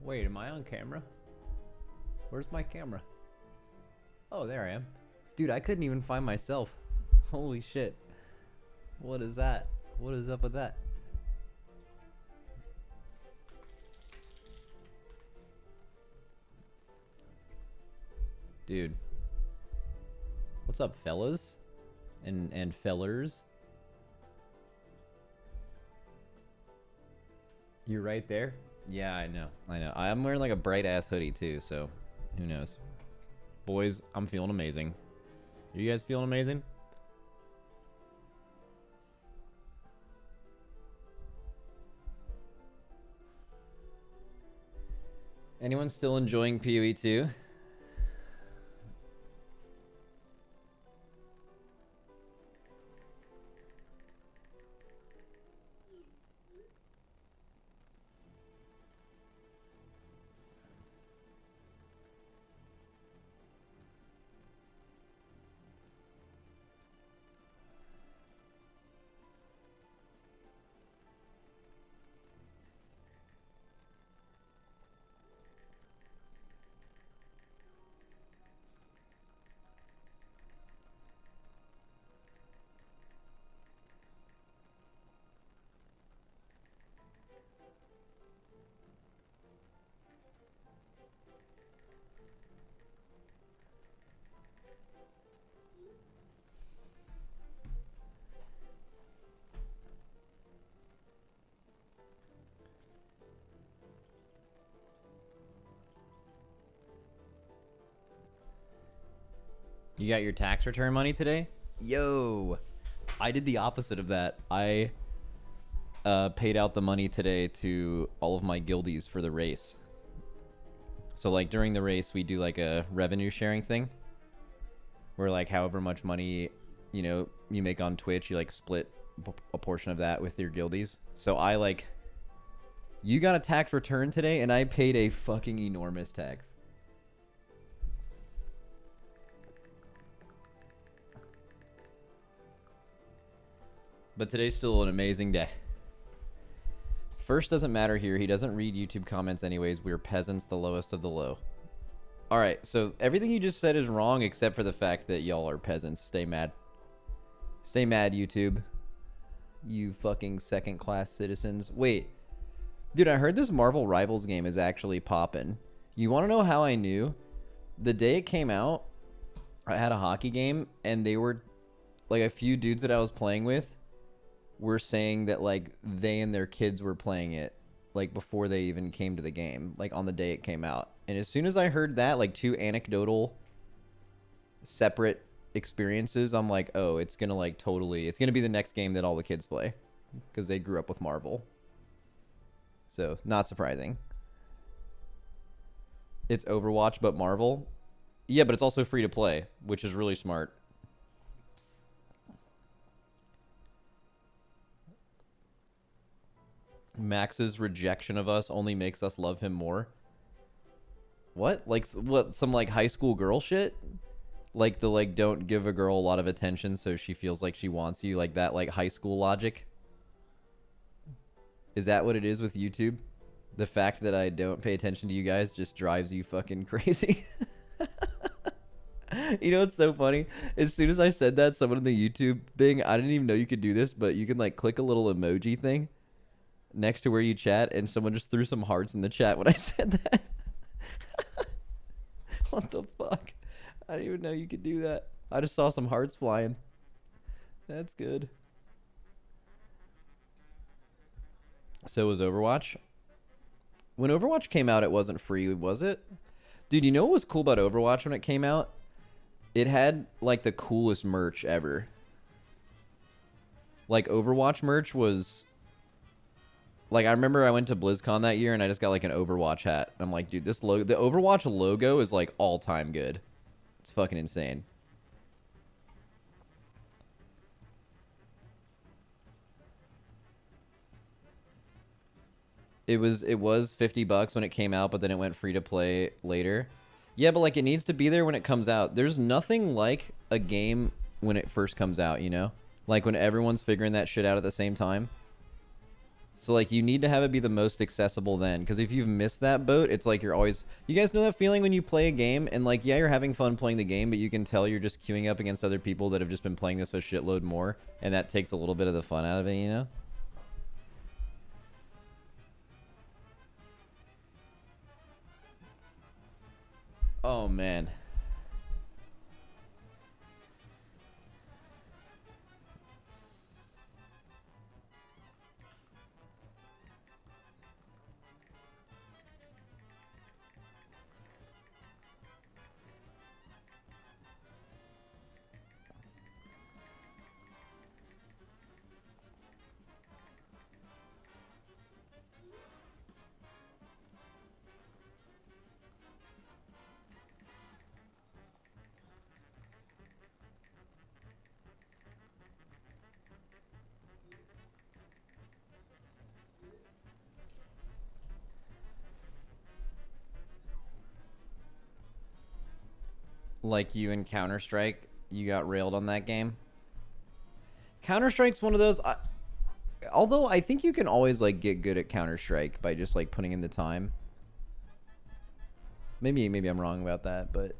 Wait, am I on camera? Where's my camera? Oh, there I am. Dude, I couldn't even find myself. Holy shit. What is that? What is up with that? Dude. What's up, fellas? And fellers? You're right there? Yeah, I know. I'm wearing like a bright ass hoodie too, so who knows? Boys, I'm feeling amazing. Are you guys feeling amazing? Anyone still enjoying PoE 2? You got your tax return money today? Yo, I did the opposite of that. I paid out the money today to all of my guildies for the race. So like during the race, we do like a revenue sharing thing where like however much money, you know, you make on Twitch, you like split a portion of that with your guildies. So I like, you got a tax return today and I paid a fucking enormous tax. But today's still an amazing day. First doesn't matter here. He doesn't read YouTube comments anyways. We're peasants, the lowest of the low. All right, so everything you just said is wrong except for the fact that y'all are peasants. Stay mad. Stay mad, YouTube. You fucking second-class citizens. Wait. Dude, I heard this Marvel Rivals game is actually popping. You want to know how I knew? The day it came out, I had a hockey game, and they were, like, a few dudes that I was playing with were saying that like they and their kids were playing it like before they even came to the game, like on the day it came out. And as soon as I heard that, like two anecdotal separate experiences, I'm like, oh, it's gonna like totally, it's gonna be the next game that all the kids play because they grew up with Marvel. So not surprising. It's Overwatch but Marvel. Yeah, but it's also free to play, which is really smart. Max's rejection of us only makes us love him more. What? Like, what? Some, like, high school girl shit? Like, the, like, don't give a girl a lot of attention so she feels like she wants you. Like, that, like, high school logic? Is that what it is with YouTube? The fact that I don't pay attention to you guys just drives you fucking crazy? You know what's so funny? As soon as I said that, someone in the YouTube thing, I didn't even know you could do this, but you can, like, click a little emoji thing next to where you chat, and someone just threw some hearts in the chat when I said that. What the fuck? I didn't even know you could do that. I just saw some hearts flying. That's good. So was Overwatch. When Overwatch came out, it wasn't free, was it? Dude, you know what was cool about Overwatch when it came out? It had, like, the coolest merch ever. Like, Overwatch merch was... Like, I remember I went to BlizzCon that year and I just got like an Overwatch hat. I'm like, dude, this logo, the Overwatch logo is like all time good. It's fucking insane. It was $50 when it came out, but then it went free to play later. Yeah, but like it needs to be there when it comes out. There's nothing like a game when it first comes out, you know? Like when everyone's figuring that shit out at the same time. So, like, you need to have it be the most accessible then. Because if you've missed that boat, it's like you're always... You guys know that feeling when you play a game and, like, yeah, you're having fun playing the game, but you can tell you're just queuing up against other people that have just been playing this a shitload more. And that takes a little bit of the fun out of it, you know? Oh, man. Like you in Counter-Strike, you got railed on that game. Counter-Strike's one of those... although I think you can always, like, get good at Counter-Strike by just, like, putting in the time. Maybe I'm wrong about that, but...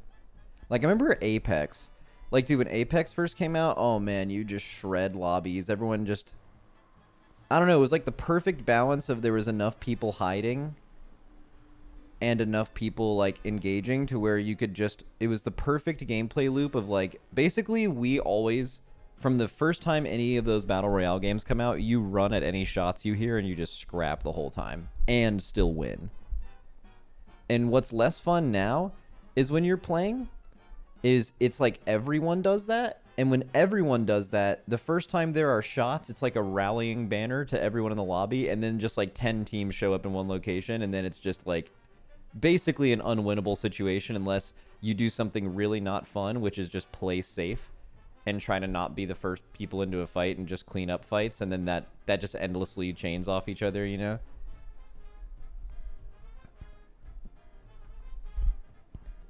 Like, I remember Apex. Like, dude, when Apex first came out, oh, man, you just shred lobbies. Everyone just... I don't know, it was, like, the perfect balance of there was enough people hiding... and enough people, like, engaging to where you could just... It was the perfect gameplay loop of, like... Basically, we always... From the first time any of those Battle Royale games come out, you run at any shots you hear and you just scrap the whole time. And still win. And what's less fun now is when you're playing... Is it's like everyone does that. And when everyone does that, the first time there are shots, it's like a rallying banner to everyone in the lobby. And then just, like, 10 teams show up in one location. And then it's just, like... basically an unwinnable situation unless you do something really not fun, which is just play safe and try to not be the first people into a fight and just clean up fights, and then that just endlessly chains off each other, you know?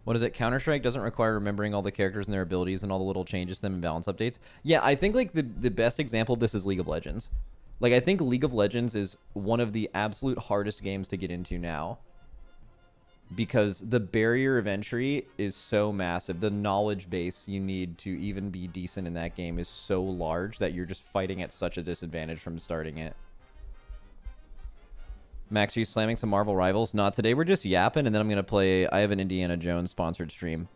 What is it? Counter-Strike doesn't require remembering all the characters and their abilities and all the little changes to them and balance updates. Yeah, I think, like, the best example of this is League of Legends. Like, I think League of Legends is one of the absolute hardest games to get into now. Because the barrier of entry is so massive. The knowledge base you need to even be decent in that game is so large that you're just fighting at such a disadvantage from starting it. Max, are you slamming some Marvel Rivals? Not today. We're just yapping, and then I'm going to play... I have an Indiana Jones sponsored stream,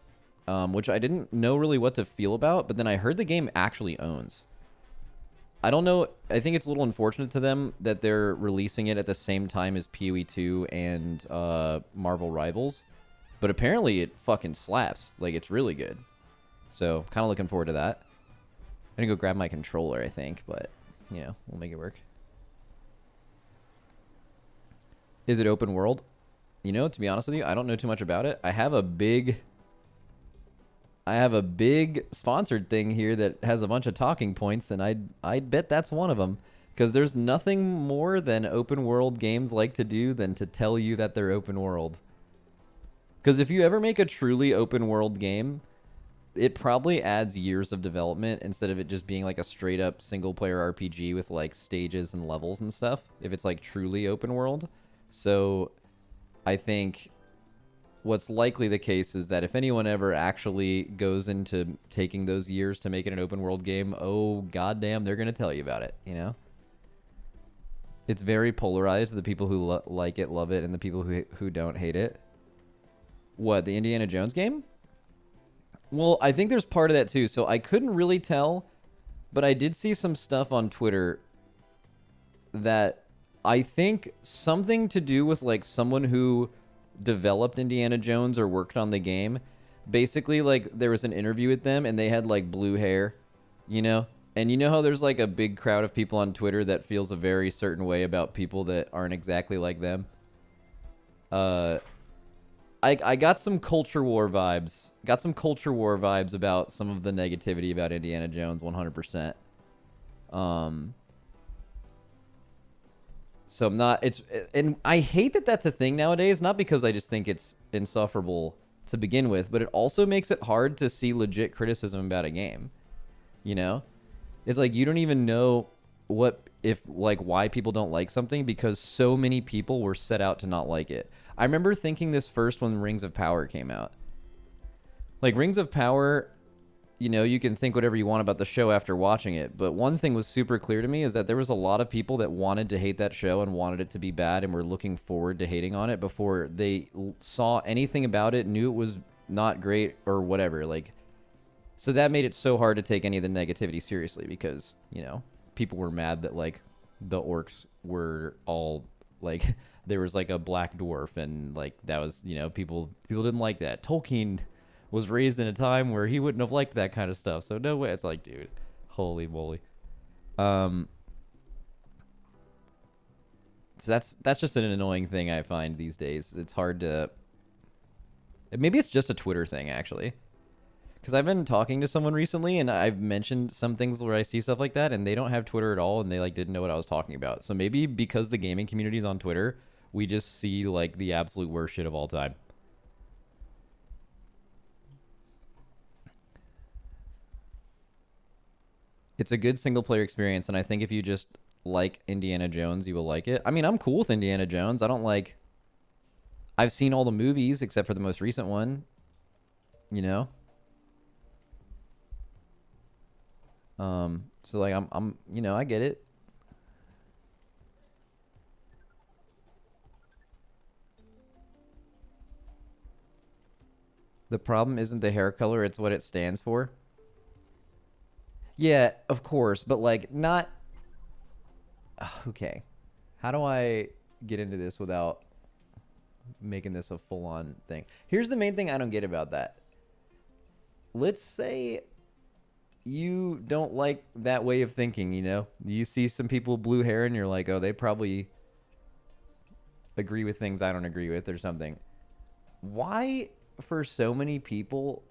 which I didn't know really what to feel about, but then I heard the game actually owns. I don't know. I think it's a little unfortunate to them that they're releasing it at the same time as PoE 2 and Marvel Rivals. But apparently it fucking slaps. Like, it's really good. So, kind of looking forward to that. I'm going to go grab my controller, I think. But, you know, we'll make it work. Is it open world? You know, to be honest with you, I don't know too much about it. I have a big sponsored thing here that has a bunch of talking points, and I'd bet that's one of them. Because there's nothing more than open world games like to do than to tell you that they're open world. Because if you ever make a truly open world game, it probably adds years of development instead of it just being like a straight up single player RPG with like stages and levels and stuff. If it's like truly open world. So I think... what's likely the case is that if anyone ever actually goes into taking those years to make it an open world game, oh goddamn, they're gonna tell you about it, you know? It's very polarized. The people who like it love it, and the people who don't hate it. What, the Indiana Jones game? Well, I think there's part of that too. So I couldn't really tell, but I did see some stuff on Twitter that I think something to do with like someone who developed Indiana Jones or worked on the game. Basically, like, there was an interview with them and they had like blue hair, you know? And you know how there's like a big crowd of people on Twitter that feels a very certain way about people that aren't exactly like them? I got some culture war vibes. Got some culture war vibes about some of the negativity about Indiana Jones 100%. So I'm not, and I hate that that's a thing nowadays, not because I just think it's insufferable to begin with, but it also makes it hard to see legit criticism about a game. You know? It's like you don't even know what if like why people don't like something because so many people were set out to not like it. I remember thinking this first when Rings of Power came out. Like Rings of Power, you know, you can think whatever you want about the show after watching it, but one thing was super clear to me is that there was a lot of people that wanted to hate that show and wanted it to be bad and were looking forward to hating on it before they saw anything about it, knew it was not great or whatever. Like, so that made it so hard to take any of the negativity seriously because, you know, people were mad that like the orcs were all like there was like a black dwarf and like that was, you know, people didn't like that. Tolkien was raised in a time where he wouldn't have liked that kind of stuff. So no way. It's like, dude, holy moly. So that's just an annoying thing I find these days. It's hard to, maybe it's just a Twitter thing actually. Because I've been talking to someone recently and I've mentioned some things where I see stuff like that and they don't have Twitter at all and they like didn't know what I was talking about. So maybe because the gaming community is on Twitter, we just see like the absolute worst shit of all time. It's a good single player experience, and I think if you just like Indiana Jones, you will like it. I mean, I'm cool with Indiana Jones. I don't like... I've seen all the movies except for the most recent one, you know? So like I'm you know, I get it. The problem isn't the hair color, it's what it stands for. Yeah, of course, but like not okay. How do I get into this without making this a full-on thing? Here's the main thing I don't get about that. Let's say you don't like that way of thinking, you know? You see some people with blue hair and you're like, oh, they probably agree with things I don't agree with or something. Why, for so many people,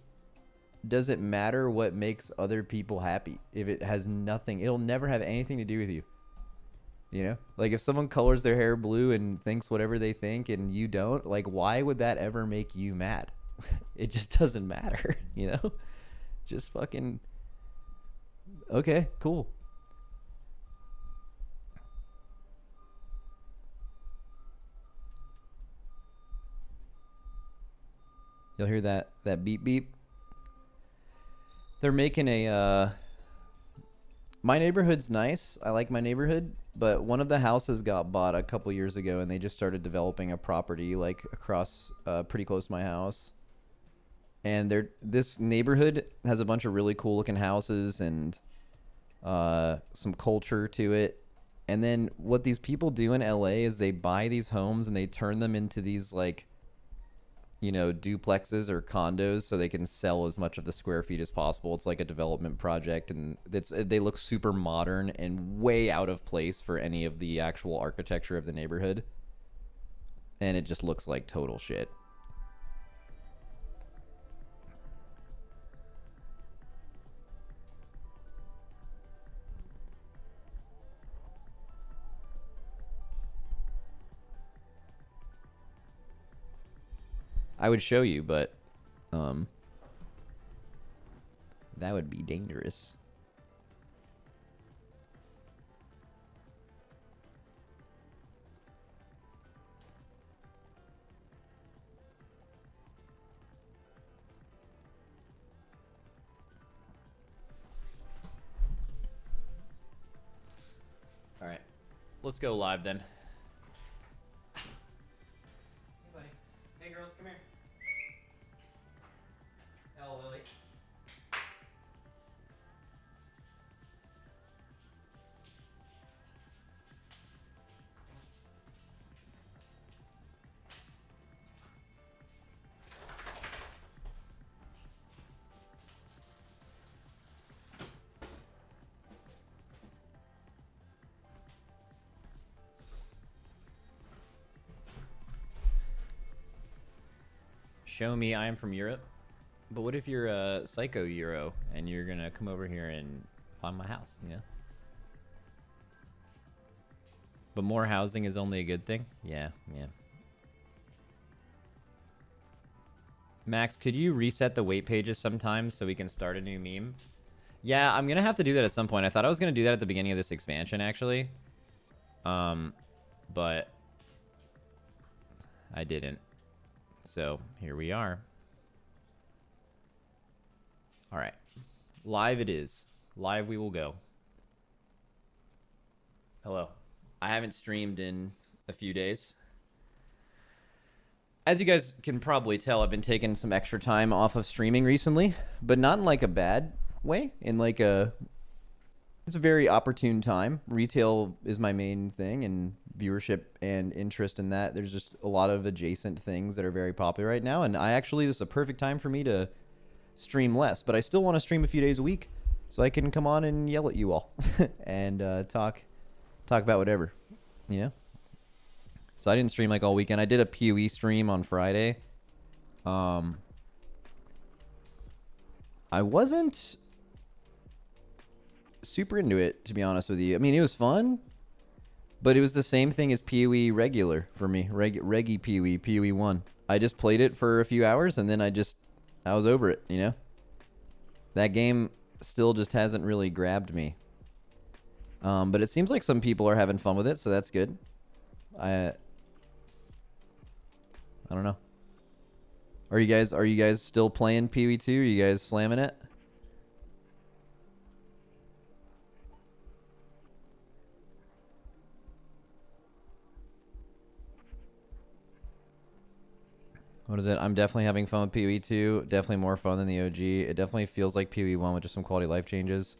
does it matter what makes other people happy? If it has nothing, it'll never have anything to do with you. You know? Like if someone colors their hair blue and thinks whatever they think and you don't, like why would that ever make you mad? It just doesn't matter, you know? Just fucking... Okay, cool. You'll hear that beep beep. They're making a my neighborhood's nice. I like my neighborhood, but one of the houses got bought a couple years ago and they just started developing a property like across pretty close to my house. And this neighborhood has a bunch of really cool looking houses and some culture to it. And then what these people do in LA is they buy these homes and they turn them into these like, you know, duplexes or condos so they can sell as much of the square feet as possible. It's like a development project and they look super modern and way out of place for any of the actual architecture of the neighborhood. And it just looks like total shit. I would show you, but that would be dangerous. All right, let's go live then. Hey, buddy. Hey, girls, come here. Hello, Lily. Show me I am from Europe. But what if you're a psycho Euro and you're gonna come over here and find my house, you know? But more housing is only a good thing? Yeah, yeah. Max, could you reset the wait pages sometimes so we can start a new meme? Yeah, I'm gonna have to do that at some point. I thought I was gonna do that at the beginning of this expansion, actually. But I didn't. So here we are. All right. Live it is. Live we will go. Hello. I haven't streamed in a few days. As you guys can probably tell, I've been taking some extra time off of streaming recently, but not in like a bad way. In like it's a very opportune time. Retail is my main thing, and viewership and interest in that. There's just a lot of adjacent things that are very popular right now, and this is a perfect time for me to stream less, but I still want to stream a few days a week so I can come on and yell at you all and talk about whatever, you know? So I didn't stream like all weekend. I did a PoE stream on Friday. I wasn't super into it, to be honest with you. I mean, it was fun, but it was the same thing as PoE regular for me. Reggie PoE, PoE 1. I just played it for a few hours, and then I was over it, you know? That game still just hasn't really grabbed me. But it seems like some people are having fun with it, so that's good. I don't know. Are you guys still playing PoE 2? Are you guys slamming it? What is it? I'm definitely having fun with PoE 2. Definitely more fun than the OG. It definitely feels like PoE 1 with just some quality life changes.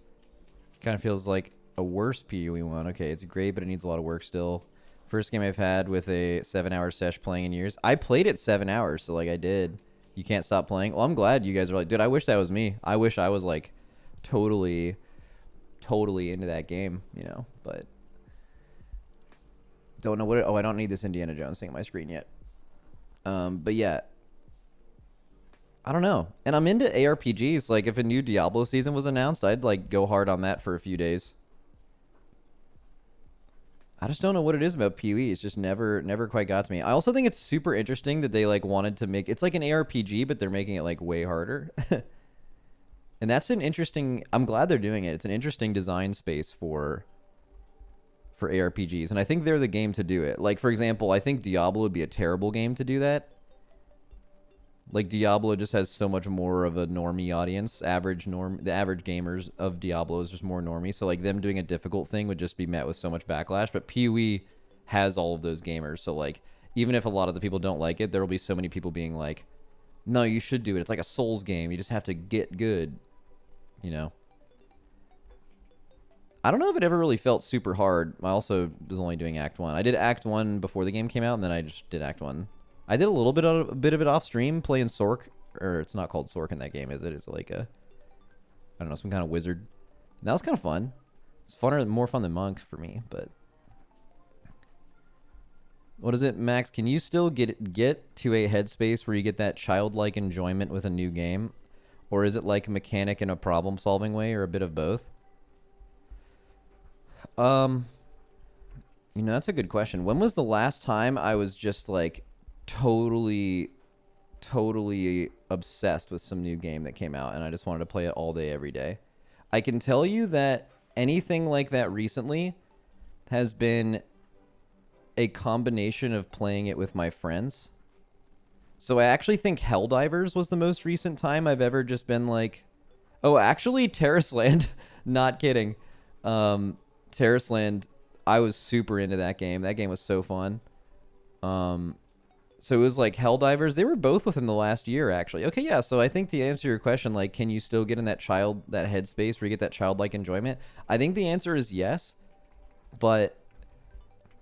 Kind of feels like a worse PoE 1. Okay, it's great, but it needs a lot of work still. First game I've had with a 7-hour sesh playing in years. I played it 7 hours, so like I did. You can't stop playing. Well, I'm glad you guys are like, dude, I wish that was me. I wish I was like totally into that game, you know, but don't know what I don't need this Indiana Jones thing on my screen yet. But yeah, I don't know. And I'm into ARPGs. Like if a new Diablo season was announced, I'd like go hard on that for a few days. I just don't know what it is about PoE. It's just never quite got to me. I also think it's super interesting that they like wanted to make it's like an ARPG, but they're making it like way harder. And that's an interesting. I'm glad they're doing it. It's an interesting design space for ARPGs, and I think they're the game to do it. Like for example, I think Diablo would be a terrible game to do that. Like Diablo just has so much more of a normie audience. The average gamers of Diablo is just more normie. So like them doing a difficult thing would just be met with so much backlash. But PoE has all of those gamers. So like even if a lot of the people don't like it, there will be so many people being like, no, you should do it. It's like a Souls game. You just have to get good, you know? I don't know if it ever really felt super hard. I also was only doing Act 1. I did Act 1 before the game came out, and then I just did Act 1. I did a bit of it off stream playing Sork, or it's not called Sork in that game, is it? It's like I don't know, some kind of wizard. And that was kind of fun. It's more fun than Monk for me, but what is it, Max? Can you still get to a headspace where you get that childlike enjoyment with a new game, or is it like a mechanic in a problem-solving way, or a bit of both? You know, that's a good question. When was the last time I was just like totally obsessed with some new game that came out and I just wanted to play it all day, every day? I can tell you that anything like that recently has been a combination of playing it with my friends. So I actually think Helldivers was the most recent time I've ever just been like, oh, actually Terraceland, not kidding. Terraceland, I was super into that game. That game was so fun. So it was like Helldivers. They were both within the last year, actually. Okay, yeah. So I think to answer your question, like, can you still get in that headspace where you get that childlike enjoyment? I think the answer is yes. But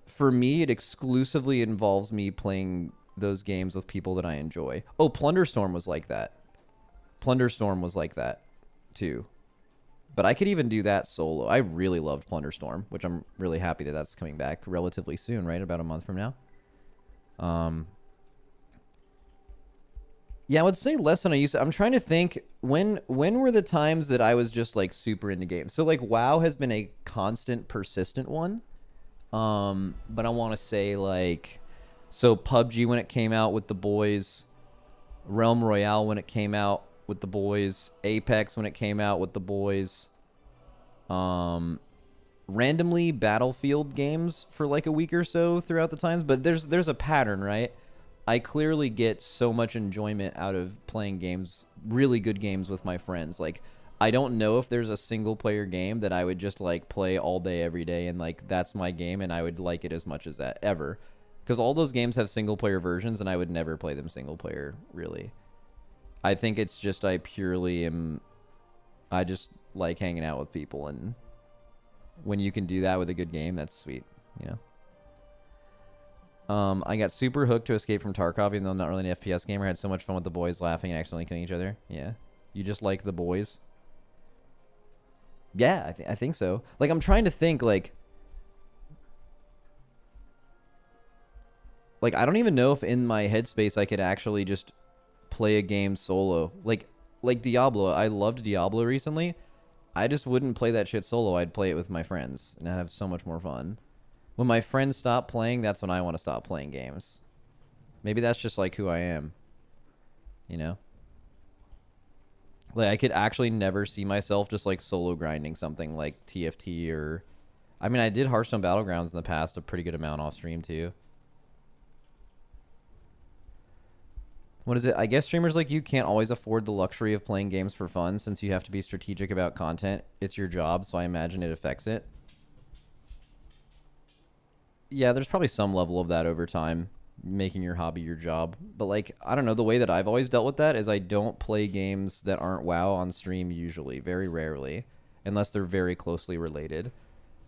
for me, it exclusively involves me playing those games with people that I enjoy. Oh, Plunderstorm was like that. Plunderstorm was like that, too. But I could even do that solo. I really loved Plunderstorm, which I'm really happy that that's coming back relatively soon, right? About a month from now. Yeah, I would say less than I used to. I'm trying to think, when were the times that I was just like super into games? So like WoW has been a constant, persistent one. But I want to say like, so PUBG when it came out with the boys, Realm Royale when it came out with the boys, Apex when it came out with the boys, randomly Battlefield games for like a week or so throughout the times, but there's a pattern, right? I clearly get so much enjoyment out of playing games, really good games with my friends. Like, I don't know if there's a single player game that I would just like play all day every day and like that's my game and I would like it as much as that ever. Because all those games have single player versions and I would never play them single player, really. I think it's just I just like hanging out with people, and when you can do that with a good game, that's sweet, you know? I got super hooked to Escape from Tarkov, even though I'm not really an FPS gamer. I had so much fun with the boys laughing and accidentally killing each other. Yeah. You just like the boys? Yeah, I think so. Like, I'm trying to think, like, I don't even know if in my headspace I could actually just play a game solo. Like Diablo. I loved Diablo recently. I just wouldn't play that shit solo. I'd play it with my friends, and I'd have so much more fun. When my friends stop playing, that's when I want to stop playing games. Maybe that's just like who I am. You know? Like, I could actually never see myself just like solo grinding something like TFT or... I mean, I did Hearthstone Battlegrounds in the past a pretty good amount off stream too. What is it? I guess streamers like you can't always afford the luxury of playing games for fun since you have to be strategic about content. It's your job, so I imagine it affects it. Yeah, there's probably some level of that over time, making your hobby your job. But, like, I don't know, the way that I've always dealt with that is I don't play games that aren't WoW on stream usually, very rarely, unless they're very closely related.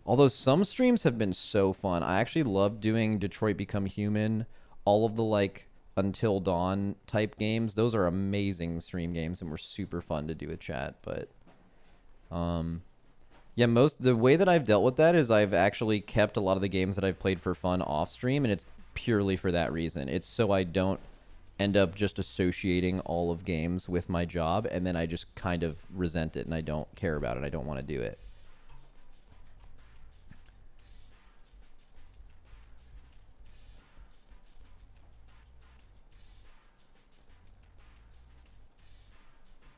Although some streams have been so fun. I actually love doing Detroit Become Human, all of the, like, Until Dawn type games. Those are amazing stream games and were super fun to do with chat. But, yeah, the way that I've dealt with that is I've actually kept a lot of the games that I've played for fun off stream, and it's purely for that reason. It's so I don't end up just associating all of games with my job, and then I just kind of resent it, and I don't care about it. I don't want to do it.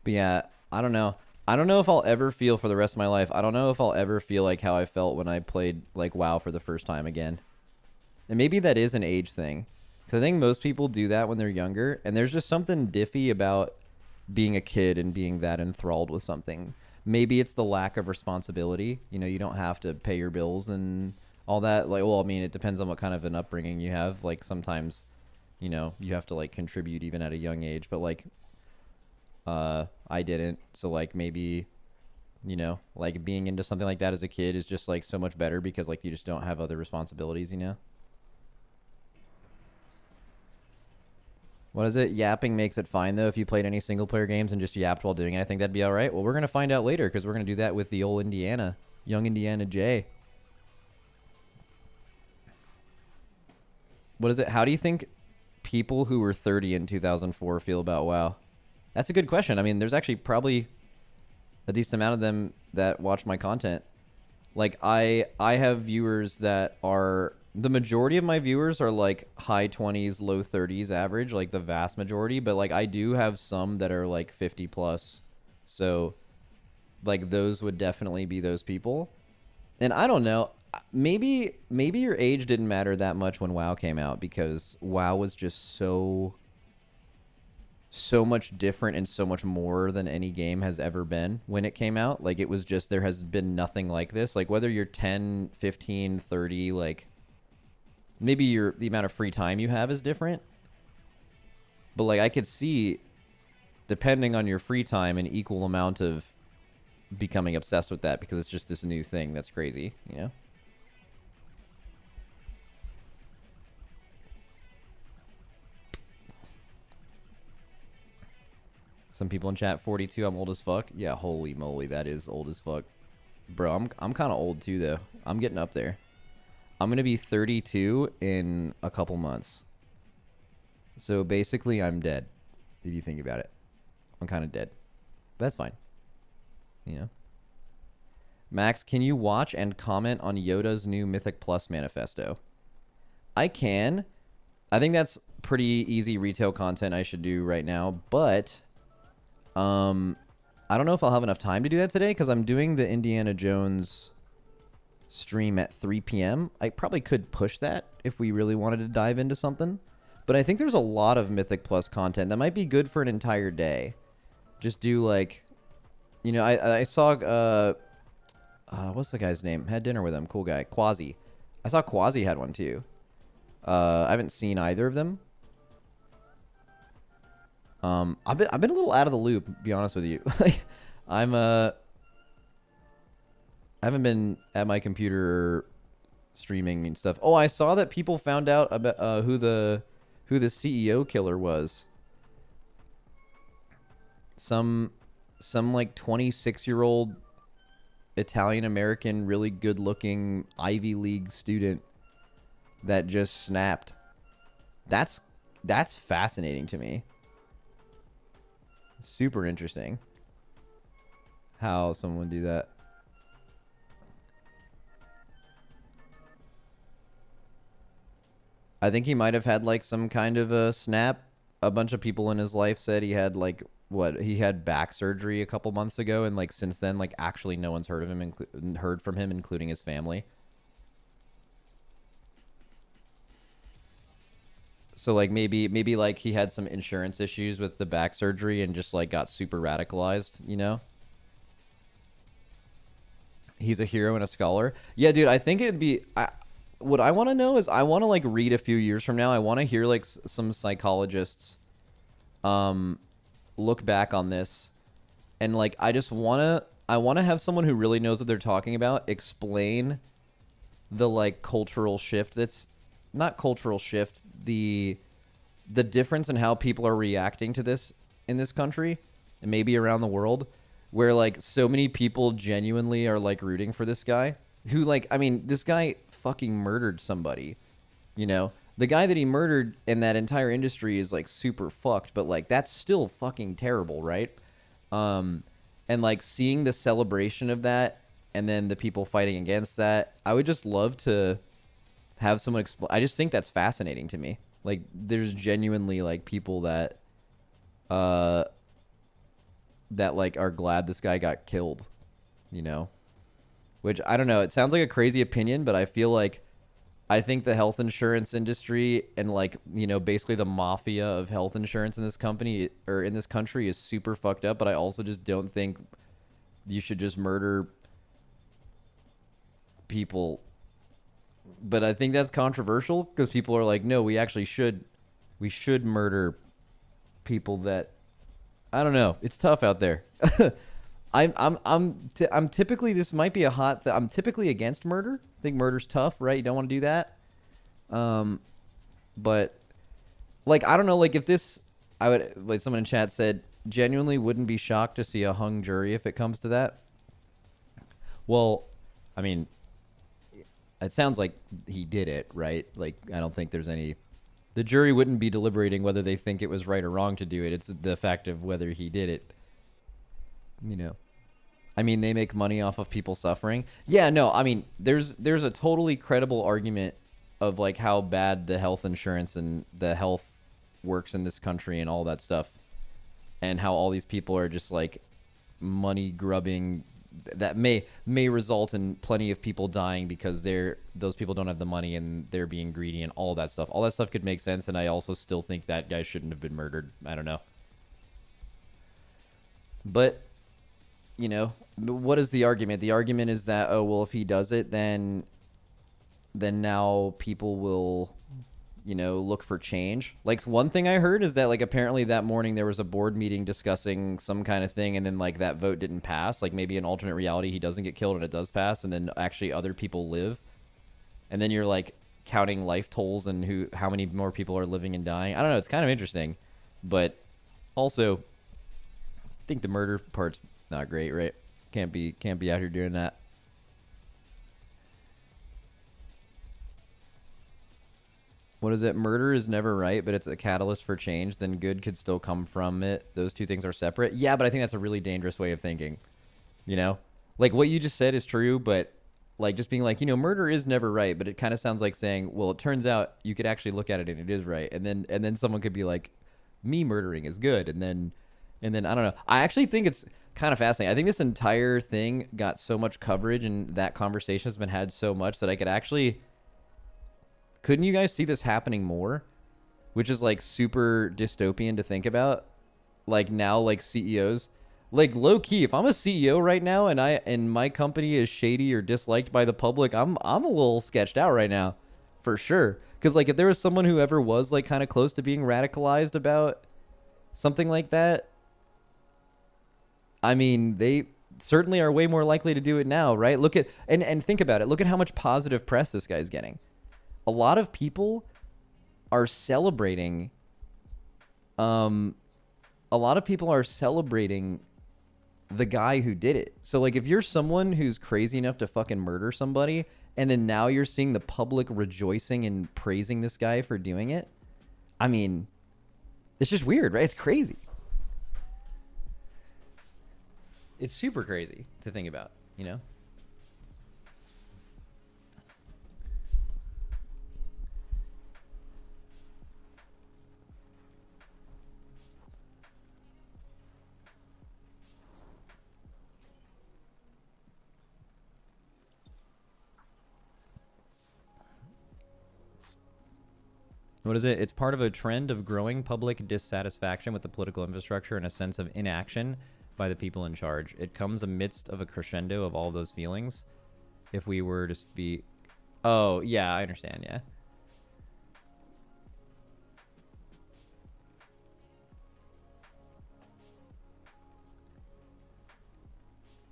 But yeah, I don't know. I don't know if I'll ever feel for the rest of my life. I don't know if I'll ever feel like how I felt when I played like WoW for the first time again. And maybe that is an age thing. Because I think most people do that when they're younger. And there's just something diffy about being a kid and being that enthralled with something. Maybe it's the lack of responsibility. You know, you don't have to pay your bills and all that. Like, well, I mean, it depends on what kind of an upbringing you have. Like, sometimes, you know, you have to like contribute even at a young age. But like, I didn't. So like maybe, you know, like being into something like that as a kid is just like so much better because like you just don't have other responsibilities, you know? What is it? Yapping makes it fine though. If you played any single player games and just yapped while doing it, I think that'd be all right. Well, we're going to find out later because we're going to do that with the old Indiana, young Indiana J. What is it? How do you think people who were 30 in 2004 feel about WoW? That's a good question. I mean, there's actually probably a decent amount of them that watch my content. Like, I have viewers that are... The majority of my viewers are, like, high 20s, low 30s average, like, the vast majority. But, like, I do have some that are, like, 50 plus. So, like, those would definitely be those people. And I don't know. Maybe your age didn't matter that much when WoW came out because WoW was just so much different and so much more than any game has ever been when it came out. Like, it was just, there has been nothing like this. Like, whether you're 10, 15, 30, like, maybe the amount of free time you have is different. But, like, I could see, depending on your free time, an equal amount of becoming obsessed with that because it's just this new thing that's crazy, you know? Some people in chat, 42, I'm old as fuck. Yeah, holy moly, that is old as fuck. Bro, I'm kind of old too, though. I'm getting up there. I'm going to be 32 in a couple months. So basically, I'm dead, if you think about it. I'm kind of dead. But that's fine. You know? Max, can you watch and comment on Yoda's new Mythic Plus manifesto? I can. I think that's pretty easy retail content I should do right now, but... I don't know if I'll have enough time to do that today because I'm doing the Indiana Jones stream at 3 p.m. I probably could push that if we really wanted to dive into something. But I think there's a lot of Mythic Plus content that might be good for an entire day. Just do like, you know, I saw, what's the guy's name? Had dinner with him. Cool guy. Quasi. I saw Quasi had one too. I haven't seen either of them. I've been a little out of the loop, to be honest with you. Like, I haven't been at my computer streaming and stuff. Oh, I saw that people found out about who the CEO killer was. Some like 26-year-old Italian American, really good looking Ivy League student that just snapped. That's fascinating to me. Super interesting how someone would do that. I think he might have had like some kind of a snap. A bunch of people in his life said he had like he had back surgery a couple months ago, and like since then, like actually no one's heard of him, heard from him, including his family. So like maybe like he had some insurance issues with the back surgery and just like got super radicalized, you know? He's a hero and a scholar. Yeah, dude, I think it'd be what I want to know is I want to like read a few years from now. I want to hear like some psychologists look back on this, and like I want to have someone who really knows what they're talking about explain the like cultural shift that's not cultural shift, the difference in how people are reacting to this in this country and maybe around the world, where like so many people genuinely are like rooting for this guy who, like, I mean, this guy fucking murdered somebody, you know? The guy that he murdered in that entire industry is like super fucked, but like that's still fucking terrible, right? And like seeing the celebration of that and then the people fighting against that, I would just love to have someone explain. I just think that's fascinating to me. Like there's genuinely like people that like are glad this guy got killed, you know? Which I don't know, it sounds like a crazy opinion, but I feel like I think the health insurance industry and like, you know, basically the mafia of health insurance in this company or in this country is super fucked up, but I also just don't think you should just murder people. But I think that's controversial because people are like, no, we should murder people that, I don't know. It's tough out there. I'm typically, this might be a hot I'm typically against murder. I think murder's tough, right? You don't want to do that. But like, I don't know, like if this, I would, like someone in chat said, genuinely wouldn't be shocked to see a hung jury if it comes to that. Well, I mean, it sounds like he did it, right? Like, I don't think there's any, the jury wouldn't be deliberating whether they think it was right or wrong to do it. It's the fact of whether he did it, you know? I mean, they make money off of people suffering. Yeah, no, I mean, there's a totally credible argument of like how bad the health insurance and the health works in this country and all that stuff, and how all these people are just like money grubbing that may result in plenty of people dying because those people don't have the money and they're being greedy and all that stuff. All that stuff could make sense, and I also still think that guy shouldn't have been murdered. I don't know. But you know, what is the argument? The argument is that, oh, well, if he does it, then now people will, you know, look for change. Like, one thing I heard is that, like, apparently that morning there was a board meeting discussing some kind of thing, and then, like, that vote didn't pass. Like, maybe in alternate reality he doesn't get killed and it does pass, and then actually other people live. And then you're, like, counting life tolls and how many more people are living and dying. I don't know. It's kind of interesting. But also, I think the murder part's not great, right? Can't be out here doing that. What is it? Murder is never right, but it's a catalyst for change. Then good could still come from it. Those two things are separate. Yeah, but I think that's a really dangerous way of thinking. You know? Like, what you just said is true, but like just being like, you know, murder is never right, but it kind of sounds like saying, well, it turns out you could actually look at it and it is right. And then someone could be like, me murdering is good. And then And then, I don't know. I actually think it's kind of fascinating. I think this entire thing got so much coverage and that conversation has been had so much that I could actually... Couldn't you guys see this happening more? Which is like super dystopian to think about. Like now, like CEOs... Like low key, if I'm a CEO right now and my company is shady or disliked by the public, I'm a little sketched out right now. For sure. Because like if there was someone who ever was like kind of close to being radicalized about something like that, I mean, they certainly are way more likely to do it now, right? Look at and think about it. Look at how much positive press this guy's getting. A lot of people are celebrating the guy who did it. So like if you're someone who's crazy enough to fucking murder somebody and then now you're seeing the public rejoicing and praising this guy for doing it, I mean, it's just weird, right? It's crazy. It's super crazy to think about, you know? What is it? It's part of a trend of growing public dissatisfaction with the political infrastructure and a sense of inaction by the people in charge. It comes amidst of a crescendo of all those feelings. If we were to speak... Oh, yeah, I understand, yeah.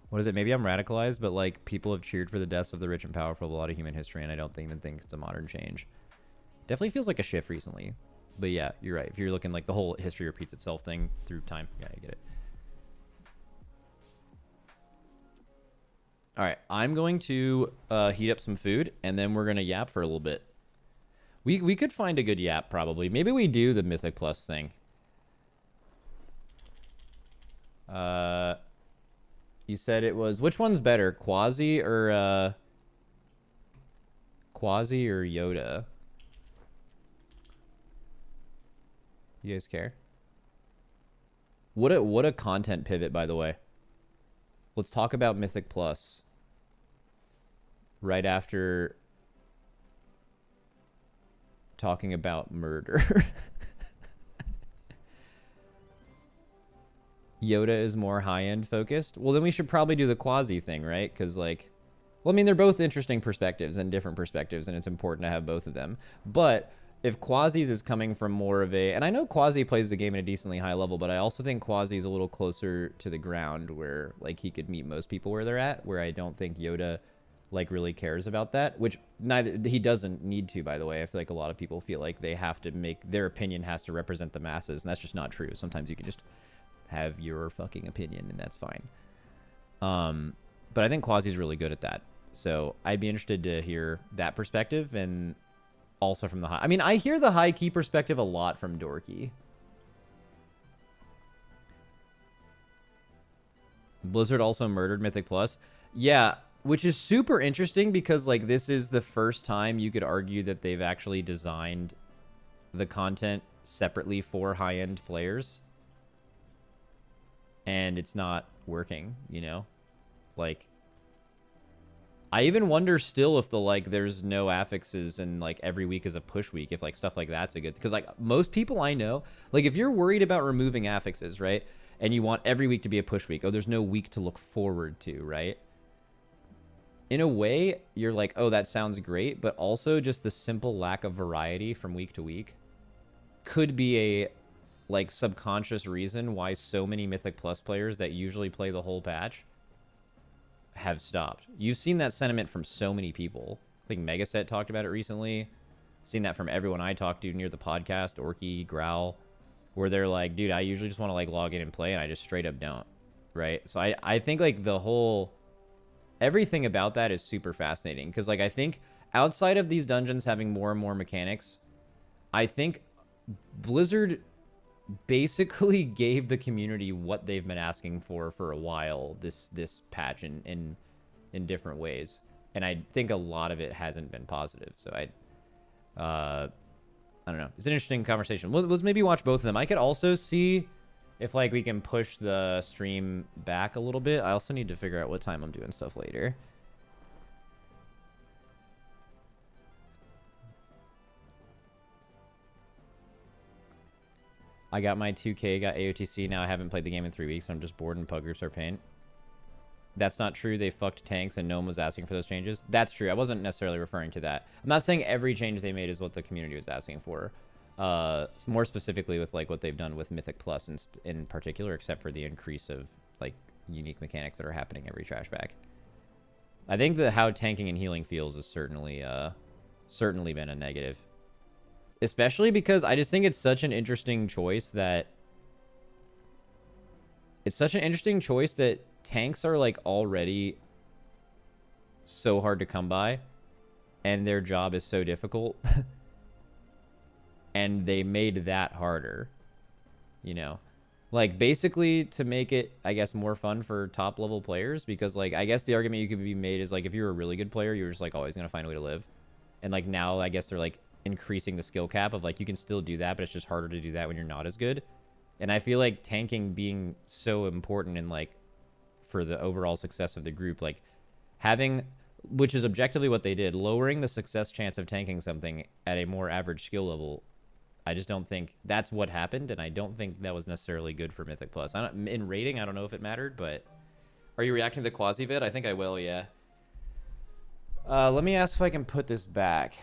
What is it? Maybe I'm radicalized, but like people have cheered for the deaths of the rich and powerful a lot of human history, and I don't even think it's a modern change. Definitely feels like a shift recently. But yeah, you're right. If you're looking like the whole history repeats itself thing through time. Yeah, I get it. All right, I'm going to heat up some food, and then we're going to yap for a little bit. We could find a good yap, probably. Maybe we do the Mythic Plus thing. You said it was... Which one's better, Quasi or Yoda? You guys care? What a content pivot, by the way. Let's talk about Mythic Plus right after talking about murder. Yoda is more high-end focused. Well, then we should probably do the Quasi thing, right? Because, like... Well, I mean, they're both interesting perspectives and different perspectives, and it's important to have both of them. But... if Quasi's is coming from more of a... And I know Quasi plays the game at a decently high level, but I also think Quasi's a little closer to the ground where, like, he could meet most people where they're at, where I don't think Yoda, like, really cares about that, which he doesn't need to, by the way. I feel like a lot of people feel like they have to make... Their opinion has to represent the masses, and that's just not true. Sometimes you can just have your fucking opinion, and that's fine. But I think Quasi's really good at that. So I'd be interested to hear that perspective, and... also from the high... I mean, I hear the high-key perspective a lot from Dorky. Blizzard also murdered Mythic Plus. Yeah, which is super interesting because, like, this is the first time you could argue that they've actually designed the content separately for high-end players. And it's not working, you know? Like... I even wonder still if the, like, there's no affixes and, like, every week is a push week, if, like, stuff like that's a good... Because, like, most people I know, like, if you're worried about removing affixes, right, and you want every week to be a push week, oh, there's no week to look forward to, right? In a way, you're like, oh, that sounds great, but also just the simple lack of variety from week to week could be a, like, subconscious reason why so many Mythic Plus players that usually play the whole patch have stopped. You've seen that sentiment from so many people. I think Megaset talked about it recently. I've seen that from everyone I talked to near the podcast, Orky, Growl, where they're like, dude, I usually just want to, like, log in and play, and I just straight up don't, right? So I think, like, the whole... Everything about that is super fascinating, because, like, I think outside of these dungeons having more and more mechanics, I think Blizzard basically gave the community what they've been asking for a while, this patch in different ways, and I think a lot of it hasn't been positive. So I don't know, it's an interesting conversation. Let's maybe watch both of them. I could also see if like we can push the stream back a little bit. I also need to figure out what time I'm doing stuff later. I got my 2K, got AOTC. Now I haven't played the game in 3 weeks. I'm just bored and pug groups are pain. That's not true. They fucked tanks and no one was asking for those changes. That's true. I wasn't necessarily referring to that. I'm not saying every change they made is what the community was asking for. More specifically with like what they've done with Mythic Plus in particular, except for the increase of like unique mechanics that are happening every trash back. I think that how tanking and healing feels is certainly been a negative. Especially because I just think it's such an interesting choice that tanks are like already so hard to come by and their job is so difficult. And they made that harder, you know, like basically to make it, I guess, more fun for top level players, because like, I guess the argument you could be made is like, if you're a really good player, you're just like always going to find a way to live. And like now, I guess they're like increasing the skill cap of like, you can still do that, but it's just harder to do that when you're not as good. And I feel like tanking being so important in like, for the overall success of the group, like having, which is objectively what they did, lowering the success chance of tanking something at a more average skill level. I just don't think that's what happened, and I don't think that was necessarily good for Mythic Plus. In rating, I don't know if it mattered, but are you reacting to the quasi vid? I think I will, yeah. Let me ask if I can put this back.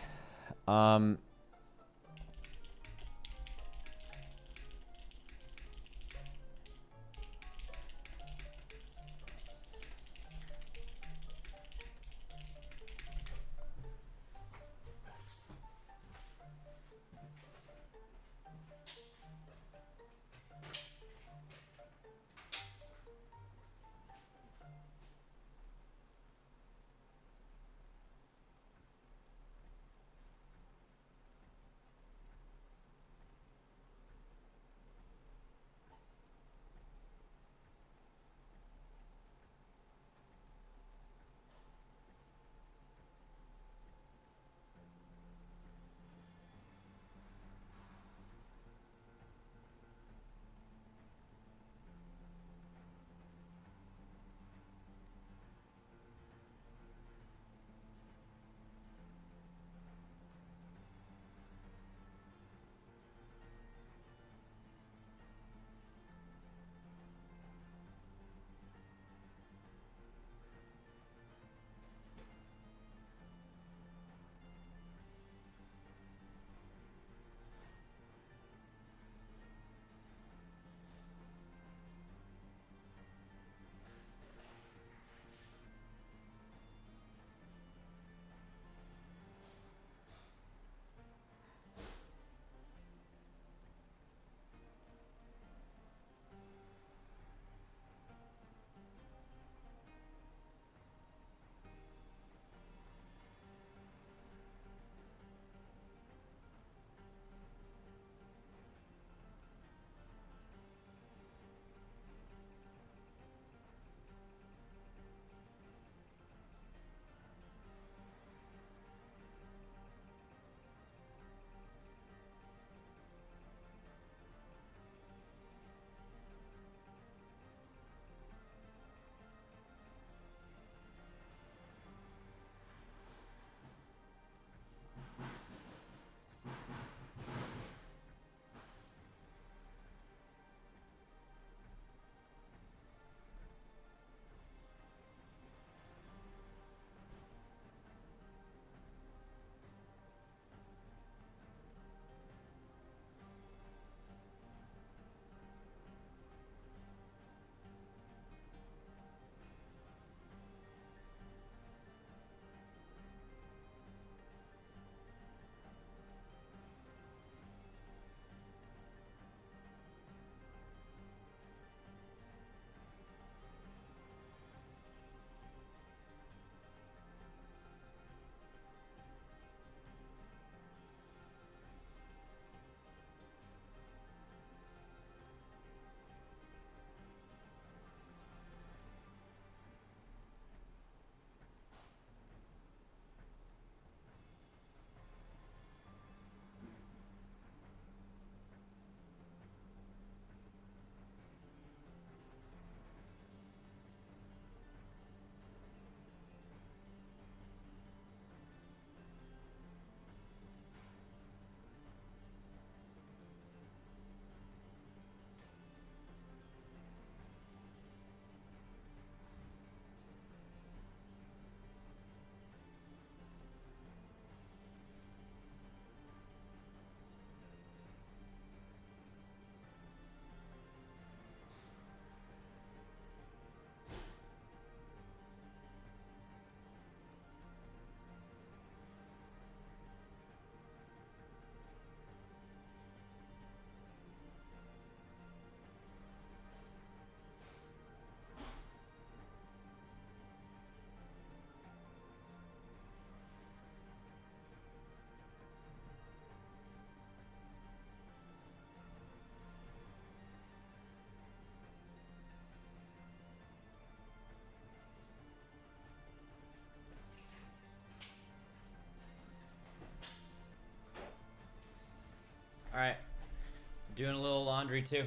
Doing a little laundry too.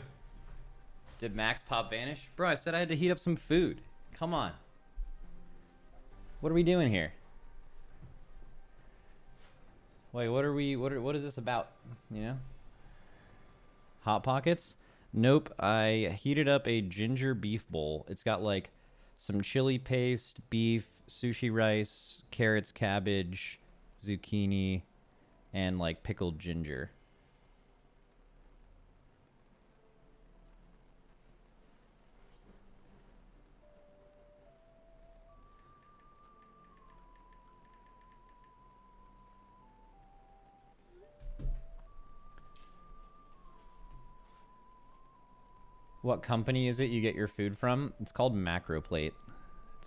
Did Max Pop vanish? Bro, I said I had to heat up some food. Come on. What are we doing here? Wait, what is this about? You know? Hot Pockets? Nope, I heated up a ginger beef bowl. It's got like some chili paste, beef, sushi rice, carrots, cabbage, zucchini, and like pickled ginger. What company is it you get your food from? It's called Macroplate.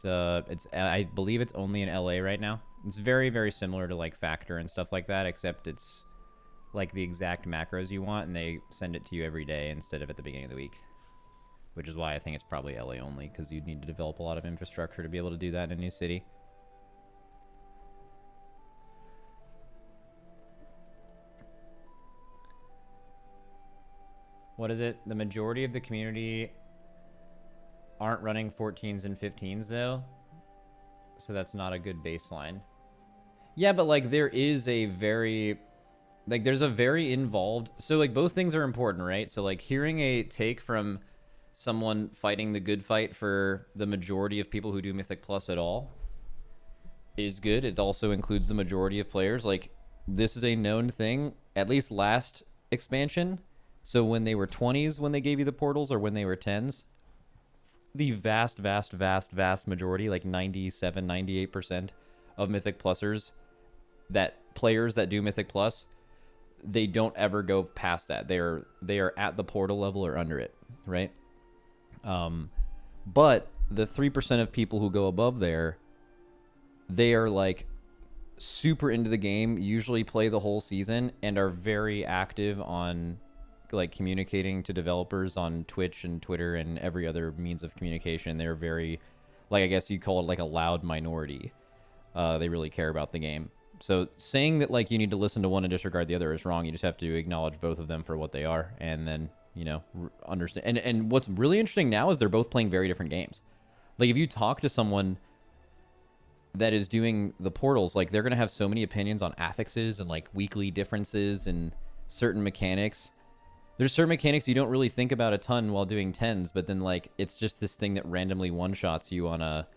I believe it's only in LA right now. It's very, very similar to like Factor and stuff like that, except it's like the exact macros you want, and they send it to you every day instead of at the beginning of the week. Which is why I think it's probably LA only, because you'd need to develop a lot of infrastructure to be able to do that in a new city. What is it? The majority of the community aren't running 14s and 15s though, so that's not a good baseline. Yeah, but like there is a very, like there's a very involved, so like both things are important, right? So like hearing a take from someone fighting the good fight for the majority of people who do Mythic Plus at all is good. It also includes the majority of players. Like this is a known thing, at least last expansion. So when they were 20s, when they gave you the portals, or when they were 10s, the vast, vast, vast, vast majority, like 97, 98% of Mythic Plusers, that players that do Mythic Plus, they don't ever go past that. They are at the portal level or under it, right? But the 3% of people who go above there, they are like super into the game, usually play the whole season, and are very active on like communicating to developers on Twitch and Twitter and every other means of communication. They're very, like, I guess you call it like a loud minority. They really care about the game. So saying that like you need to listen to one and disregard the other is wrong. You just have to acknowledge both of them for what they are, and then, you know, understand. And what's really interesting now is they're both playing very different games. Like if you talk to someone that is doing the portals, like they're gonna have so many opinions on affixes and like weekly differences and certain mechanics. There's certain mechanics you don't really think about a ton while doing 10s, but then like it's just this thing that randomly one-shots you on a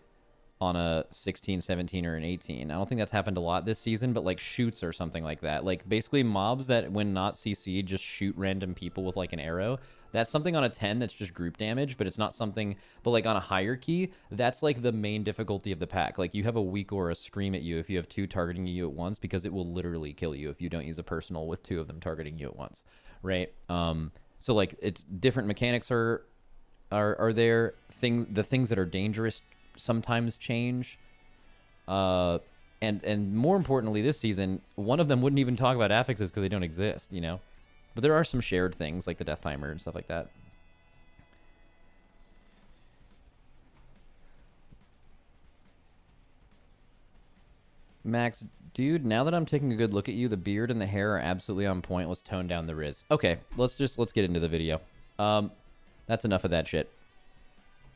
16, 17, or an 18. I don't think that's happened a lot this season, but like shoots or something like that. Like basically mobs that when not CC'd just shoot random people with like an arrow. That's something on a 10 that's just group damage, but it's not something, but like on a hierarchy, that's like the main difficulty of the pack. Like you have a weak or a scream at you if you have two targeting you at once, because it will literally kill you if you don't use a personal with two of them targeting you at once. Right? So like it's different mechanics are there. The things that are dangerous sometimes change. And more importantly this season, one of them wouldn't even talk about affixes because they don't exist, you know? But there are some shared things like the death timer and stuff like that. Max, dude, now that I'm taking a good look at you, the beard and the hair are absolutely on point. Let's tone down the riz. Okay, let's get into the video. That's enough of that shit.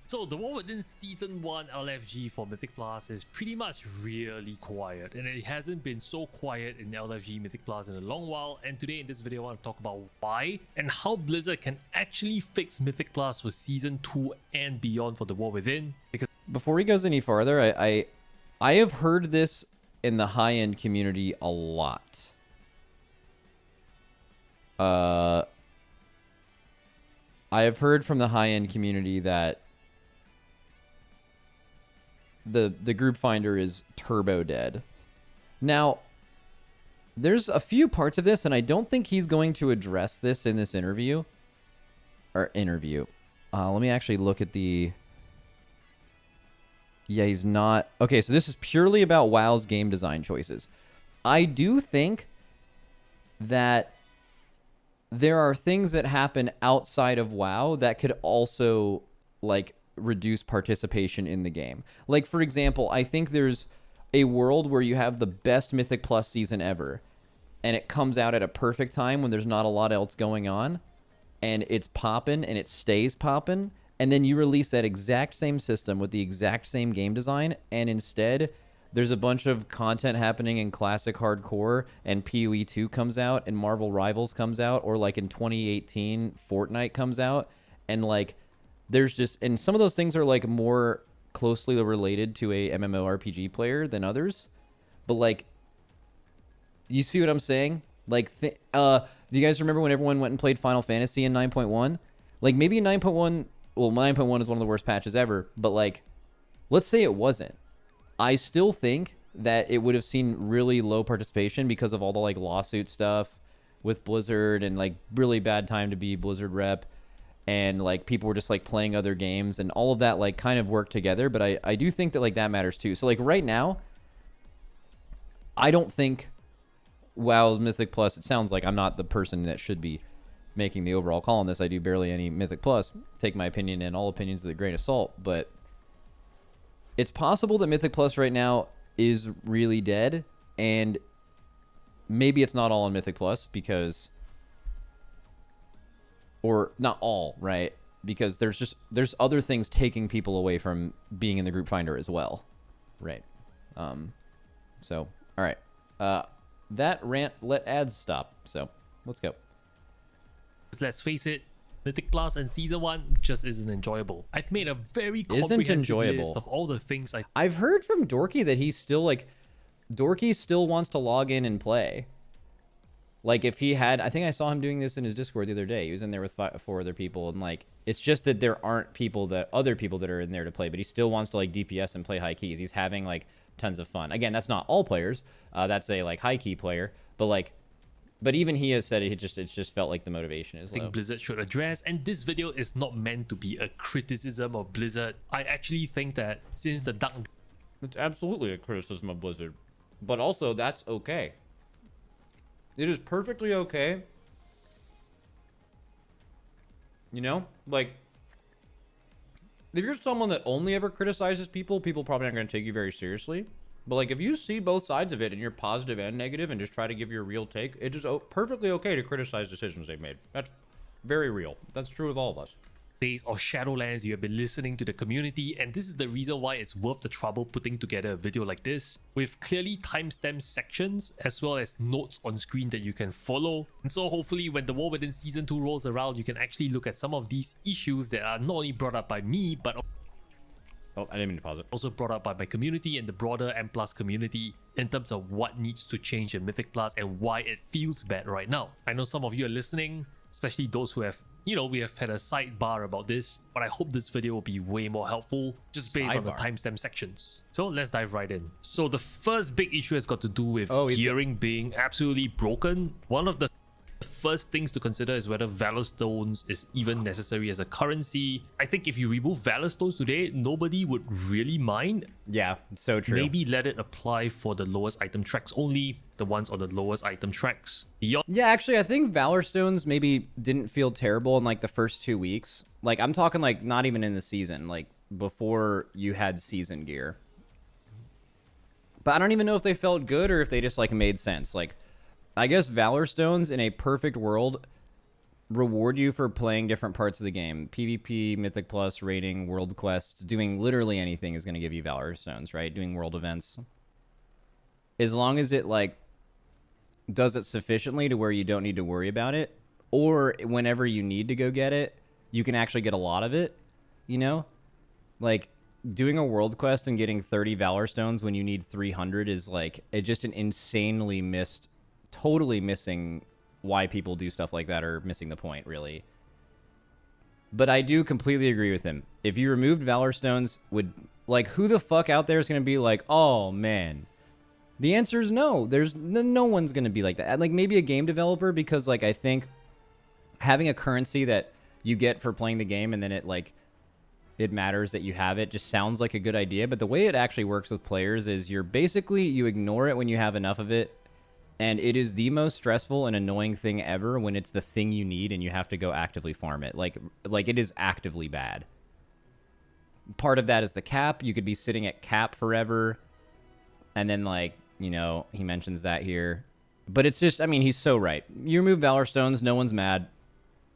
So the war within Season 1 LFG for Mythic Plus is pretty much really quiet, and it hasn't been so quiet in LFG Mythic Plus in a long while. And today in this video I want to talk about why and how Blizzard can actually fix Mythic Plus for Season 2 and beyond for the war within. Because before he goes any farther, I have heard this in the high-end community a lot. I have heard from the high-end community that the group finder is turbo dead. Now, there's a few parts of this, and I don't think he's going to address this in this interview. Let me actually look at the... Yeah, he's not... Okay, so this is purely about WoW's game design choices. I do think that there are things that happen outside of WoW that could also, like, reduce participation in the game. Like, for example, I think there's a world where you have the best Mythic Plus season ever, and it comes out at a perfect time when there's not a lot else going on. and it's popping and it stays popping, and then you release that exact same system with the exact same game design, and instead there's a bunch of content happening in classic hardcore, and PoE 2 comes out, and Marvel Rivals comes out, or like in 2018 Fortnite comes out, and like there's just, and some of those things are like more closely related to a MMORPG player than others, but like, you see what I'm saying? Like, do you guys remember when everyone went and played Final Fantasy in 9.1? Like, maybe 9.1, well, 9.1 is one of the worst patches ever, but like, let's say it wasn't. I still think that it would have seen really low participation because of all the like lawsuit stuff with Blizzard, and like really bad time to be Blizzard rep, and like people were just like playing other games, and all of that like kind of worked together. But I do think that like that matters too. So like right now, I don't think WoW's Mythic Plus, it sounds like I'm not the person that should be making the overall call on this. I do barely any Mythic Plus. Take my opinion and all opinions with a grain of salt, but it's possible that Mythic Plus right now is really dead, and maybe it's not all on Mythic Plus because, or not all, right? Because there's other things taking people away from being in the group finder as well, right? So, all right. That rant, let ads stop. So, let's go. Let's face it, Mythic Plus and Season 1 just isn't enjoyable. I've made a very comprehensive list of all the things I've heard from Dorky that he's still like, Dorky still wants to log in and play. Like if he had, I think I saw him doing this in his Discord the other day. He was in there with 4 other people, and like, it's just that there aren't other people that are in there to play, but he still wants to like DPS and play high keys. He's having like tons of fun. Again, that's not all players. That's a like high key player, but like, but even he has said it just felt like the motivation is low. I think Blizzard should address, and this video is not meant to be a criticism of Blizzard. I actually think that since the Dark... It's absolutely a criticism of Blizzard, but also that's okay. It is perfectly okay. You know, like, if you're someone that only ever criticizes people, people probably aren't going to take you very seriously. But like, if you see both sides of it and you're positive and negative and just try to give your real take, it is perfectly okay to criticize decisions they've made. That's very real. That's true of all of us. Days of Shadowlands, you have been listening to the community, and this is the reason why it's worth the trouble putting together a video like this with clearly timestamp sections as well as notes on screen that you can follow. And so hopefully when the War Within Season 2 rolls around, you can actually look at some of these issues that are not only brought up by me, but oh, I didn't mean to pause it. Also brought up by my community and the broader M Plus community in terms of what needs to change in Mythic Plus and why it feels bad right now. I know some of you are listening, especially those who have, you know, we have had a sidebar about this, but I hope this video will be way more helpful just based on the timestamp sections. So let's dive right in. So the first big issue has got to do with gearing being absolutely broken. One of the first things to consider is whether Valor Stones is even necessary as a currency. I think if you remove Valor Stones today, nobody would really mind. Yeah, so true. Maybe let it apply for the lowest item tracks only, the ones on the lowest item tracks. Yeah, actually, I think Valor Stones maybe didn't feel terrible in like the first 2 weeks. Like, I'm talking like not even in the season, like before you had season gear. But I don't even know if they felt good or if they just like made sense. Like, I guess Valor Stones in a perfect world reward you for playing different parts of the game. PvP, Mythic Plus, raiding, world quests, doing literally anything is going to give you Valor Stones, right? Doing world events. As long as it like does it sufficiently to where you don't need to worry about it, or whenever you need to go get it, you can actually get a lot of it, you know? Like, doing a world quest and getting 30 Valor Stones when you need 300 is like, it's just an insanely totally missing why people do stuff like that, or missing the point, really. But I do completely agree with him. If you removed Valor Stones, like, who the fuck out there is going to be like, oh, man. The answer is no. No one's going to be like that. Like, maybe a game developer, because, like, I think having a currency that you get for playing the game and then it matters that you have it just sounds like a good idea. But the way it actually works with players is you ignore it when you have enough of it. And it is the most stressful and annoying thing ever when it's the thing you need and you have to go actively farm it. Like it is actively bad. Part of that is the cap. You could be sitting at cap forever. And then, like, you know, he mentions that here. But it's just, I mean, he's so right. You remove Valor Stones, no one's mad.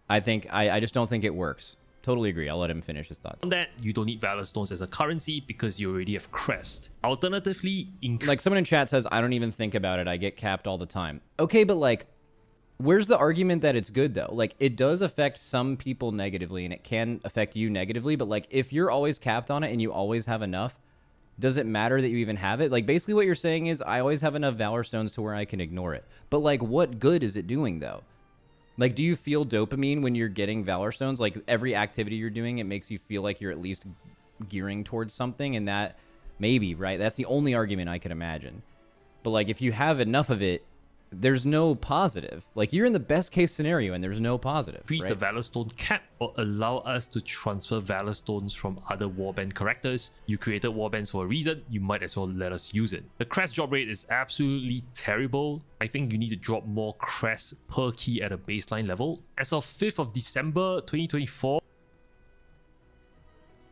I just don't think it works. Totally agree. I'll let him finish his thoughts. On that, you don't need Valor Stones as a currency because you already have Crest. Alternatively, like someone in chat says, I don't even think about it. I get capped all the time. Okay, but like, where's the argument that it's good though? Like, it does affect some people negatively and it can affect you negatively. But like, if you're always capped on it and you always have enough, does it matter that you even have it? Like, basically what you're saying is I always have enough Valor Stones to where I can ignore it. But like, what good is it doing though? Like, do you feel dopamine when you're getting Valor Stones? Like, every activity you're doing, it makes you feel like you're at least gearing towards something. And that, maybe, right? That's the only argument I could imagine. But, like, if you have enough of it, there's no positive. Like, you're in the best case scenario and there's no positive. Increase the Valor Stone cap or allow us to transfer Valor Stones from other warband characters. You created warbands for a reason, you might as well let us use it. The crest drop rate is absolutely terrible. I think you need to drop more crest per key at a baseline level. As of 5th of December 2024,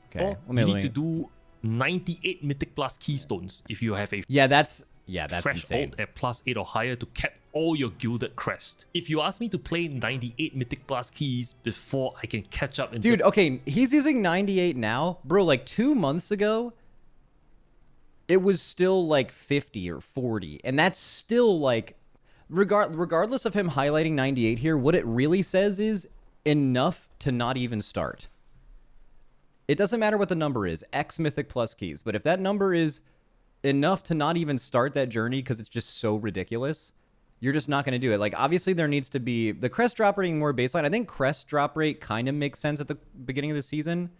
okay, you need to do 98 Mythic Plus keystones if you have a that's fresh insane. ult at +8 or higher to cap all your gilded crest. If you ask me to play 98 Mythic Plus keys before I can catch up in Dude, okay, he's using 98 now. Bro, like 2 months ago, it was still like 50 or 40. And that's still like, regardless of him highlighting 98 here, what it really says is enough to not even start. It doesn't matter what the number is, X Mythic Plus keys. But if that number is enough to not even start that journey because it's just so ridiculous, you're just not going to do it. Like, obviously there needs to be the crest drop rate more baseline. I think crest drop rate kind of makes sense at the beginning of the season.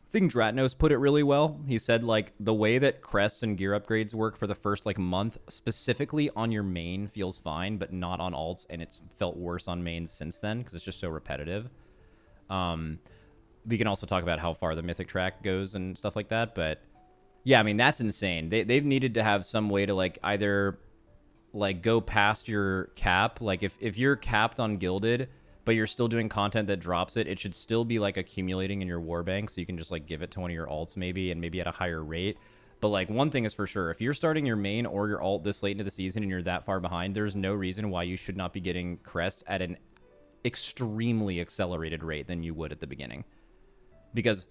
I think Dratnos put it really well. He said like the way that crests and gear upgrades work for the first like month specifically on your main feels fine, but not on alts, and it's felt worse on mains since then because it's just so repetitive. We can also talk about how far the mythic track goes and stuff like that, but yeah, I mean, that's insane. They've needed to have some way to, like, either, like, go past your cap. Like, if you're capped on Gilded, but you're still doing content that drops it, it should still be, like, accumulating in your warbank, so you can just, like, give it to one of your alts, maybe, and maybe at a higher rate. But, like, one thing is for sure. If you're starting your main or your alt this late into the season and you're that far behind, there's no reason why you should not be getting crests at an extremely accelerated rate than you would at the beginning. Because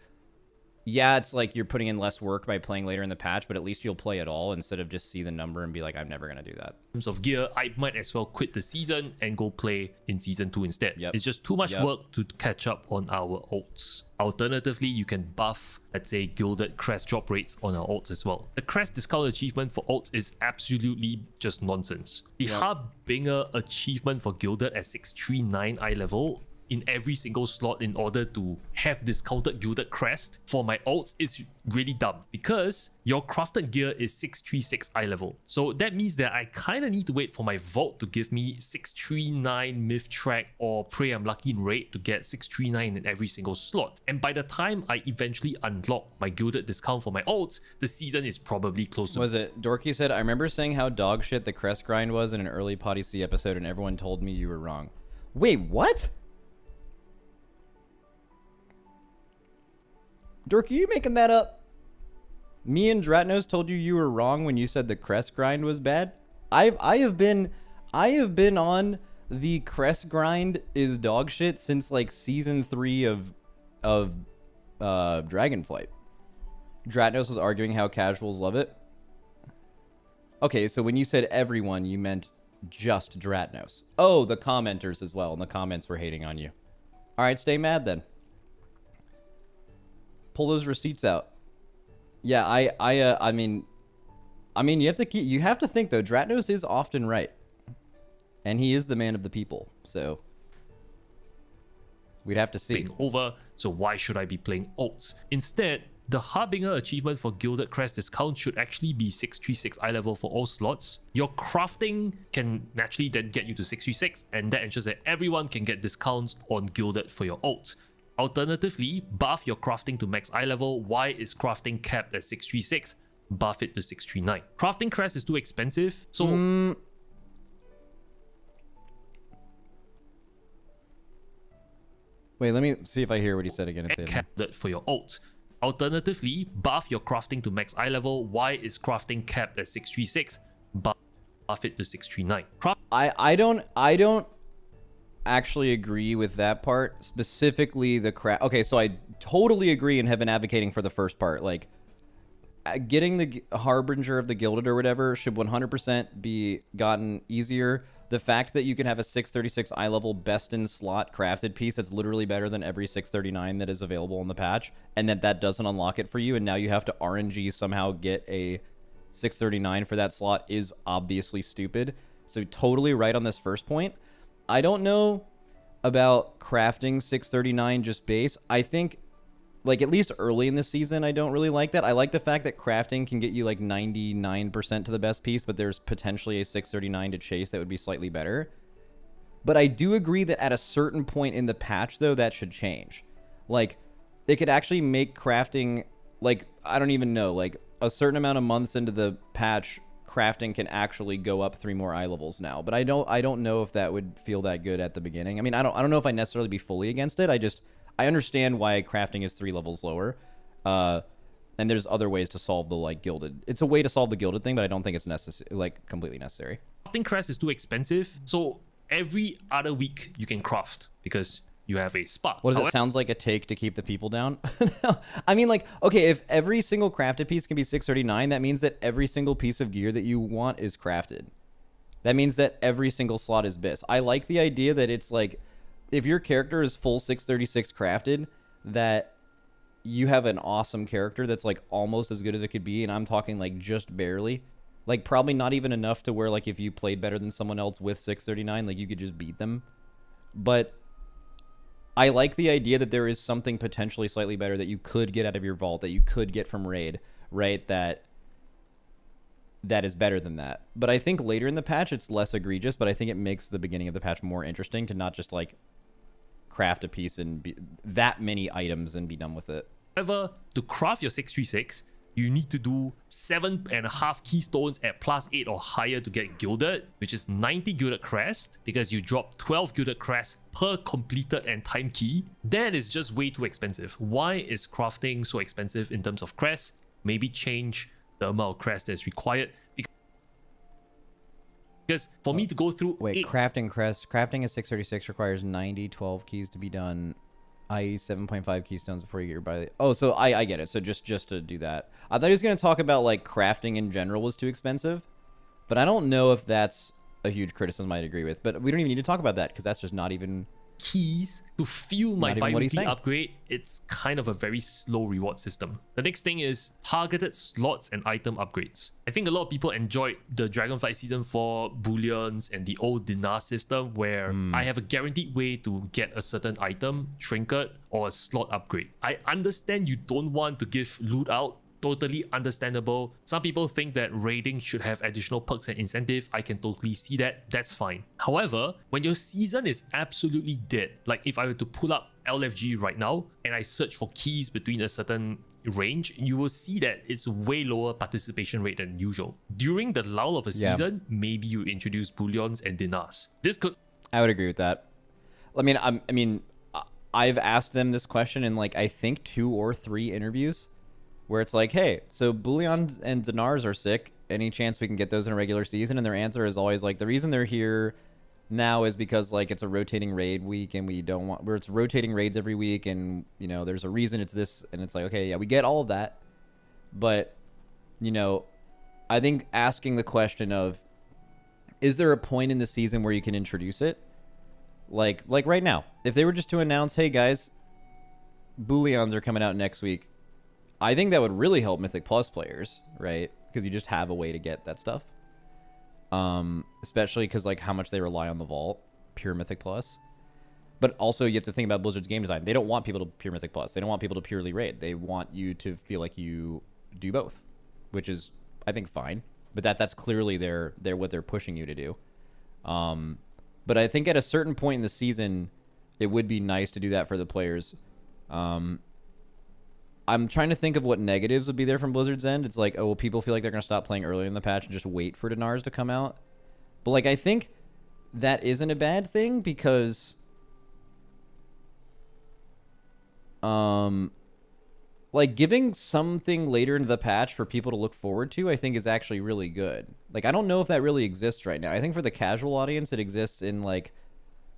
yeah, it's like you're putting in less work by playing later in the patch, but at least you'll play it all instead of just see the number and be like, I'm never going to do that. In terms of gear, I might as well quit the season and go play in Season 2 instead. It's just too much work to catch up on our ults. Alternatively, you can buff, let's say, gilded crest drop rates on our ults as well. The crest discount achievement for ults is absolutely just nonsense. The Harbinger achievement for gilded at 639 eye level in every single slot in order to have discounted gilded crest for my ults is really dumb because your crafted gear is 636 eye level. So that means that I kind of need to wait for my vault to give me 639 myth track or pray I'm lucky in raid to get 639 in every single slot. And by the time I eventually unlock my gilded discount for my ults, the season is probably close to... Was it Dorky said, I remember saying how dog shit the crest grind was in an early Potty C episode and everyone told me you were wrong. Wait, what? Dork, are you making that up? Me and Dratnos told you were wrong when you said the crest grind was bad. I have been on the crest grind is dog shit since like season 3 of Dragonflight. Dratnos was arguing how casuals love it. Okay, so when you said everyone, you meant just Dratnos. Oh, the commenters as well, and the comments were hating on you. All right, stay mad then. Pull those receipts out. Yeah, I mean, you have to think though. Dratnos is often right, and he is the man of the people. So we'd have to see. Over. So why should I be playing ults instead? The Harbinger achievement for Gilded Crest discount should actually be 636 eye level for all slots. Your crafting can naturally then get you to 636, and that ensures that everyone can get discounts on Gilded for your ult. Alternatively, buff your crafting to max eye level. Why is crafting capped at 636? Buff it to 639. Crafting crest is too expensive, so... Wait, let me see if I hear what he said again. Capped for your ult. Alternatively, buff your crafting to max eye level. Why is crafting capped at 636? Buff it to 639. actually agree with that part, specifically the craft. Okay, so I totally agree and have been advocating for the first part. Like, getting the Harbinger of the Gilded or whatever should 100% be gotten easier. The fact that you can have a 636 eye level best in slot crafted piece that's literally better than every 639 that is available in the patch, and that doesn't unlock it for you, and now you have to RNG somehow get a 639 for that slot is obviously stupid. So totally right on this first point. I don't know about crafting 639 just base. I think, like, at least early in the season, I don't really like that. I like the fact that crafting can get you like 99% to the best piece, but there's potentially a 639 to chase that would be slightly better. But I do agree that at a certain point in the patch, though, that should change. Like, it could actually make crafting, like, I don't even know, like, a certain amount of months into the patch, crafting can actually go up 3 more eye levels now. But I don't know if that would feel that good at the beginning. I mean, I don't know if I necessarily be fully against it. I understand why crafting is 3 levels lower, and there's other ways to solve the, like, gilded. It's a way to solve the gilded thing, but I don't think it's necessary, like, completely necessary. Crafting crest is too expensive, so every other week you can craft because you have a spark. What does it sounds like a take to keep the people down? I mean, like, okay, if every single crafted piece can be 639, that means that every single piece of gear that you want is crafted. That means that every single slot is bis. I like the idea that it's like, if your character is full 636 crafted, that you have an awesome character that's like almost as good as it could be, and I'm talking like just barely. Like, probably not even enough to where, like, if you played better than someone else with 639, like, you could just beat them. But I like the idea that there is something potentially slightly better that you could get out of your vault, that you could get from raid, right? That is better than that. But I think later in the patch it's less egregious, but I think it makes the beginning of the patch more interesting to not just, like, craft a piece and be that many items and be done with it. However, to craft your 636, you need to do 7.5 keystones at +8 or higher to get gilded, which is 90 gilded crest, because you drop 12 gilded crest per completed and time key. That is just way too expensive. Why is crafting so expensive in terms of crest? Maybe change the amount of crest that's required. Because for me to go through... Wait, crafting crest. Crafting a 636 requires 90 12 keys to be done, i.e. 7.5 keystones before you get your body. Oh, so I get it. So just to do that. I thought he was going to talk about, like, crafting in general was too expensive, but I don't know if that's a huge criticism I'd agree with. But we don't even need to talk about that because that's just not even... keys to fuel my bi-weekly upgrade. It's kind of a very slow reward system. The next thing is targeted slots and item upgrades. I think a lot of people enjoyed the Dragonflight Season 4 bullions and the old dinar system where I have a guaranteed way to get a certain item, trinket, or a slot upgrade. I understand you don't want to give loot out. Totally understandable. Some people think that raiding should have additional perks and incentive. I can totally see that. That's fine. However, when your season is absolutely dead, like if I were to pull up LFG right now and I search for keys between a certain range, you will see that it's way lower participation rate than usual. During the lull of a season, maybe you introduce bullions and dinars. This could... I would agree with that. I mean, I've asked them this question in, like, I think 2 or 3 interviews, where it's like, hey, so bullions and dinars are sick. Any chance we can get those in a regular season? And their answer is always like, the reason they're here now is because, like, it's a rotating raid week and we don't want, where it's rotating raids every week, and, you know, there's a reason it's this, and it's like, okay, yeah, we get all of that. But, you know, I think asking the question of, is there a point in the season where you can introduce it? Like right now, if they were just to announce, hey guys, bullions are coming out next week, I think that would really help Mythic Plus players, right? Because you just have a way to get that stuff. Especially because, like, how much they rely on the vault, pure Mythic Plus. But also you have to think about Blizzard's game design. They don't want people to pure Mythic Plus. They don't want people to purely raid. They want you to feel like you do both, which is, I think, fine. But that's clearly they're what they're pushing you to do. But I think at a certain point in the season, it would be nice to do that for the players. I'm trying to think of what negatives would be there from Blizzard's end. It's like, oh, well, people feel like they're going to stop playing early in the patch and just wait for dinars to come out. But, like, I think that isn't a bad thing because, like, giving something later into the patch for people to look forward to, I think is actually really good. Like, I don't know if that really exists right now. I think for the casual audience, it exists in, like,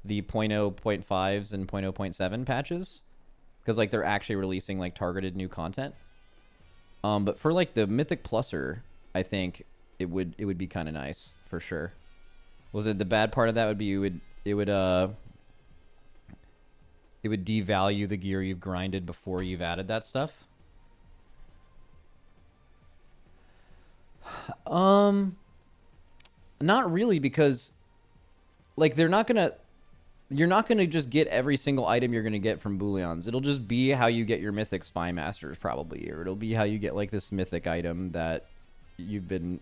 the 0.0, 0.5s and 0.0, 0.7 patches, because like they're actually releasing like targeted new content. But for like the Mythic Pluser, I think it would be kind of nice for sure. Was it the bad part of that would be it would devalue the gear you've grinded before you've added that stuff? Not really, because like you're not gonna just get every single item you're gonna get from Booleans. It'll just be how you get your Mythic Spy Masters probably, or it'll be how you get like this Mythic item that you've been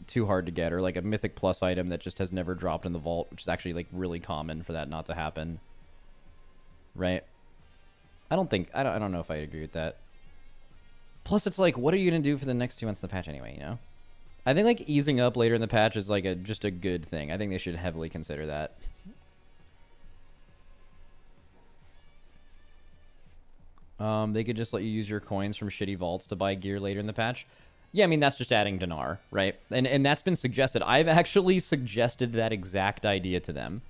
too hard to get, or like a Mythic Plus item that just has never dropped in the vault, which is actually like really common for that not to happen. Right? I don't know if I agree with that. Plus, it's like, what are you gonna do for the next 2 months of the patch anyway? You know, I think like easing up later in the patch is like just a good thing. I think they should heavily consider that. They could just let you use your coins from shitty vaults to buy gear later in the patch. Yeah, I mean, that's just adding dinar, right? And that's been suggested. I've actually suggested that exact idea to them.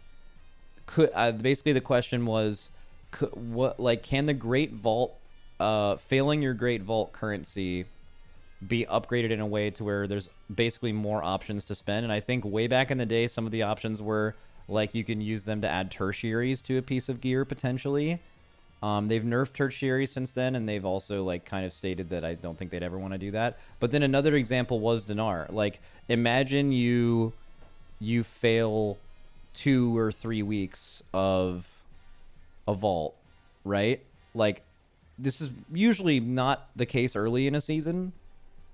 Basically the question was, can the Great Vault, failing your Great Vault currency, be upgraded in a way to where there's basically more options to spend? And I think way back in the day, some of the options were like you can use them to add tertiaries to a piece of gear potentially. They've nerfed tertiary since then, and they've also like kind of stated that I don't think they'd ever want to do that. But then another example was dinar. Like, imagine you fail 2 or 3 weeks of a vault, right? Like, this is usually not the case early in a season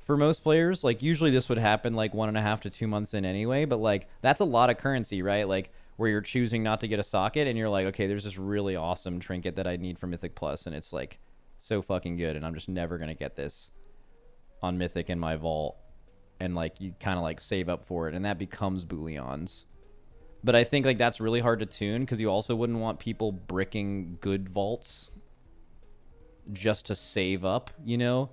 for most players. Like, usually this would happen like 1.5 to 2 months in anyway, but like that's a lot of currency, right? Like, where you're choosing not to get a socket and you're like, okay, there's this really awesome trinket that I need for Mythic Plus, and it's like so fucking good, and I'm just never gonna get this on Mythic in my vault. And like you kind of like save up for it, and that becomes Booleans. But I think like that's really hard to tune, because you also wouldn't want people bricking good vaults just to save up, you know?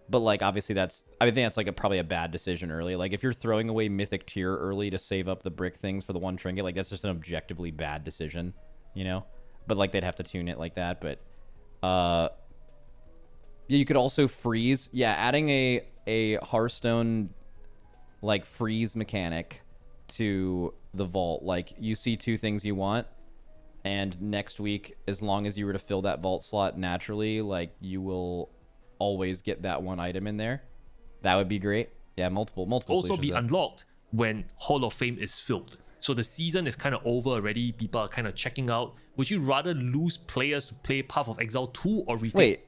But like obviously I think that's like probably a bad decision early. Like if you're throwing away Mythic tier early to save up the brick things for the one trinket, like that's just an objectively bad decision, you know? But like they'd have to tune it like that. But yeah, you could also freeze. Yeah, adding a Hearthstone like freeze mechanic to the vault. Like you see 2 things you want, and next week, as long as you were to fill that vault slot naturally, like you will always get that one item in there. That would be great. Yeah, multiple Also be solutions there. unlocked when Hall of Fame is filled. So the season is kind of over already. People are kind of checking out. Would you rather lose players to play Path of Exile 2 or retain? Wait.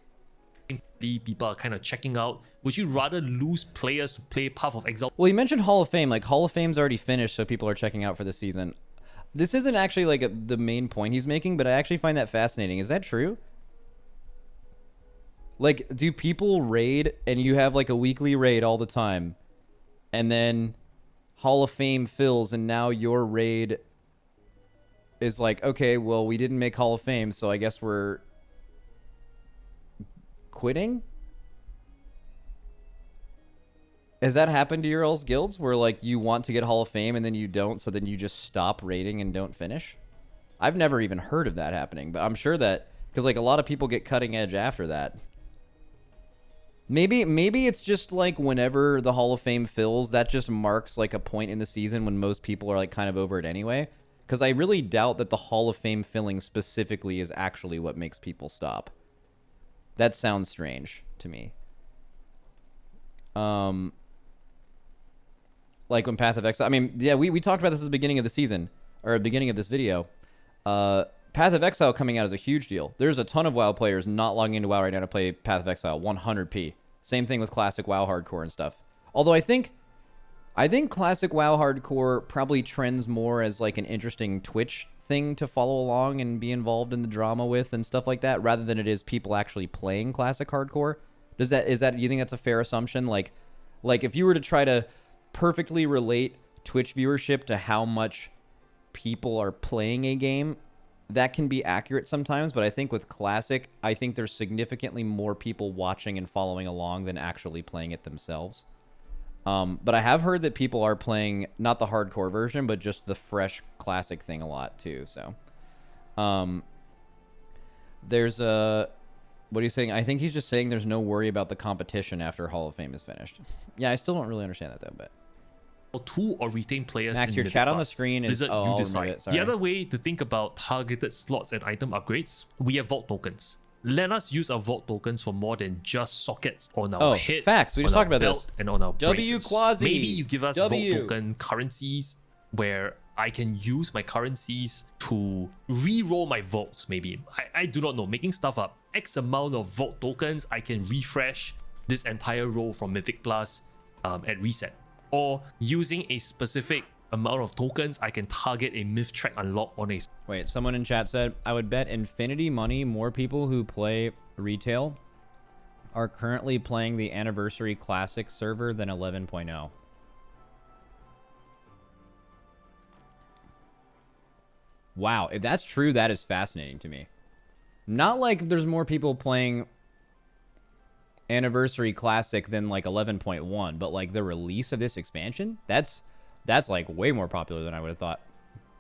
People are kind of checking out. Would you rather lose players to play Path of Exile? Well, you mentioned Hall of Fame. Like, Hall of Fame's already finished, so people are checking out for the season. This isn't actually like the main point he's making, but I actually find that fascinating. Is that true? Like, do people raid and you have like a weekly raid all the time, and then Hall of Fame fills and now your raid is like, okay, well, we didn't make Hall of Fame, so I guess we're quitting? Has that happened to your all's guilds where like you want to get Hall of Fame and then you don't, so then you just stop raiding and don't finish? I've never even heard of that happening, but I'm sure that because like a lot of people get cutting edge after that. Maybe it's just like whenever the Hall of Fame fills, that just marks like a point in the season when most people are like kind of over it anyway. Because I really doubt that the Hall of Fame filling specifically is actually what makes people stop. That sounds strange to me. Like when Path of Exile, I mean, yeah, we talked about this at the beginning of the season, or beginning of this video. Path of Exile coming out is a huge deal. There's a ton of WoW players not logging into WoW right now to play Path of Exile 100p. Same thing with classic WoW hardcore and stuff. Although I think classic WoW hardcore probably trends more as like an interesting Twitch thing to follow along and be involved in the drama with and stuff like that, rather than it is people actually playing classic hardcore. Do you think that's a fair assumption? Like if you were to try to perfectly relate Twitch viewership to how much people are playing a game, that can be accurate sometimes, but I think with classic, I think there's significantly more people watching and following along than actually playing it themselves. But I have heard that people are playing not the hardcore version, but just the fresh classic thing a lot too. So There's a... What are you saying? I think he's just saying there's no worry about the competition after Hall of Fame is finished. Yeah, I still don't really understand that, though, but... Two or retain players. Max, in your Mythic chat on the Plus. screen is... Blizzard, Oh, you I'll decide. remove it, sorry. The other way to think about targeted slots and item upgrades, we have vault tokens. Let us use our vault tokens for more than just sockets on our head. Facts. We just talked about this. And on our W braces. Quasi. Maybe you give us vault W. token currencies where I can use my currencies to re-roll my vaults, maybe. I do not know, making stuff up. X amount of vault tokens, I can refresh this entire row from Mythic Plus at reset. Or using a specific amount of tokens, I can target a myth track unlock on a... Wait, someone in chat said, I would bet infinity money more people who play retail are currently playing the Anniversary Classic server than 11.0. Wow, if that's true, that is fascinating to me. Not like there's more people playing Anniversary Classic than like 11.1, but like the release of this expansion, that's like way more popular than I would have thought.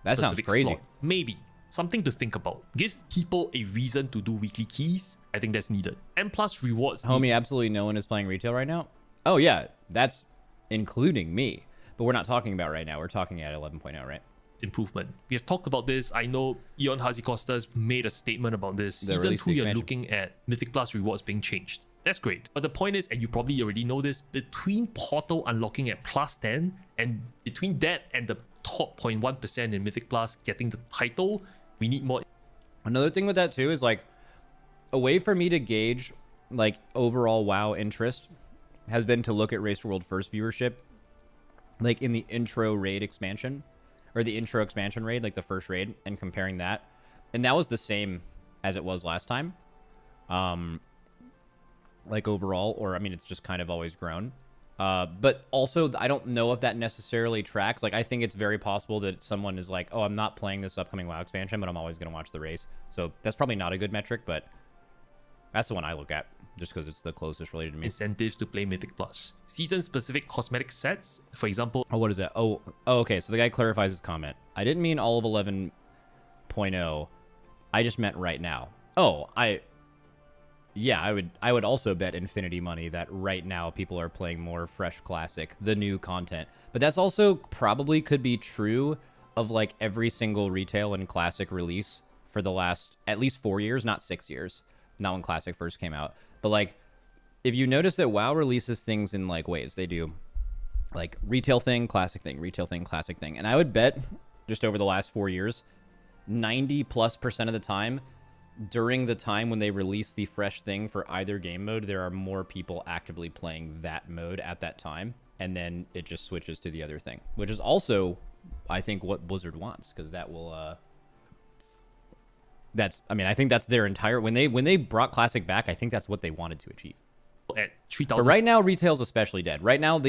That sounds crazy. Slot. Maybe. Something to think about. Give people a reason to do weekly keys. I think that's needed. And plus rewards. Homie, absolutely no one is playing retail right now. Oh yeah, that's including me. But we're not talking about right now. We're talking at 11.0, right? Improvement. We have talked about this. I know Eon Hazikostas made a statement about this. Season 2, you're looking at Mythic Plus rewards being changed. That's great. But the point is, and you probably already know this, between Portal unlocking at plus 10 and between that and the top 0.1% in Mythic Plus getting the title, we need more. Another thing with that too is like a way for me to gauge like overall WoW interest has been to look at Race to World first viewership, like in the intro raid expansion or the intro expansion raid, like the first raid, and comparing that. And that was the same as it was last time. Like overall, or I mean, it's just kind of always grown. But also, I don't know if that necessarily tracks. Like, I think it's very possible that someone is like, oh, I'm not playing this upcoming WoW expansion, but I'm always going to watch the race. So that's probably not a good metric, but that's the one I look at, just because it's the closest related to me. Incentives to play Mythic Plus. Season-specific cosmetic sets, for example. Oh, what is that? Oh, okay, so the guy clarifies his comment. I didn't mean all of 11.0. I just meant right now. Oh, yeah, I would also bet infinity money that right now people are playing more fresh classic, the new content. But that's also probably could be true of like every single retail and classic release for the last at least 4 years, not 6 years. Not when classic first came out. But like if you notice that WoW releases things in like waves, they do like retail thing, classic thing, retail thing, classic thing. And I would bet just over the last 4 years, 90+% of the time, during the time when they release the fresh thing for either game mode, there are more people actively playing that mode at that time, and then it just switches to the other thing, which is also, I think, what Blizzard wants, because that will, I think that's their entire, when they brought Classic back, I think that's what they wanted to achieve. At 3,000. But right now, retail's especially dead. Right now,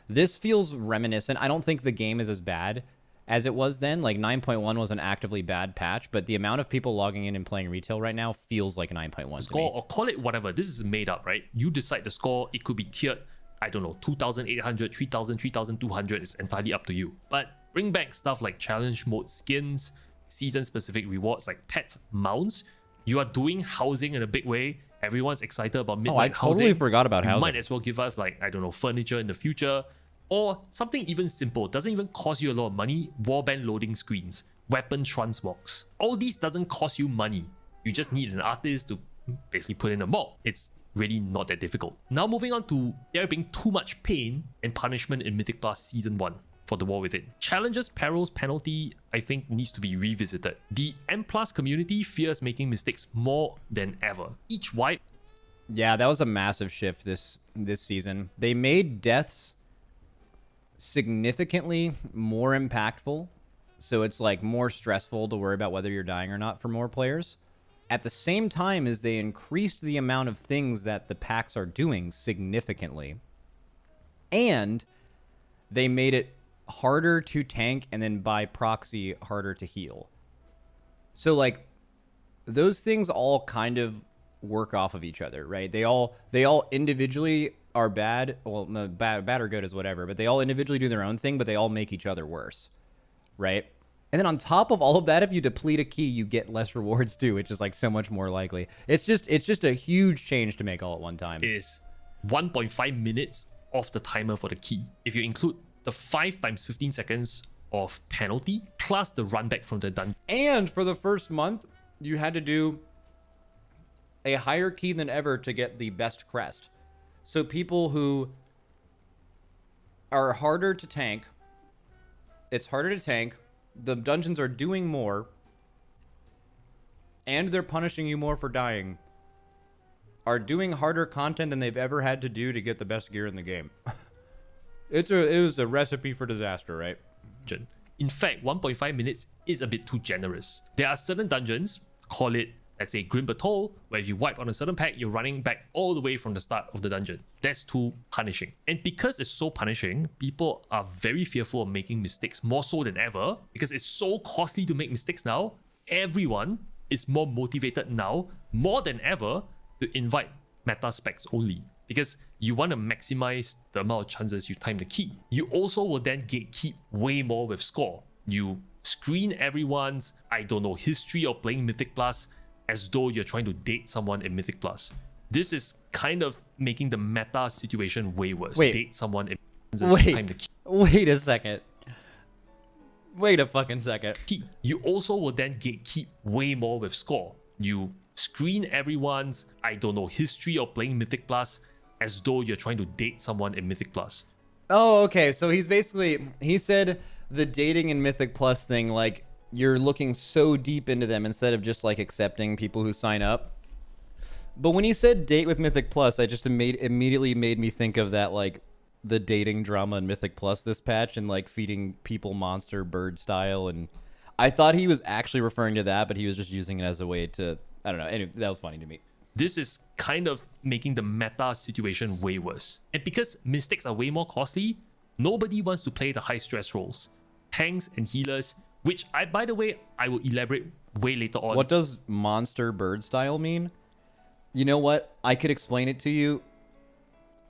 this feels reminiscent. I don't think the game is as bad as it was then. Like 9.1 was an actively bad patch, but the amount of people logging in and playing retail right now feels like 9.1 score, or call it whatever. This is made up, right? You decide the score. It could be tiered, I don't know, 2,800, 3,000, 3,200. It's entirely up to you. But bring back stuff like challenge mode skins, season-specific rewards like pets, mounts. You are doing housing in a big way. Everyone's excited about midnight housing. I totally forgot about housing. You might as well give us like, I don't know, furniture in the future. Or something even simple, doesn't even cost you a lot of money, warband loading screens, weapon transmogs. All these doesn't cost you money. You just need an artist to basically put in a mob. It's really not that difficult. Now moving on to there being too much pain and punishment in Mythic Plus Season 1 for the War Within. Challenges, perils, penalty, I think needs to be revisited. The M Plus community fears making mistakes more than ever. Each wipe. Yeah, that was a massive shift this season. They made deaths significantly more impactful, so it's like more stressful to worry about whether you're dying or not for more players, at the same time as they increased the amount of things that the packs are doing significantly, and they made it harder to tank and then by proxy harder to heal. So like those things all kind of work off of each other, right? They all individually are bad. Well, no, bad or good is whatever, but they all individually do their own thing, but they all make each other worse, right? And then on top of all of that, if you deplete a key, you get less rewards too, which is like so much more likely. It's just a huge change to make all at one time. Is 1.5 minutes off the timer for the key. If you include the 5 times 15 seconds of penalty plus the run back from the dungeon. And for the first month, you had to do a higher key than ever to get the best crest. So people who are harder to tank, it's harder to tank, the dungeons are doing more, and they're punishing you more for dying, are doing harder content than they've ever had to do to get the best gear in the game. It was a recipe for disaster, right? In fact, 1.5 minutes is a bit too generous. There are certain dungeons, call it, let's say, Grim Battle, where if you wipe on a certain pack, you're running back all the way from the start of the dungeon. That's too punishing. And because it's so punishing, people are very fearful of making mistakes, more so than ever, because it's so costly to make mistakes now. Everyone is more motivated now, more than ever, to invite meta specs only, because you want to maximize the amount of chances you time the key. You also will then gatekeep way more with score. You screen everyone's, I don't know, history of playing Mythic Plus as though you're trying to date someone in Mythic Plus. This is kind of making the meta situation way worse. Wait. Date someone in time the key. Wait a second. Wait a fucking second. You also will then gatekeep way more with score. You screen everyone's, I don't know, history of playing Mythic Plus as though you're trying to date someone in Mythic Plus. Oh, okay. So he said the dating in Mythic Plus thing, like, you're looking so deep into them instead of just like accepting people who sign up. But when he said date with Mythic Plus, I just immediately made me think of that, like, the dating drama in Mythic Plus this patch, and like feeding people monster bird style. And I thought he was actually referring to that, but he was just using it as a way to, I don't know. Anyway, that was funny to me. This is kind of making the meta situation way worse. And because mistakes are way more costly, nobody wants to play the high stress roles. Tanks and healers, which by the way, I will elaborate way later on. What does monster bird style mean? You know what? I could explain it to you,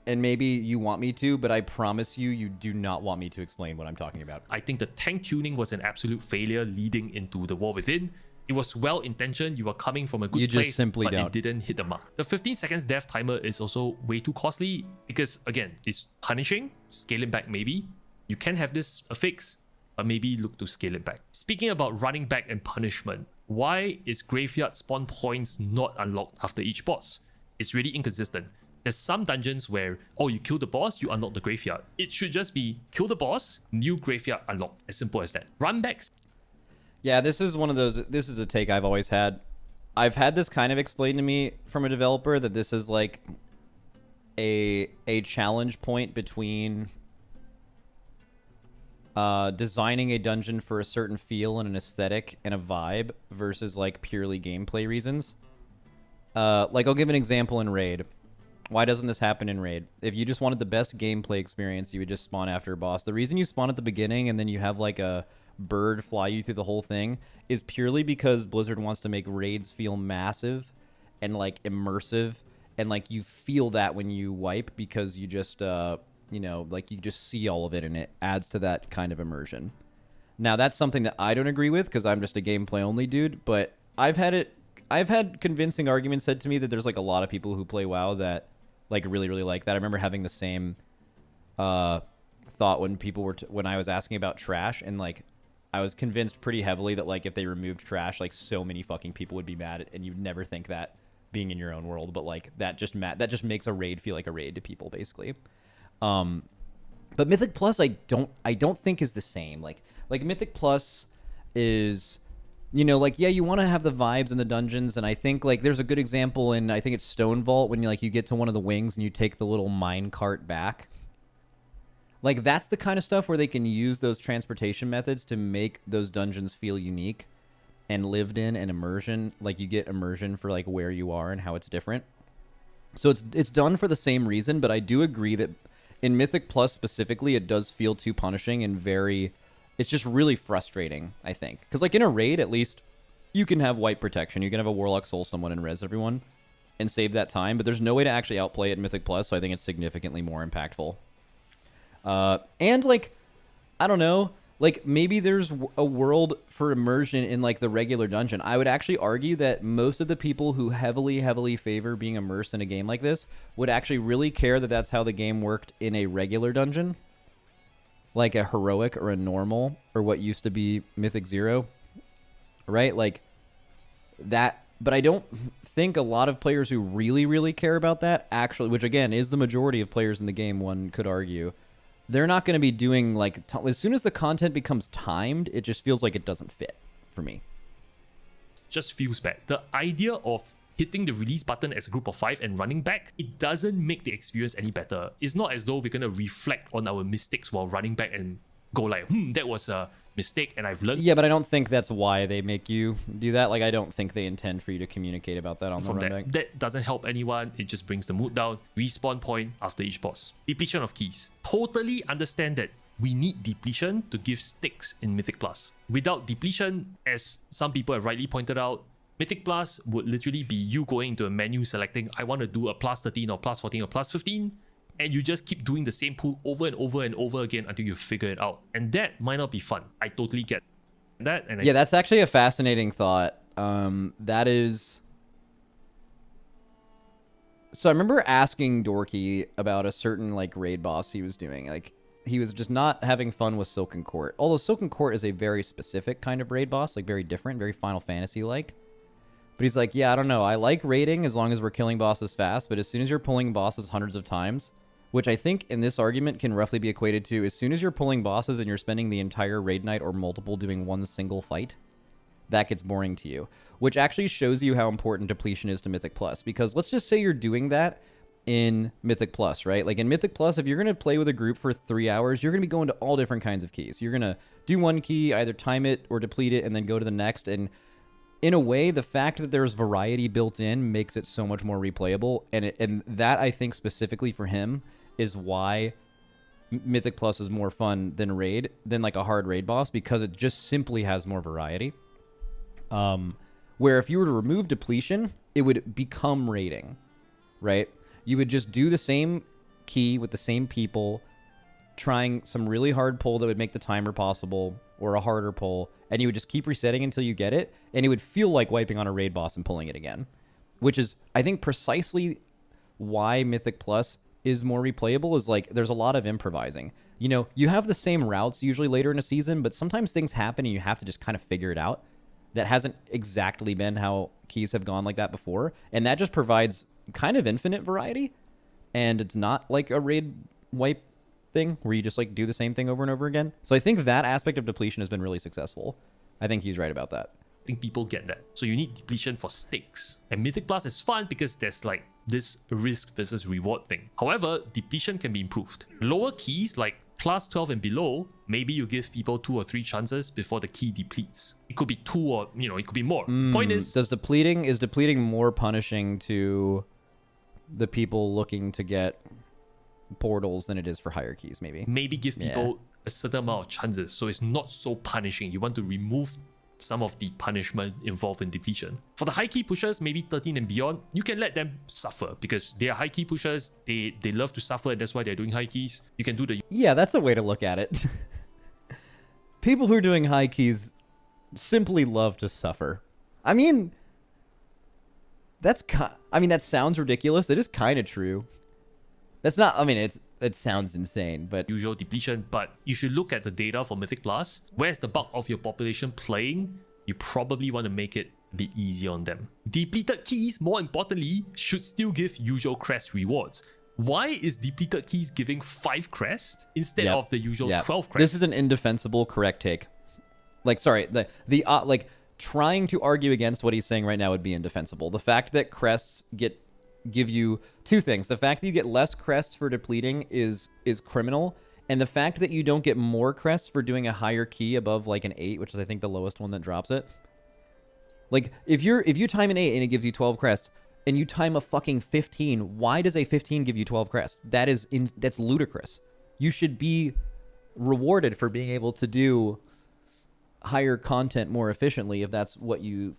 and maybe you want me to, but I promise you, you do not want me to explain what I'm talking about. I think the tank tuning was an absolute failure leading into the War Within. It was well-intentioned, you were coming from a good place, but it didn't hit the mark. The 15 seconds death timer is also way too costly because, again, it's punishing. Scale it back maybe. You can have this a fix, but maybe look to scale it back. Speaking about running back and punishment, why is graveyard spawn points not unlocked after each boss? It's really inconsistent. There's some dungeons where, oh, you kill the boss, you unlock the graveyard. It should just be kill the boss, new graveyard unlocked. As simple as that. Runbacks. Yeah, this is one of those, this is a take I've always had. I've had this kind of explained to me from a developer, that this is like a challenge point between designing a dungeon for a certain feel and an aesthetic and a vibe versus like purely gameplay reasons. Like, I'll give an example in Raid. Why doesn't this happen in Raid? If you just wanted the best gameplay experience, you would just spawn after a boss. The reason you spawn at the beginning and then you have like a bird fly you through the whole thing is purely because Blizzard wants to make raids feel massive and like immersive, and like you feel that when you wipe, because you just you know, like you just see all of it, and it adds to that kind of immersion. Now that's something that I don't agree with, because I'm just a gameplay only dude, but I've had convincing arguments said to me that there's like a lot of people who play WoW that like really like that. I remember having the same thought when people were when I was asking about trash, and like I was convinced pretty heavily that like if they removed trash, like so many fucking people would be mad, and you'd never think that being in your own world, but like that just makes a raid feel like a raid to people, basically. But Mythic Plus I don't think is the same. Like Mythic Plus is, you know, like, yeah, you want to have the vibes in the dungeons, and I think like there's a good example in, I think it's Stone Vault, when you get to one of the wings and you take the little mine cart back. Like, that's the kind of stuff where they can use those transportation methods to make those dungeons feel unique and lived in, and immersion. Like, you get immersion for like where you are and how it's different. So it's done for the same reason, but I do agree that in Mythic Plus specifically, it does feel too punishing and it's just really frustrating, I think. Because like in a raid, at least you can have white protection. You can have a Warlock Soul someone and res everyone and save that time, but there's no way to actually outplay it in Mythic Plus, so I think it's significantly more impactful. And like, I don't know, like maybe there's a world for immersion in like the regular dungeon. I would actually argue that most of the people who heavily favor being immersed in a game like this would actually really care that that's how the game worked in a regular dungeon, like a heroic or a normal or what used to be Mythic 0, right? Like that. But I don't think a lot of players who really care about that actually, which again is the majority of players in the game, one could argue, they're not going to be doing like, as soon as the content becomes timed, it just feels like it doesn't fit for me. Just feels bad. The idea of hitting the release button as a group of 5 and running back, it doesn't make the experience any better. It's not as though we're going to reflect on our mistakes while running back and go like, that was a mistake and I've learned. Yeah, but I don't think that's why they make you do that. Like, I don't think they intend for you to communicate about that on the run back. That doesn't help anyone. It just brings the mood down. Respawn point after each boss. Depletion of keys. Totally understand that we need depletion to give sticks in Mythic Plus. Without depletion, as some people have rightly pointed out, Mythic Plus would literally be you going into a menu selecting, I want to do a plus 13 or plus 14 or plus 15. And you just keep doing the same pool over and over and over again until you figure it out. And that might not be fun. I totally get that. And yeah, that's actually a fascinating thought. That is... So I remember asking Dorky about a certain like raid boss he was doing. Like, he was just not having fun with Silken Court. Although Silken Court is a very specific kind of raid boss, like very different, very Final Fantasy-like. But he's like, yeah, I don't know. I like raiding as long as we're killing bosses fast, but as soon as you're pulling bosses hundreds of times, which I think in this argument can roughly be equated to as soon as you're pulling bosses and you're spending the entire raid night or multiple doing one single fight, that gets boring to you. Which actually shows you how important Depletion is to Mythic Plus. Because let's just say you're doing that in Mythic Plus, right? Like in Mythic Plus, if you're going to play with a group for 3 hours, you're going to be going to all different kinds of keys. You're going to do one key, either time it or deplete it, and then go to the next. And in a way, the fact that there's variety built in makes it so much more replayable. And that, I think, specifically for him, is why Mythic Plus is more fun than raid, than like a hard raid boss, because it just simply has more variety. Where if you were to remove Depletion, it would become raiding, right? You would just do the same key with the same people, trying some really hard pull that would make the timer possible, or a harder pull, and you would just keep resetting until you get it, and it would feel like wiping on a raid boss and pulling it again. Which is, I think, precisely why Mythic Plus is more replayable, is like there's a lot of improvising. You know, you have the same routes usually later in a season, but sometimes things happen and you have to just kind of figure it out. That hasn't exactly been how keys have gone like that before, and that just provides kind of infinite variety. And it's not like a raid wipe thing where you just like do the same thing over and over again. So I think that aspect of Depletion has been really successful. I think he's right about that. I think people get that. So you need Depletion for stakes. And Mythic Plus is fun because there's like this risk versus reward thing. However, Depletion can be improved. Lower keys like plus 12 and below, maybe you give people 2 or 3 chances before the key depletes. It could be 2 or, you know, it could be more. Point is, is depleting more punishing to the people looking to get portals than it is for higher keys, maybe? Maybe give people a certain amount of chances, so it's not so punishing. You want to remove some of the punishment involved in Depletion. For the high key pushers, maybe 13 and beyond, you can let them suffer because they are high key pushers. They love to suffer, and that's why they're doing high keys. You can do the... Yeah, that's a way to look at it. People who are doing high keys simply love to suffer. I mean, that sounds ridiculous. It is kind of true. That's not, I mean, it sounds insane, but... usual Depletion, but you should look at the data for Mythic Plus. Where's the bulk of your population playing? You probably want to make it a bit easy on them. Depleted keys, more importantly, should still give usual crest rewards. Why is depleted keys giving 5 crest instead of the usual 12 crest? This is an indefensible correct take. Like, sorry, like, trying to argue against what he's saying right now would be indefensible. The fact that crests give you 2 things. The fact that you get less crests for depleting is criminal, and the fact that you don't get more crests for doing a higher key above like an 8, which is I think the lowest one that drops it. Like, if you time an 8 and it gives you 12 crests, and you time a fucking 15, why does a 15 give you 12 crests? That's ludicrous. You should be rewarded for being able to do higher content more efficiently if that's what you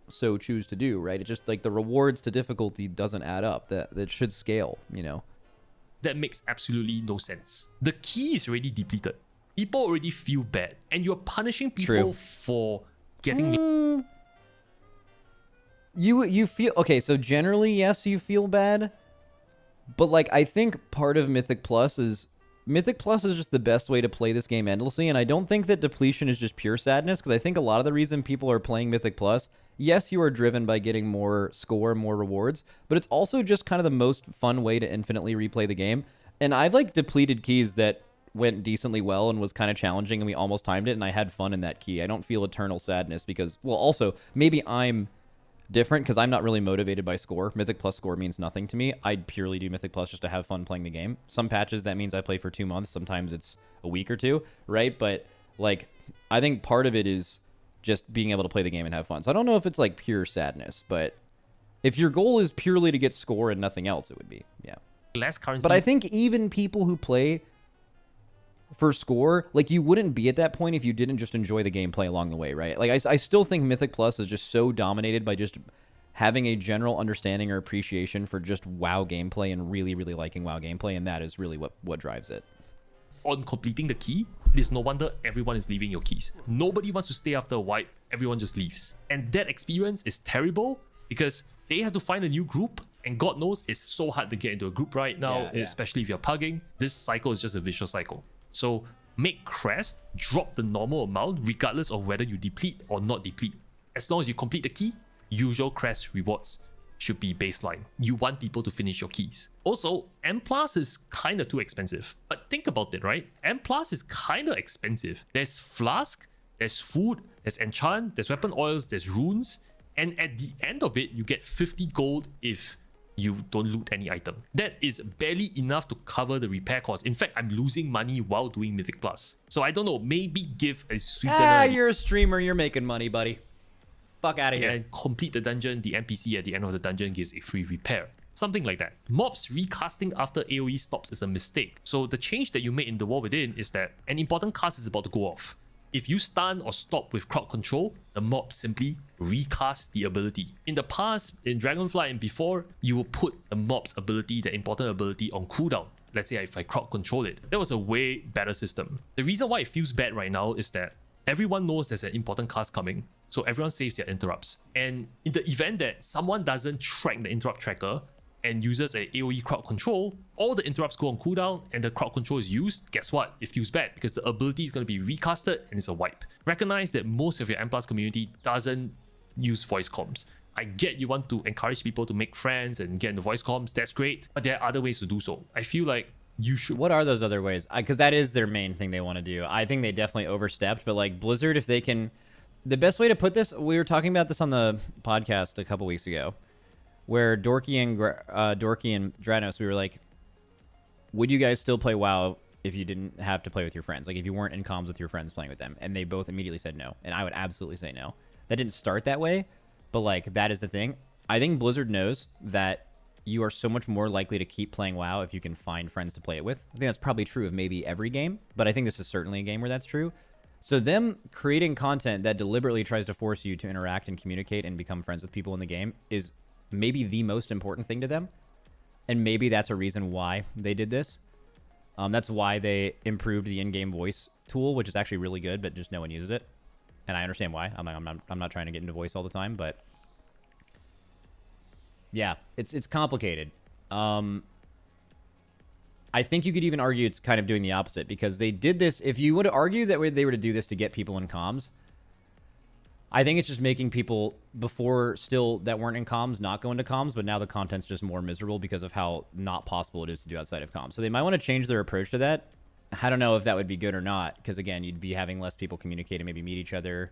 so choose to do, right? It just, like, the rewards to difficulty doesn't add up. That should scale, you know? That makes absolutely no sense. The key is already depleted. people already feel bad, and you're punishing people True. for getting. You feel okay, so generally yes, you feel bad. But like I think part of Mythic Plus is just the best way to play this game endlessly, and I don't think that Depletion is just pure sadness, because I think a lot of the reason people are playing Mythic Plus, yes, you are driven by getting more score, more rewards, but it's also just kind of the most fun way to infinitely replay the game. And I've like depleted keys that went decently well and was kind of challenging, and we almost timed it, and I had fun in that key. I don't feel eternal sadness because, well, also maybe I'm different because I'm not really motivated by score. Mythic Plus score means nothing to me. I purely do Mythic Plus just to have fun playing the game. Some patches, that means I play for 2 months. Sometimes it's a week or two, right? But like, I think part of it is just being able to play the game and have fun. So I don't know if it's like pure sadness, but if your goal is purely to get score and nothing else, it would be, yeah. Less currency. But I think even people who play for score, like, you wouldn't be at that point if you didn't just enjoy the gameplay along the way, right? Like, I still think Mythic Plus is just so dominated by just having a general understanding or appreciation for just WoW gameplay and really, really liking WoW gameplay, and that is really what drives it. On completing the key, it is no wonder everyone is leaving your keys. Nobody wants to stay after a wipe, everyone just leaves. And that experience is terrible because they have to find a new group, and God knows it's so hard to get into a group right now, especially if you're pugging. This cycle is just a vicious cycle. So make crest, drop the normal amount regardless of whether you deplete or not deplete. As long as you complete the key, usual crest rewards should be baseline. You want people to finish your keys. Also, M Plus is kind of too expensive. But think about it, right? M Plus is kind of expensive. There's flask, there's food, there's enchant, there's weapon oils, there's runes. And at the end of it, you get 50 gold if you don't loot any item. That is barely enough to cover the repair cost. In fact, I'm losing money while doing Mythic Plus. So I don't know, maybe give a sweetener. You're a streamer, you're making money, buddy. Fuck out of here. And complete the dungeon, the NPC at the end of the dungeon gives a free repair. Something like that. Mobs recasting after AoE stops is a mistake. So the change that you made in the War Within is that an important cast is about to go off. If you stun or stop with crowd control, the mob simply recast the ability. In the past, in Dragonflight and before, you will put the mob's ability, the important ability, on cooldown. Let's say if I crowd control it. That was a way better system. The reason why it feels bad right now is that everyone knows there's an important cast coming, so everyone saves their interrupts. And in the event that someone doesn't track the interrupt tracker and uses a AoE crowd control, all the interrupts go on cooldown and the crowd control is used, guess what? It feels bad because the ability is going to be recasted and it's a wipe. Recognize that most of your M+ community doesn't use voice comms. I get you want to encourage people to make friends and get into voice comms, that's great, but there are other ways to do so. I feel like you should. What are those other ways? Because that is their main thing they want to do. I think they definitely overstepped, but like Blizzard, if they can... The best way to put this, we were talking about this on the podcast a couple weeks ago, where Dorky and Dranos, we were like, would you guys still play WoW if you didn't have to play with your friends? Like if you weren't in comms with your friends playing with them? And they both immediately said no. And I would absolutely say no. That didn't start that way, but like that is the thing. I think Blizzard knows that you are so much more likely to keep playing WoW if you can find friends to play it with. I think that's probably true of maybe every game, but I think this is certainly a game where that's true. So them creating content that deliberately tries to force you to interact and communicate and become friends with people in the game is maybe the most important thing to them. And maybe that's a reason why they did this. That's why they improved the in-game voice tool, which is actually really good, but just no one uses it. And I understand why. I'm not trying to get into voice all the time, but yeah, it's complicated. I think you could even argue it's kind of doing the opposite, because they did this. If you would argue that they were to do this to get people in comms, I think it's just making people before still that weren't in comms not go into comms, but now the content's just more miserable because of how not possible it is to do outside of comms. So they might want to change their approach to that. I don't know if that would be good or not, because again, you'd be having less people communicate and maybe meet each other.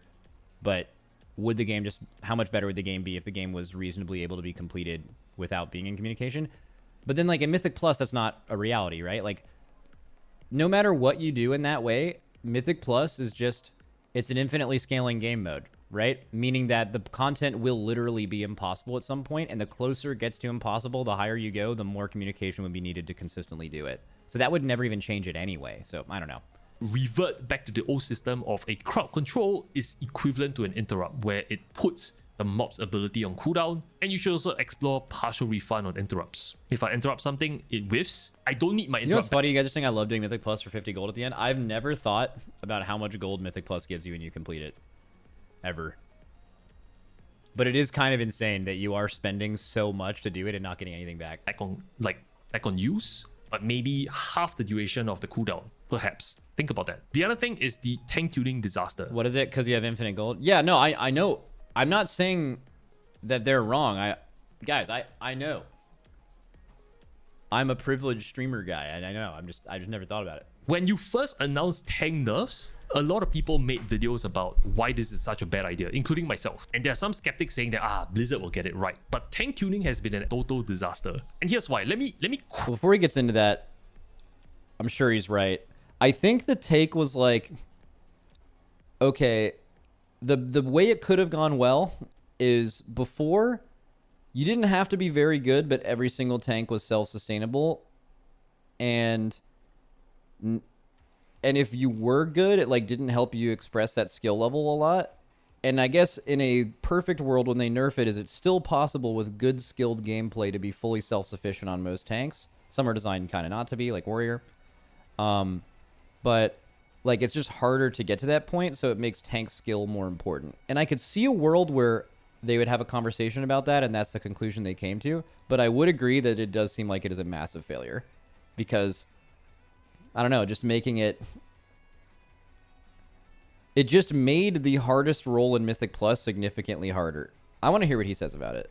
But would the game just, how much better would the game be if the game was reasonably able to be completed without being in communication? But then like in Mythic Plus, that's not a reality, right? Like no matter what you do in that way, Mythic Plus is just, it's an infinitely scaling game mode, right? Meaning that the content will literally be impossible at some point, and the closer it gets to impossible, the higher you go, the more communication would be needed to consistently do it. So that would never even change it anyway. So I don't know. Revert back to the old system of a crowd control is equivalent to an interrupt, where it puts the mob's ability on cooldown, and you should also explore partial refund on interrupts. If I interrupt something, it whiffs. I don't need my You know what's interrupt. funny? You guys just think I love doing Mythic Plus for 50 gold at the end. I've never thought about how much gold Mythic Plus gives you when you complete it. Ever. But it is kind of insane that you are spending so much to do it and not getting anything back. Back on use, but maybe half the duration of the cooldown, perhaps. Think about that. The other thing is the tank tuning disaster. What is it? Because you have infinite gold? Yeah, no, I know. I'm not saying that they're wrong. Guys, I know. I'm a privileged streamer guy, and I know. I just never thought about it. When you first announced tank nerfs, a lot of people made videos about why this is such a bad idea, including myself. And there are some skeptics saying that Blizzard will get it right. But tank tuning has been a total disaster. And here's why. Let me Before he gets into that, I'm sure he's right. I think the take was like, okay, the way it could have gone well is before you didn't have to be very good, but every single tank was self-sustainable. And if you were good, it like didn't help you express that skill level a lot. And I guess in a perfect world, when they nerf it, is it's still possible with good skilled gameplay to be fully self-sufficient on most tanks. Some are designed kind of not to be, like Warrior. But like it's just harder to get to that point, so it makes tank skill more important. And I could see a world where they would have a conversation about that, and that's the conclusion they came to. But I would agree that it does seem like it is a massive failure. Because, I don't know, just making it... It just made the hardest role in Mythic Plus significantly harder. I want to hear what he says about it.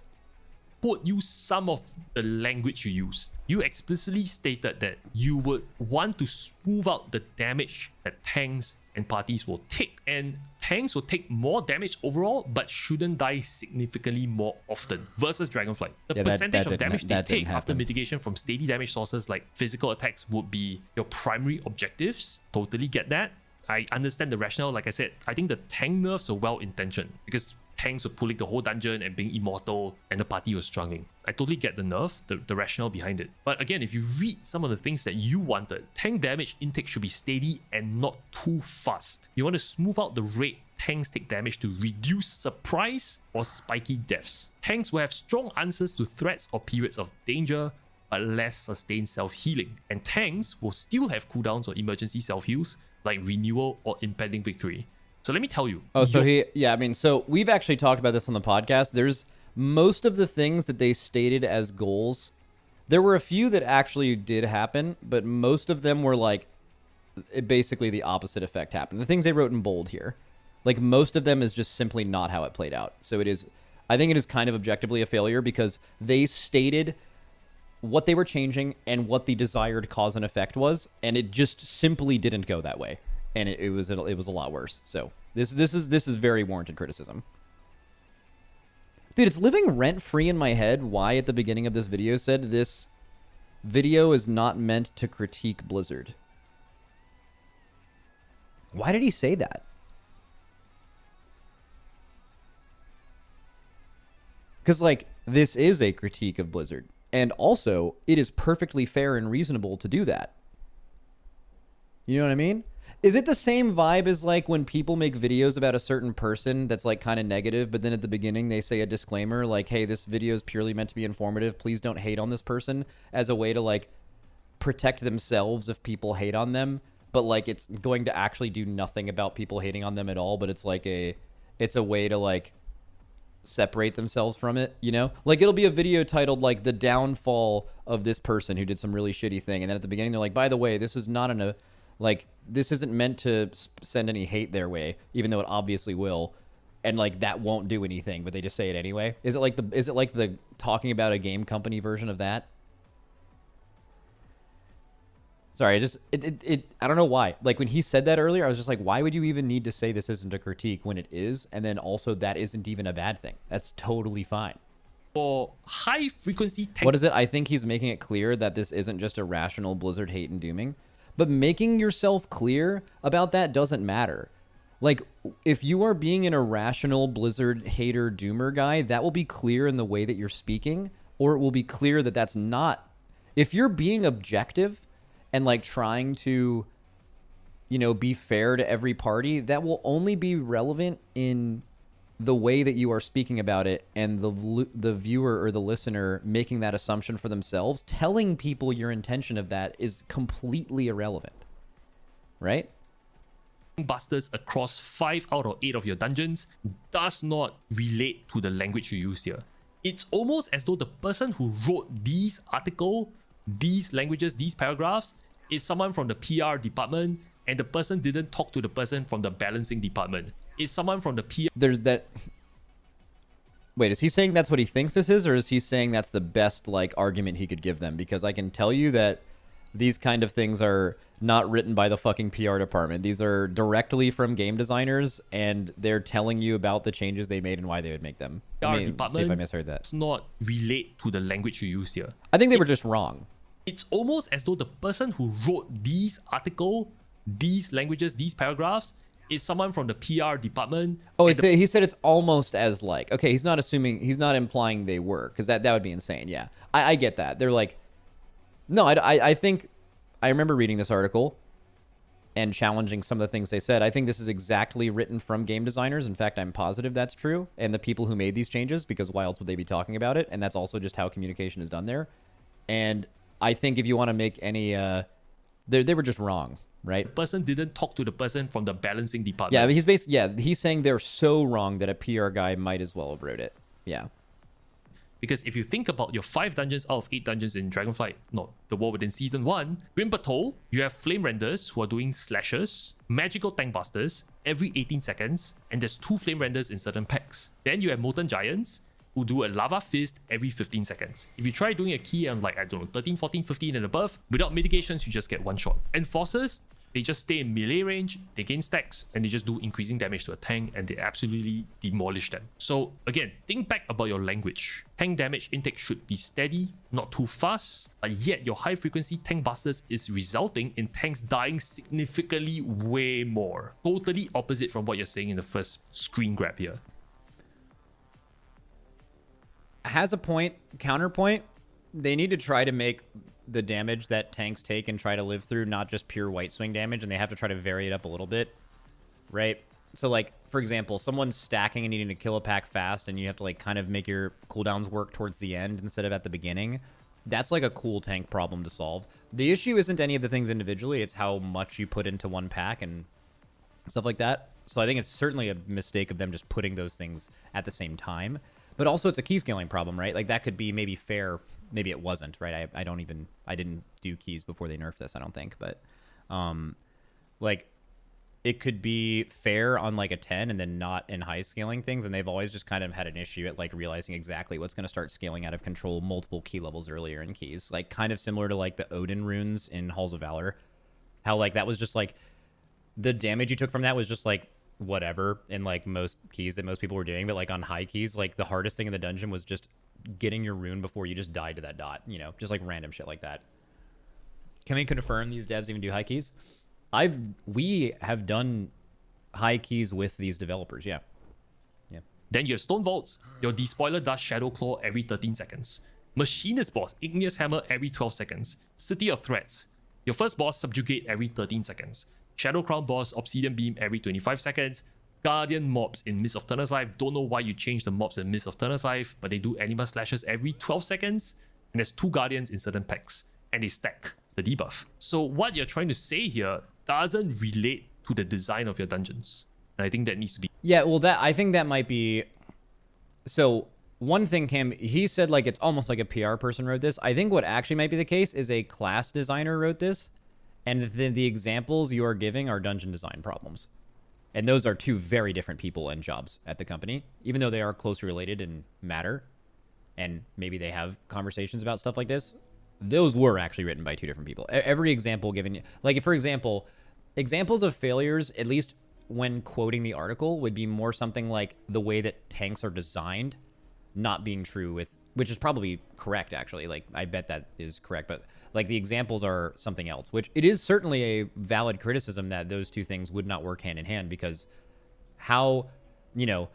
use some of the language you used. You explicitly stated that you would want to smooth out the damage that tanks and parties will take. And tanks will take more damage overall, but shouldn't die significantly more often versus Dragonflight. The percentage of damage they take after mitigation from steady damage sources like physical attacks would be your primary objectives. Totally get that. I understand the rationale. Like I said, I think the tank nerfs are well-intentioned because tanks were pulling the whole dungeon and being immortal and the party was struggling. I totally get the nerf, the rationale behind it. But again, if you read some of the things that you wanted, tank damage intake should be steady and not too fast. You want to smooth out the rate tanks take damage to reduce surprise or spiky deaths. Tanks will have strong answers to threats or periods of danger, but less sustained self-healing. And tanks will still have cooldowns or emergency self-heals like renewal or impending victory. So let me tell you. Oh, so so we've actually talked about this on the podcast. There's most of the things that they stated as goals. There were a few that actually did happen, but most of them were like basically the opposite effect happened. The things they wrote in bold here, like most of them is just simply not how it played out. So I think it is kind of objectively a failure because they stated what they were changing and what the desired cause and effect was, and it just simply didn't go that way. And it was a lot worse. So this is very warranted criticism. Dude, it's living rent-free in my head why at the beginning of this video said this video is not meant to critique Blizzard. Why did he say that? Because, like, this is a critique of Blizzard. And also, it is perfectly fair and reasonable to do that. You know what I mean? Is it the same vibe as like when people make videos about a certain person that's like kind of negative, but then at the beginning they say a disclaimer like, hey, this video is purely meant to be informative. Please don't hate on this person, as a way to like protect themselves if people hate on them. But like it's going to actually do nothing about people hating on them at all. But it's like it's a way to like separate themselves from it, you know? Like it'll be a video titled like the downfall of this person who did some really shitty thing. And then at the beginning they're like, by the way, this is not like, this isn't meant to send any hate their way, even though it obviously will. And like, that won't do anything, but they just say it anyway. Is it like the talking about a game company version of that? Sorry, I don't know why. Like when he said that earlier, I was just like, why would you even need to say this isn't a critique when it is? And then also that isn't even a bad thing. That's totally fine. For high frequency tank. What is it? I think he's making it clear that this isn't just a rational Blizzard hate and dooming. But making yourself clear about that doesn't matter. Like, if you are being an irrational Blizzard hater doomer guy, that will be clear in the way that you're speaking, or it will be clear that that's not. If you're being objective and like trying to, you know, be fair to every party, that will only be relevant in the way that you are speaking about it and the viewer or the listener making that assumption for themselves, telling people your intention of that is completely irrelevant, right? Busters across 5 out of 8 of your dungeons does not relate to the language you use here. It's almost as though the person who wrote these article, these languages, these paragraphs is someone from the PR department, and the person didn't talk to the person from the balancing department. It's someone from the PR. There's that. Wait, is he saying that's what he thinks this is, or is he saying that's the best like argument he could give them? Because I can tell you that these kind of things are not written by the fucking PR department. These are directly from game designers, and they're telling you about the changes they made and why they would make them. PR See department if I misheard that. does not relate to the language you use here. I think they were just wrong. It's almost as though the person who wrote these article, these languages, these paragraphs is someone from the PR department. Oh, he said it's almost as like, okay, he's not assuming, he's not implying they were, because that would be insane. Yeah, I get that. They're like, no, I think, I remember reading this article and challenging some of the things they said. I think this is exactly written from game designers. In fact, I'm positive that's true. And the people who made these changes, because why else would they be talking about it? And that's also just how communication is done there. And I think if you want to make any, they were just wrong, right? The person didn't talk to the person from the balancing department. Yeah, but he's saying they're so wrong that a PR guy might as well have wrote it. Yeah. Because if you think about your 5 dungeons out of 8 dungeons in Dragonflight, not the War Within Season 1, Grim Patrol, you have Flame Renders who are doing slashes, Magical Tank Busters every 18 seconds, and there's 2 Flame Renders in certain packs. Then you have Molten Giants who do a Lava Fist every 15 seconds. If you try doing a key on like, I don't know, 13, 14, 15 and above, without mitigations, you just get 1 shot. Enforcers, they just stay in melee range, they gain stacks, and they just do increasing damage to a tank, and they absolutely demolish them. So again, think back about your language. Tank damage intake should be steady, not too fast, but yet your high frequency tank busters is resulting in tanks dying significantly way more. Totally opposite from what you're saying in the first screen grab here. Has a point, counterpoint. They need to try to make the damage that tanks take and try to live through not just pure white swing damage, and they have to try to vary it up a little bit, right? So like, for example, someone's stacking and needing to kill a pack fast, and you have to like kind of make your cooldowns work towards the end instead of at the beginning. That's like a cool tank problem to solve. The issue isn't any of the things individually, it's how much you put into one pack and stuff like that. So I think it's certainly a mistake of them just putting those things at the same time. But also it's a key scaling problem, right? Like that could be maybe fair, maybe it wasn't, right? I didn't do keys before they nerfed this, I don't think. But like it could be fair on like a 10 and then not in high scaling things. And they've always just kind of had an issue at like realizing exactly what's going to start scaling out of control multiple key levels earlier in keys. Like kind of similar to like the Odin runes in Halls of Valor. How like that was just like the damage you took from that was just like whatever in like most keys that most people were doing, but like on high keys, like the hardest thing in the dungeon was just getting your rune before you just died to that dot, you know, just like random shit like that. Can we confirm these devs even do high keys? We have done high keys with these developers, yeah. Then you have Stone Vaults. Your Despoiler does Shadow Claw every 13 seconds. Machinist boss, Igneous Hammer every 12 seconds. City of Threats. Your first boss, Subjugate every 13 seconds. Shadow Crown boss, Obsidian Beam every 25 seconds. Guardian mobs in Mist of Turner's Don't know why you changed the mobs in Mist of Turner's but they do Anima Slashes every 12 seconds. And there's 2 Guardians in certain packs. And they stack the debuff. So what you're trying to say here doesn't relate to the design of your dungeons. And I think that needs to be... Yeah, well, I think that might be... So one thing, Cam, he said like it's almost like a PR person wrote this. I think what actually might be the case is a class designer wrote this. And the examples you are giving are dungeon design problems. And those are 2 very different people and jobs at the company, even though they are closely related and matter. And maybe they have conversations about stuff like this. Those were actually written by 2 different people. Every example given, like for example, examples of failures, at least when quoting the article, would be more something like the way that tanks are designed not being true with, which is probably correct actually. Like I bet that is correct, but like the examples are something else, which it is certainly a valid criticism that those 2 things would not work hand in hand, because how, you know,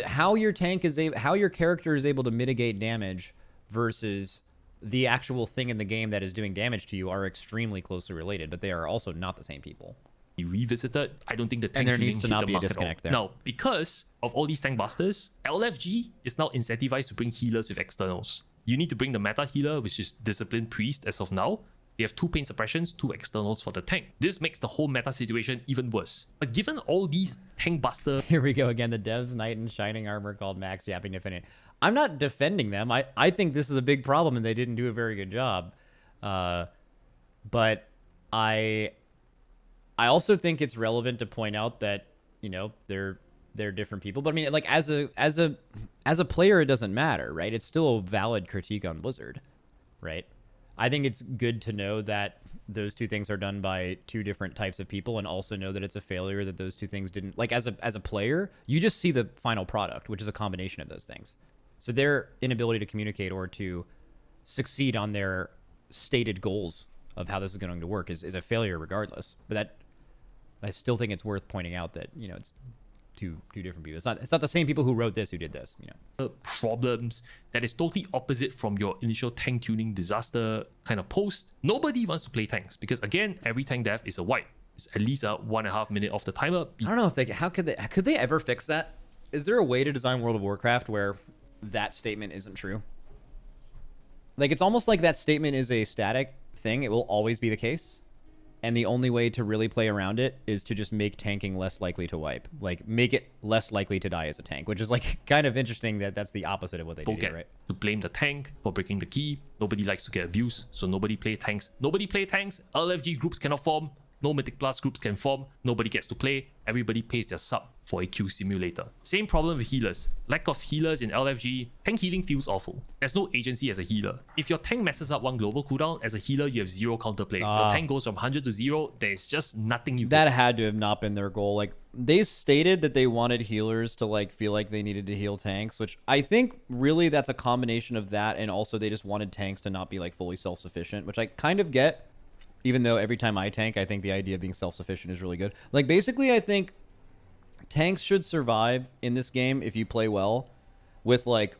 how your tank is able, how your character is able to mitigate damage versus the actual thing in the game that is doing damage to you are extremely closely related, but they are also not the same people. be revisited. I don't think the And tank there healing needs to hit not the be a mark at all. disconnect there. Now, because of all these tank busters, LFG is now incentivized to bring healers with externals. You need to bring the meta healer, which is Discipline Priest as of now. They have 2 pain suppressions, 2 externals for the tank. This makes the whole meta situation even worse. But given all these tank buster... Here we go again. The devs Knight in Shining Armor called Max yapping defending. I'm not defending them. I think this is a big problem and they didn't do a very good job. But I also think it's relevant to point out that, you know, they're different people. But I mean, like as a player, it doesn't matter, right? It's still a valid critique on Blizzard, right? I think it's good to know that those two things are done by 2 different types of people, and also know that it's a failure that those 2 things didn't, like, as a player, you just see the final product, which is a combination of those things. So their inability to communicate or to succeed on their stated goals of how this is going to work is a failure regardless. But that, I still think it's worth pointing out that, you know, it's two different people. It's not the same people who wrote this who did this, you know. Problems that is totally opposite from your initial tank tuning disaster kind of post. Nobody wants to play tanks because, again, every tank death is a wipe. It's at least a 1.5 minute off the timer. I don't know if could they ever fix that? Is there a way to design World of Warcraft where that statement isn't true? Like, it's almost like that statement is a static thing. It will always be the case. And the only way to really play around it is to just make tanking less likely to wipe. Like, make it less likely to die as a tank, which is, like, kind of interesting that that's the opposite of what they do, right? To blame the tank for breaking the key. Nobody likes to get abused, so nobody play tanks. Nobody play tanks. LFG groups cannot form. No Mythic Plus groups can form. Nobody gets to play. Everybody pays their sub for a queue simulator. Same problem with healers. Lack of healers in LFG. Tank healing feels awful. There's no agency as a healer. If your tank messes up 1 global cooldown, as a healer, you have 0 counterplay. Your tank goes from 100 to 0. There's just nothing you That had to have not been their goal. Like, they stated that they wanted healers to, like, feel like they needed to heal tanks, which I think really that's a combination of that, and also they just wanted tanks to not be, like, fully self-sufficient, which I kind of get. Even though every time I tank, I think the idea of being self-sufficient is really good. Like, basically, I think tanks should survive in this game if you play well with, like,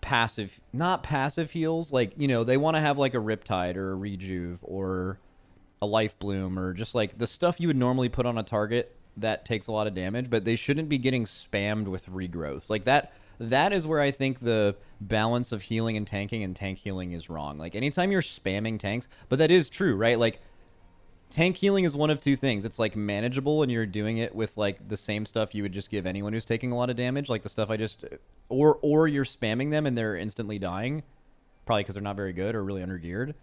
passive, not passive heals. Like, you know, they want to have, like, a Riptide or a Rejuve or a Life Bloom or just, like, the stuff you would normally put on a target that takes a lot of damage, but they shouldn't be getting spammed with regrowths. Like, that is where I think the balance of healing and tank healing is wrong. Like, anytime you're spamming tanks, but that is true, right? Like, tank healing is one of 2 things. It's, like, manageable, and you're doing it with, like, the same stuff you would just give anyone who's taking a lot of damage, like the stuff I just... Or you're spamming them and they're instantly dying, probably because they're not very good or really undergeared.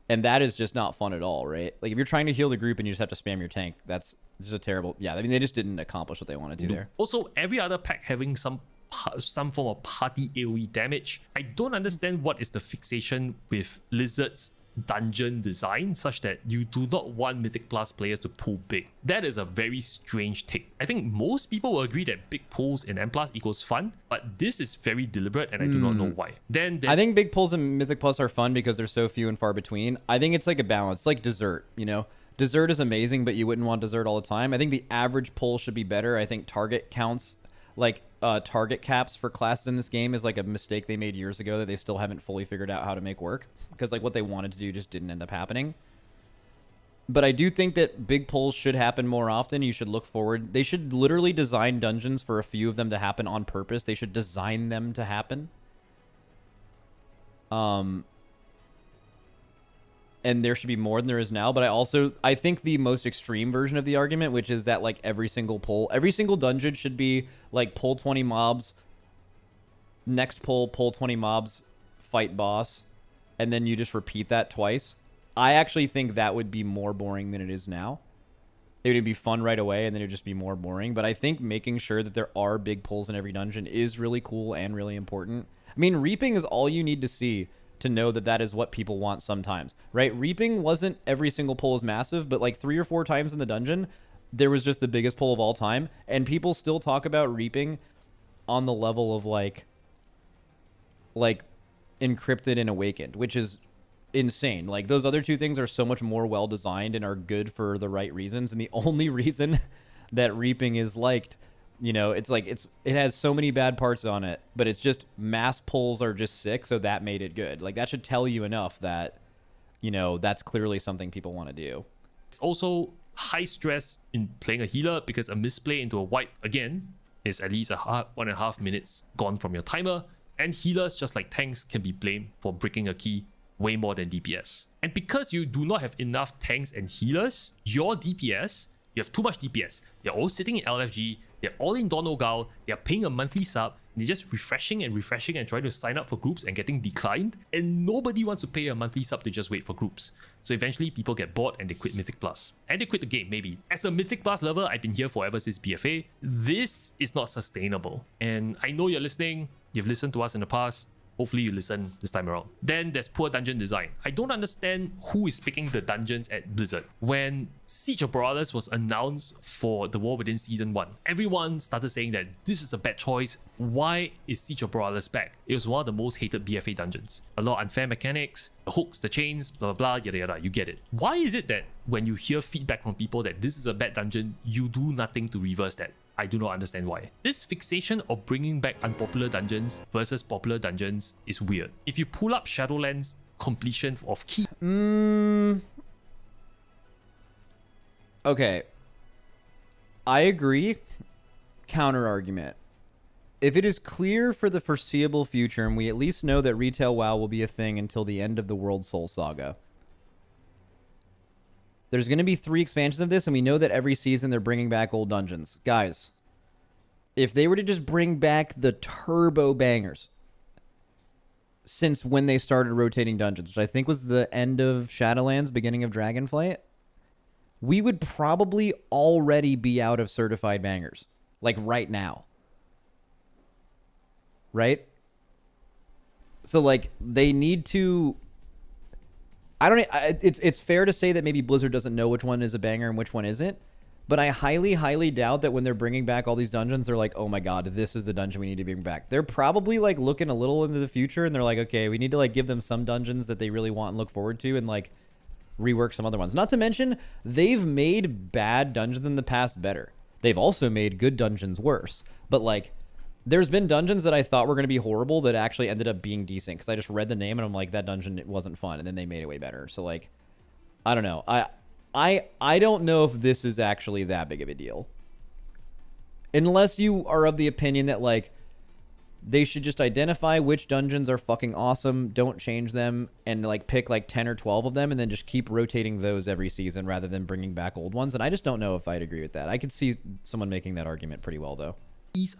And that is just not fun at all, right? Like, if you're trying to heal the group and you just have to spam your tank, this is a terrible... Yeah, I mean, they just didn't accomplish what they wanted to there. Also, every other pack having some form of party AoE damage. I don't understand what is the fixation with Blizzard's dungeon design such that you do not want Mythic Plus players to pull big. That is a very strange take. I think most people will agree that big pulls in M Plus equals fun, but this is very deliberate and I do not know why. Then I think big pulls in Mythic Plus are fun because they're so few and far between. I think it's like a balance. It's like dessert, you know? Dessert is amazing, but you wouldn't want dessert all the time. I think the average pull should be better. I think target counts, like target caps for classes in this game is like a mistake they made years ago that they still haven't fully figured out how to make work, because like what they wanted to do just didn't end up happening. But I do think that big pulls should happen more often. You should look forward. They should literally design dungeons for a few of them to happen on purpose. They should design them to happen. And there should be more than there is now. But I think the most extreme version of the argument, which is that like every single dungeon should be like pull 20 mobs, next pull 20 mobs, fight boss, and then you just repeat that twice. I actually think that would be more boring than it is now. It would be fun right away, and then it would just be more boring. But I think making sure that there are big pulls in every dungeon is really cool and really important. I mean, reaping is all you need to see to know that that is what people want sometimes, right? Reaping wasn't every single pull is massive, but like 3 or 4 times in the dungeon, there was just the biggest pull of all time. And people still talk about reaping on the level of like encrypted and awakened, which is insane. Like those other 2 things are so much more well designed and are good for the right reasons. And the only reason that reaping is liked, you know, it's like it has so many bad parts on it, but it's just mass pulls are just sick, so that made it good. Like that should tell you enough that, you know, that's clearly something people want to do. It's also high stress in playing a healer because a misplay into a wipe again is at least 1.5 minutes gone from your timer, and healers, just like tanks, can be blamed for breaking a key way more than DPS. And because you do not have enough tanks and healers, your DPS, you have too much DPS. They're all sitting in LFG, they're all in Donogal, they're paying a monthly sub, and they're just refreshing and trying to sign up for groups and getting declined, and nobody wants to pay a monthly sub to just wait for groups. So eventually people get bored and they quit Mythic Plus. And they quit the game, maybe. As a Mythic Plus lover, I've been here forever since BFA. This is not sustainable. And I know you're listening, you've listened to us in the past. Hopefully you listen this time around. Then there's poor dungeon design. I don't understand who is picking the dungeons at Blizzard. When Siege of Borealis was announced for The War Within Season 1, everyone started saying that this is a bad choice. Why is Siege of Borealis back? It was one of the most hated BFA dungeons. A lot of unfair mechanics, the hooks, the chains, blah blah blah, yada yada, you get it. Why is it that when you hear feedback from people that this is a bad dungeon, you do nothing to reverse that? I do not understand why. This fixation of bringing back unpopular dungeons versus popular dungeons is weird. If you pull up Shadowlands completion of key... Okay. I agree. Counter argument. If it is clear for the foreseeable future, and we at least know that retail WoW will be a thing until the end of the World Soul Saga, there's going to be 3 expansions of this, and we know that every season they're bringing back old dungeons. Guys, if they were to just bring back the turbo bangers since when they started rotating dungeons, which I think was the end of Shadowlands, beginning of Dragonflight, we would probably already be out of certified bangers. Like right now. Right? So like they need to... It's fair to say that maybe Blizzard doesn't know which one is a banger and which one isn't, but I highly doubt that when they're bringing back all these dungeons, they're like, oh my god, this is the dungeon we need to bring back. They're probably like looking a little into the future, and they're like, okay, we need to like give them some dungeons that they really want and look forward to, and like rework some other ones. Not to mention, they've made bad dungeons in the past better. They've also made good dungeons worse, but like there's been dungeons that I thought were going to be horrible that actually ended up being decent, because I just read the name and I'm like, that dungeon, it wasn't fun, and then they made it way better. So like, I don't know. I don't know if this is actually that big of a deal. Unless you are of the opinion that like they should just identify which dungeons are fucking awesome, don't change them, and like pick like 10 or 12 of them and then just keep rotating those every season rather than bringing back old ones. And I just don't know if I'd agree with that. I could see someone making that argument pretty well though.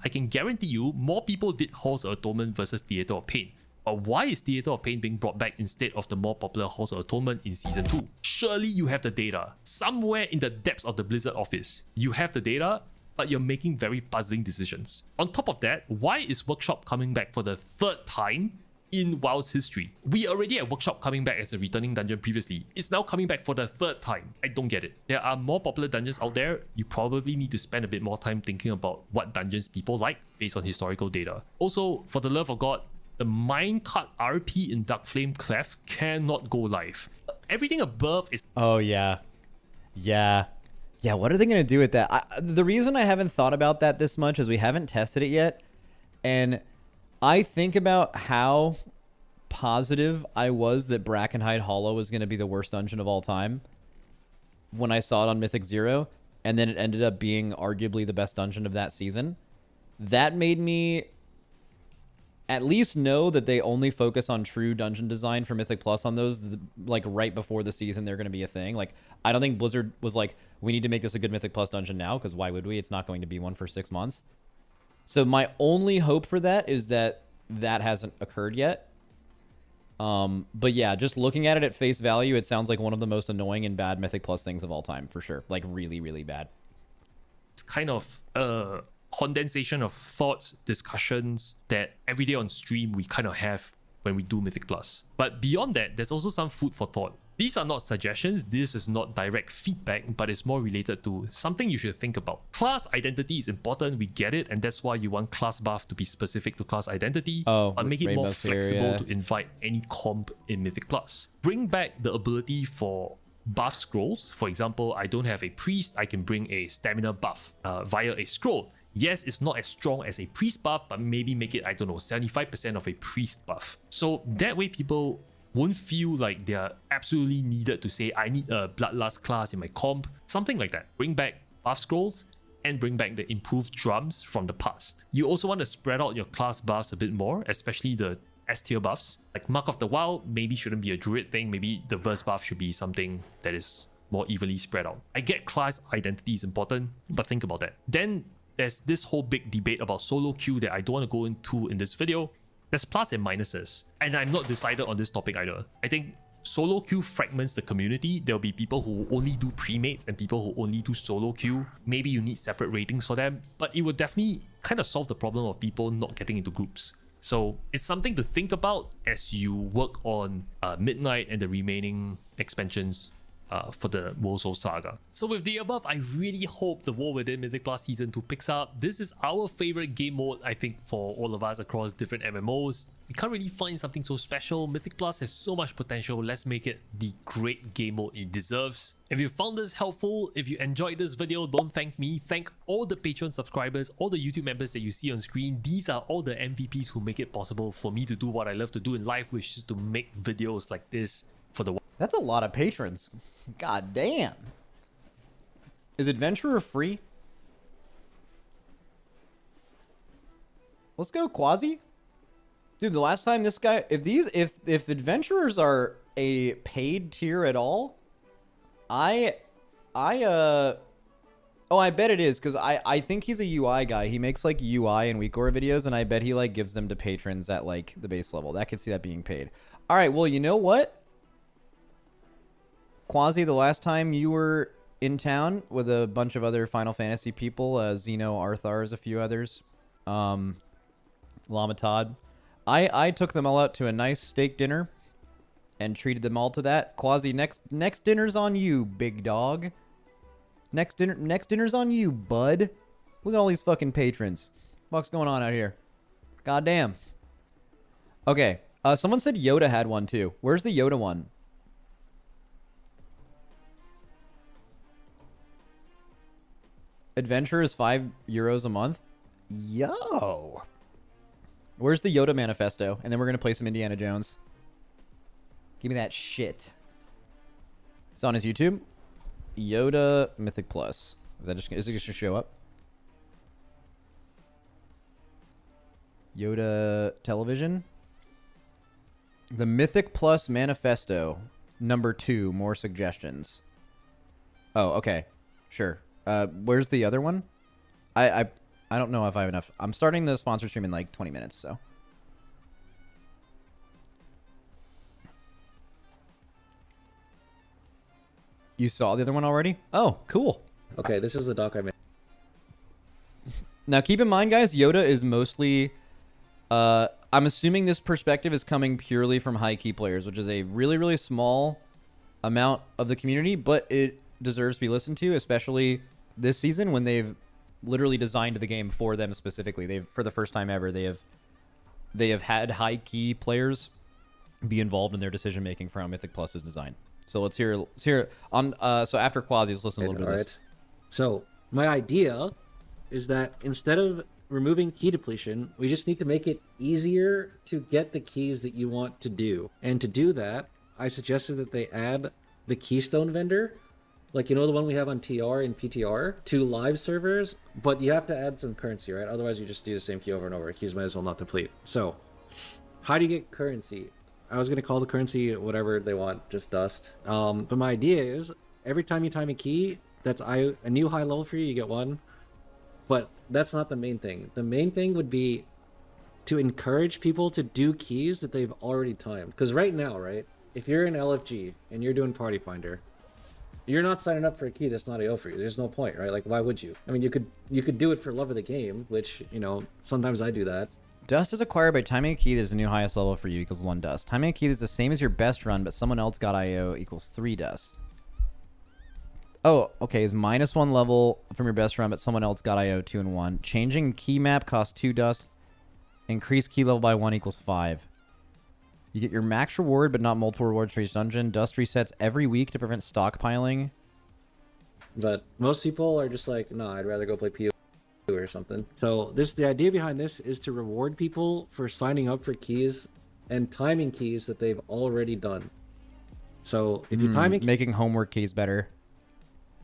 I can guarantee you more people did Halls of Atonement versus Theatre of Pain. But why is Theatre of Pain being brought back instead of the more popular Halls of Atonement in Season 2? Surely you have the data. Somewhere in the depths of the Blizzard office, you have the data, but you're making very puzzling decisions. On top of that, why is Workshop coming back for the 3rd time in WoW's history? We already had Workshop coming back as a returning dungeon previously. It's now coming back for the 3rd time. I don't get it. There are more popular dungeons out there. You probably need to spend a bit more time thinking about what dungeons people like based on historical data. Also, for the love of God, the minecart RP in Darkflame Clef cannot go live. Everything above is... Oh, yeah. Yeah, what are they going to do with that? The reason I haven't thought about that this much is we haven't tested it yet. And I think about how positive I was that Brackenhide Hollow was going to be the worst dungeon of all time when I saw it on Mythic 0, and then it ended up being arguably the best dungeon of that season. That made me at least know that they only focus on true dungeon design for Mythic Plus on those, like right before the season they're going to be a thing. Like, I don't think Blizzard was like, we need to make this a good Mythic Plus dungeon now, because why would we? It's not going to be one for 6 months. So my only hope for that is that that hasn't occurred yet. But yeah, just looking at it at face value, it sounds like one of the most annoying and bad Mythic Plus things of all time, for sure. Like really, really bad. It's kind of condensation of thoughts, discussions that every day on stream we kind of have when we do Mythic Plus. But beyond that, there's also some food for thought. These are not suggestions, this is not direct feedback, but it's more related to something you should think about. Class identity is important, we get it, and that's why you want class buff to be specific to class identity, but make it more flexible to invite any comp in Mythic Plus. Bring back the ability for buff scrolls. For example, I don't have a priest, I can bring a stamina buff via a scroll. Yes, it's not as strong as a priest buff, but maybe make it, I don't know, 75% of a priest buff. So that way people won't feel like they're absolutely needed to say, I need a Bloodlust class in my comp, something like that. Bring back buff scrolls and bring back the improved drums from the past. You also want to spread out your class buffs a bit more, especially the S tier buffs. Like Mark of the Wild maybe shouldn't be a druid thing, maybe the verse buff should be something that is more evenly spread out. I get class identity is important, but think about that. Then there's this whole big debate about solo queue that I don't want to go into in this video. There's plus and minuses, and I'm not decided on this topic either. I think solo queue fragments the community. There'll be people who only do pre-mates and people who only do solo queue. Maybe you need separate ratings for them, but it would definitely kind of solve the problem of people not getting into groups. So it's something to think about as you work on Midnight and the remaining expansions for the World Soul Saga. So with the above, I really hope the War Within Mythic Plus Season 2 picks up. This is our favorite game mode, I think, for all of us across different MMOs. We can't really find something so special. Mythic Plus has so much potential. Let's make it the great game mode it deserves. If you found this helpful, if you enjoyed this video, don't thank me. Thank all the Patreon subscribers, all the YouTube members that you see on screen. These are all the MVPs who make it possible for me to do what I love to do in life, which is to make videos like this for the world. That's a lot of patrons. God damn. Is Adventurer free? Let's go, Quasi. Dude, the last time this guy, if Adventurers are a paid tier at all, oh, I bet it is, because I think he's a UI guy. He makes like UI and WeakAura videos, and I bet he like gives them to patrons at like the base level. I could see that being paid. All right, well, you know what? Quasi, the last time you were in town with a bunch of other Final Fantasy people, Xeno, Arthars, a few others, Lama Todd, I took them all out to a nice steak dinner and treated them all to that. Quasi, next dinner's on you, big dog. Next dinner's on you, bud. Look at all these fucking patrons. What's going on out here? Goddamn. Okay, someone said Yoda had one too. Where's the Yoda one? Adventure is €5 a month. Yo. Where's the Yoda Manifesto? And then we're going to play some Indiana Jones. Give me that shit. It's on his YouTube. Yoda Mythic Plus. Is it just going to show up? Yoda Television. The Mythic Plus Manifesto. Number 2. More suggestions. Oh, okay. Sure. Where's the other one? I don't know if I have enough. I'm starting the sponsor stream in like 20 minutes, so. You saw the other one already? Oh, cool. Okay, this is the doc I made. Now, keep in mind, guys, Yoda is mostly... I'm assuming this perspective is coming purely from high key players, which is a really, really small amount of the community, but it deserves to be listened to, especially this season when they've literally designed the game for them specifically. They've, for the first time ever, they have had high key players be involved in their decision making for how Mythic Plus is designed. So let's hear on. So after Quasi, let's listen a little bit of this. So my idea is that instead of removing key depletion, we just need to make it easier to get the keys that you want to do. And to do that, I suggested that they add the keystone vendor, like, you know, the one we have on TR and PTR, to live servers, but you have to add some currency, right? Otherwise you just do the same key over and over. Keys might as well not deplete. So how do you get currency? I was going to call the currency whatever they want, just dust. But my idea is every time you time a key, that's a new high level for you, you get one. But that's not the main thing. The main thing would be to encourage people to do keys that they've already timed. Because right now, right, if you're in LFG and you're doing Party Finder, you're not signing up for a key that's not AO for you. There's no point, right? Like, why would you? I mean, you could do it for love of the game, which, you know, sometimes I do that. Dust is acquired by timing a key that is the new highest level for you equals 1 dust. Timing a key that is the same as your best run, but someone else got IO equals 3 dust. Oh, okay, is -1 level from your best run, but someone else got IO 2 and 1. Changing key map costs 2 dust. Increase key level by 1 equals 5. You get your max reward, but not multiple rewards for each dungeon. Dust resets every week to prevent stockpiling. But most people are just like, no, I'd rather go play PO or something. So the idea behind this is to reward people for signing up for keys and timing keys that they've already done. So if you timing making homework keys better.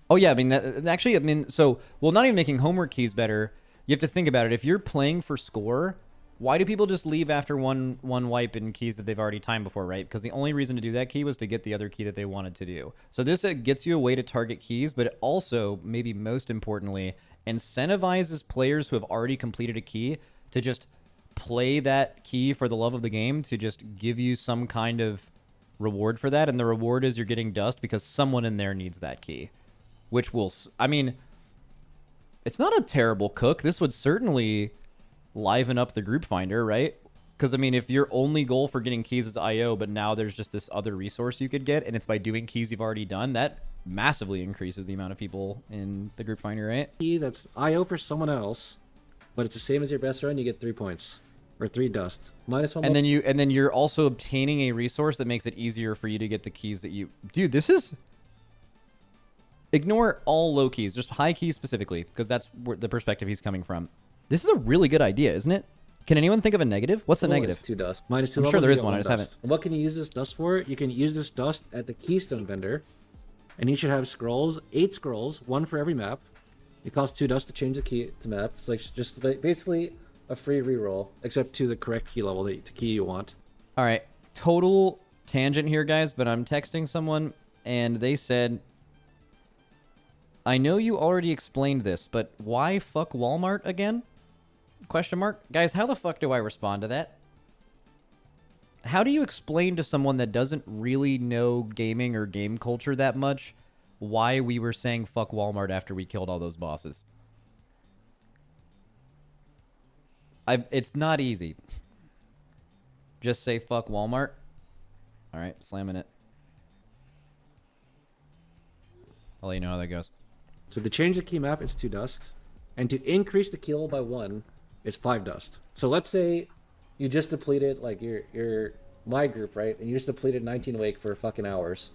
Oh yeah, I mean actually, I mean, so well, not even making homework keys better. You have to think about it. If you're playing for score, why do people just leave after one wipe in keys that they've already timed before, right? Because the only reason to do that key was to get the other key that they wanted to do. So this gets you a way to target keys, but it also, maybe most importantly, incentivizes players who have already completed a key to just play that key for the love of the game, to just give you some kind of reward for that. And the reward is you're getting dust because someone in there needs that key, which will, I mean, it's not a terrible cook. This would certainly liven up the group finder, right? Because I mean, if your only goal for getting keys is IO, but now there's just this other resource you could get, and it's by doing keys you've already done, that massively increases the amount of people in the group finder, right? key that's IO for someone else, but it's the same as your best run, you get 3 points or 3 dust. -1. And then you're also obtaining a resource that makes it easier for you to get the keys that you... Dude, this is... Ignore all low keys, just high keys specifically, because that's where the perspective he's coming from. This is a really good idea, isn't it? Can anyone think of a negative? What's the negative? It's 2 dust. -2 I'm sure levels, there you is get one, I just dust. haven't. What can you use this dust for? You can use this dust at the Keystone vendor, and you should have scrolls, 8 scrolls, 1 for every map. It costs 2 dust to change the key to map. It's like just basically a free reroll, except to the correct key level, the key you want. All right, total tangent here, guys, but I'm texting someone, and they said, I know you already explained this, but why fuck Walmart again? Question mark. Guys, how the fuck do I respond to that? How do you explain to someone that doesn't really know gaming or game culture that much why we were saying fuck Walmart after we killed all those bosses? It's not easy. Just say fuck Walmart. All right, slamming it. I'll let you know how that goes. So to change the key map, it's 2 dust. And to increase the key level by 1, it's 5 dust. So let's say you just depleted, like, your my group, right? And you just depleted 19 wake for fucking hours.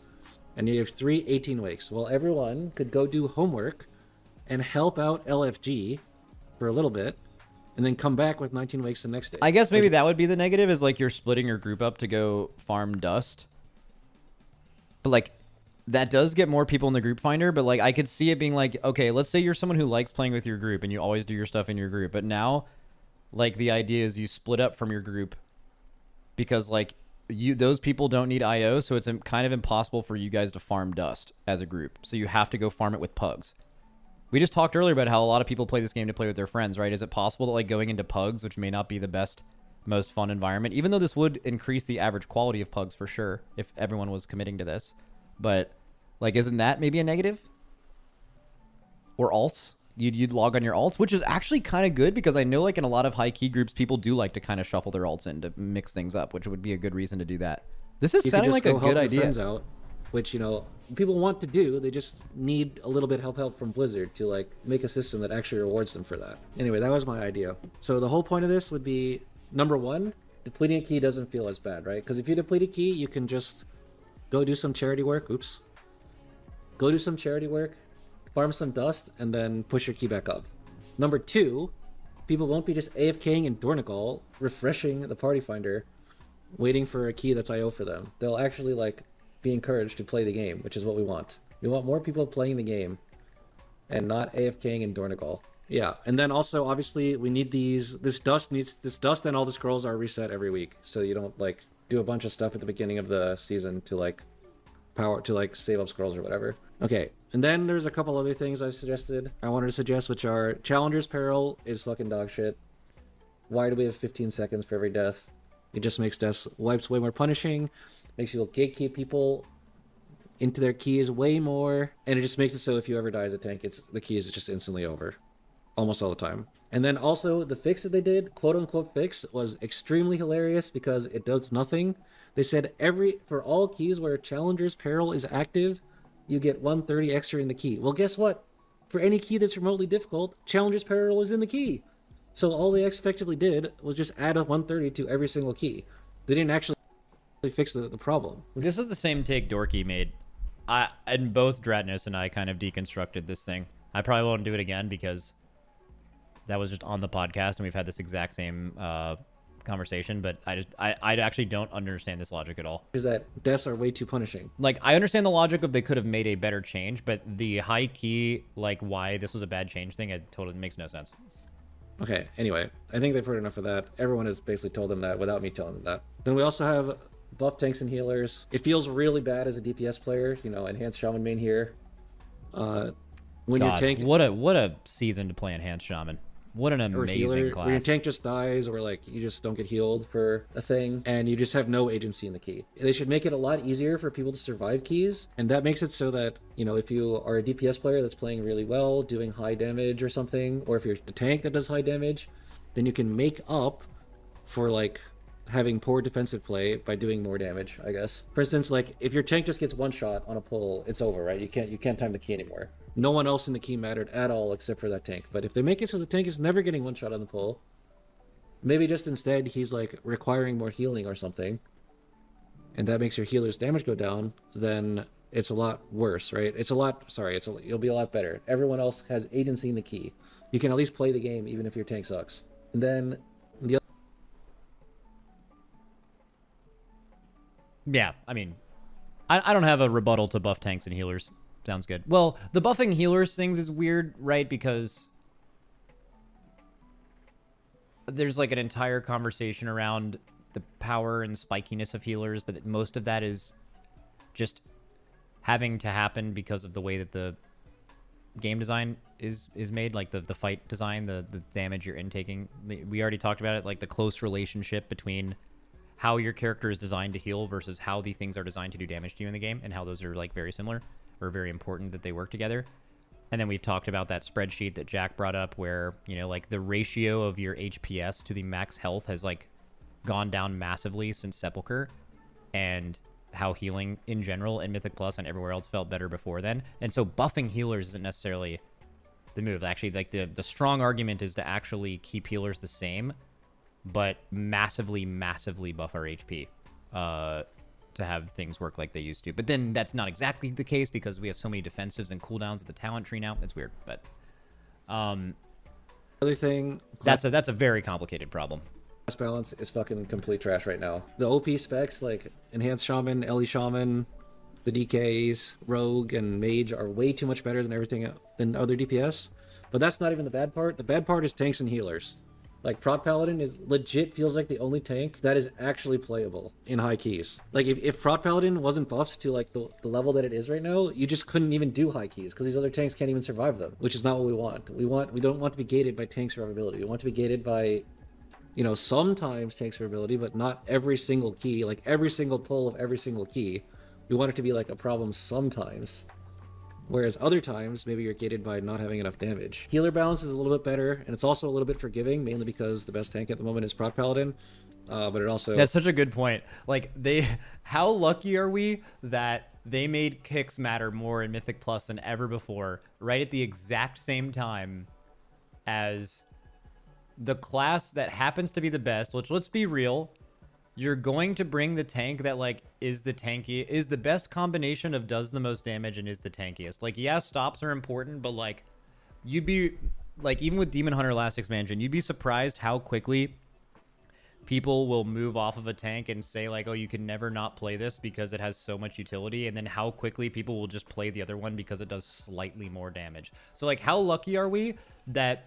And you have 3 18 wakes. Well, everyone could go do homework and help out LFG for a little bit, and then come back with 19 wakes the next day. I guess maybe that would be the negative, is like you're splitting your group up to go farm dust. But like, that does get more people in the group finder, but like I could see it being like, okay, let's say you're someone who likes playing with your group and you always do your stuff in your group, but now like the idea is you split up from your group because like those people don't need IO, so it's kind of impossible for you guys to farm dust as a group. So you have to go farm it with pugs. We just talked earlier about how a lot of people play this game to play with their friends, right? Is it possible that like going into pugs, which may not be the best, most fun environment, even though this would increase the average quality of pugs for sure if everyone was committing to this, but like, isn't that maybe a negative? Or alts? You'd log on your alts, which is actually kind of good because I know like in a lot of high key groups, people do like to kind of shuffle their alts in to mix things up, which would be a good reason to do that. This is sounding like a good idea. Friends out, which, you know, people want to do. They just need a little bit of help from Blizzard to like make a system that actually rewards them for that. Anyway, that was my idea. So the whole point of this would be, number 1, depleting a key doesn't feel as bad, right? Because if you deplete a key, you can just go do some charity work. Oops. Go do some charity work, farm some dust, and then push your key back up. Number 2, people won't be just AFKing in Dornigal, refreshing the party finder, waiting for a key that's IO for them. They'll actually like be encouraged to play the game, which is what we want. We want more people playing the game and not AFKing in Dornigal. Yeah, and then also obviously we need this dust and all the scrolls are reset every week, so you don't like do a bunch of stuff at the beginning of the season to like save up scrolls or whatever. Okay, and then there's a couple other things I wanted to suggest, which are Challenger's Peril is fucking dog shit. Why do we have 15 seconds for every death? It just makes death wipes way more punishing, makes you gatekeep people into their keys way more, and it just makes it so if you ever die as a tank, the key is just instantly over. Almost all the time. And then also the fix that they did, quote unquote fix, was extremely hilarious because it does nothing. They said for all keys where Challenger's Peril is active, you get 130 extra in the key. Well, guess what? For any key that's remotely difficult, Challenger's Peril is in the key. So all they effectively did was just add a 130 to every single key. They didn't actually fix the problem. This is the same take Dorky made. And both Dratnos and I kind of deconstructed this thing. I probably won't do it again because that was just on the podcast and we've had this exact same conversation, but I actually don't understand this logic at all. Is that deaths are way too punishing. Like, I understand the logic of they could have made a better change, but the high key, like, why this was a bad change thing, it totally makes no sense. Okay, anyway, I think they've heard enough of that. Everyone has basically told them that without me telling them that. Then we also have buff tanks and healers. It feels really bad as a DPS player, you know, enhanced shaman main here. When God, you're tanked, what a season to play enhanced shaman. What an or amazing healer, class. where your tank just dies, or like you just don't get healed for a thing, and you just have no agency in the key. They should make it a lot easier for people to survive keys, and that makes it so that, you know, if you are a DPS player that's playing really well, doing high damage or something, or if you're a tank that does high damage, then you can make up for like having poor defensive play by doing more damage, I guess. For instance, like if your tank just gets one shot on a pull, it's over, right? You can't time the key anymore. No one else in the key mattered at all except for that tank. But if they make it so the tank is never getting one shot on the pull, maybe just instead he's like requiring more healing or something, and that makes your healer's damage go down, then it's a lot worse, right? You'll be a lot better. Everyone else has agency in the key. You can at least play the game even if your tank sucks. And then the Yeah, I mean, I don't have a rebuttal to buff tanks and healers. Sounds good. Well, the buffing healers things is weird, right? Because there's like an entire conversation around the power and spikiness of healers, but most of that is just having to happen because of the way that the game design is made, like the fight design, the damage you're intaking. We already talked about it, like the close relationship between how your character is designed to heal versus how the things are designed to do damage to you in the game, and how those are like very similar or very important that they work together. And then we've talked about that spreadsheet that Jack brought up where, you know, like the ratio of your HPS to the max health has like gone down massively since Sepulcher, and how healing in general in Mythic Plus and everywhere else felt better before then. And so buffing healers isn't necessarily the move. Actually, like the strong argument is to actually keep healers the same, but massively buff our HP to have things work like they used to. But then that's not exactly the case because we have so many defensives and cooldowns of the talent tree now. It's weird, but other thing, that's a very complicated problem. class balance is fucking complete trash right now. The OP specs like enhanced shaman, Ellie shaman, the DKs, rogue, and mage are way too much better than everything than other DPS. But that's not even the bad part. The bad part is tanks and healers. Like, Prot Paladin is legit feels like the only tank that is actually playable in high keys. Like, if Prot Paladin wasn't buffed to, like, the level that it is right now, you just couldn't even do high keys, because these other tanks can't even survive them, which is not what we want. We don't want to be gated by tank survivability. We want to be gated by, you know, sometimes tank survivability, but not every single key, like, every single pull of every single key. We want it to be, like, a problem sometimes. Whereas other times, maybe you're gated by not having enough damage. Healer balance is a little bit better, and it's also a little bit forgiving, mainly because the best tank at the moment is Prot Paladin. But it also... That's such a good point. Like, how lucky are we that they made kicks matter more in Mythic Plus than ever before, right at the exact same time as the class that happens to be the best, which, let's be real, you're going to bring the tank that, like, is the best combination of does the most damage and is the tankiest. Like, yeah, stops are important, but, like, you'd be, like, even with Demon Hunter last expansion, you'd be surprised how quickly people will move off of a tank and say, like, oh, you can never not play this because it has so much utility, and then how quickly people will just play the other one because it does slightly more damage. So, like, how lucky are we that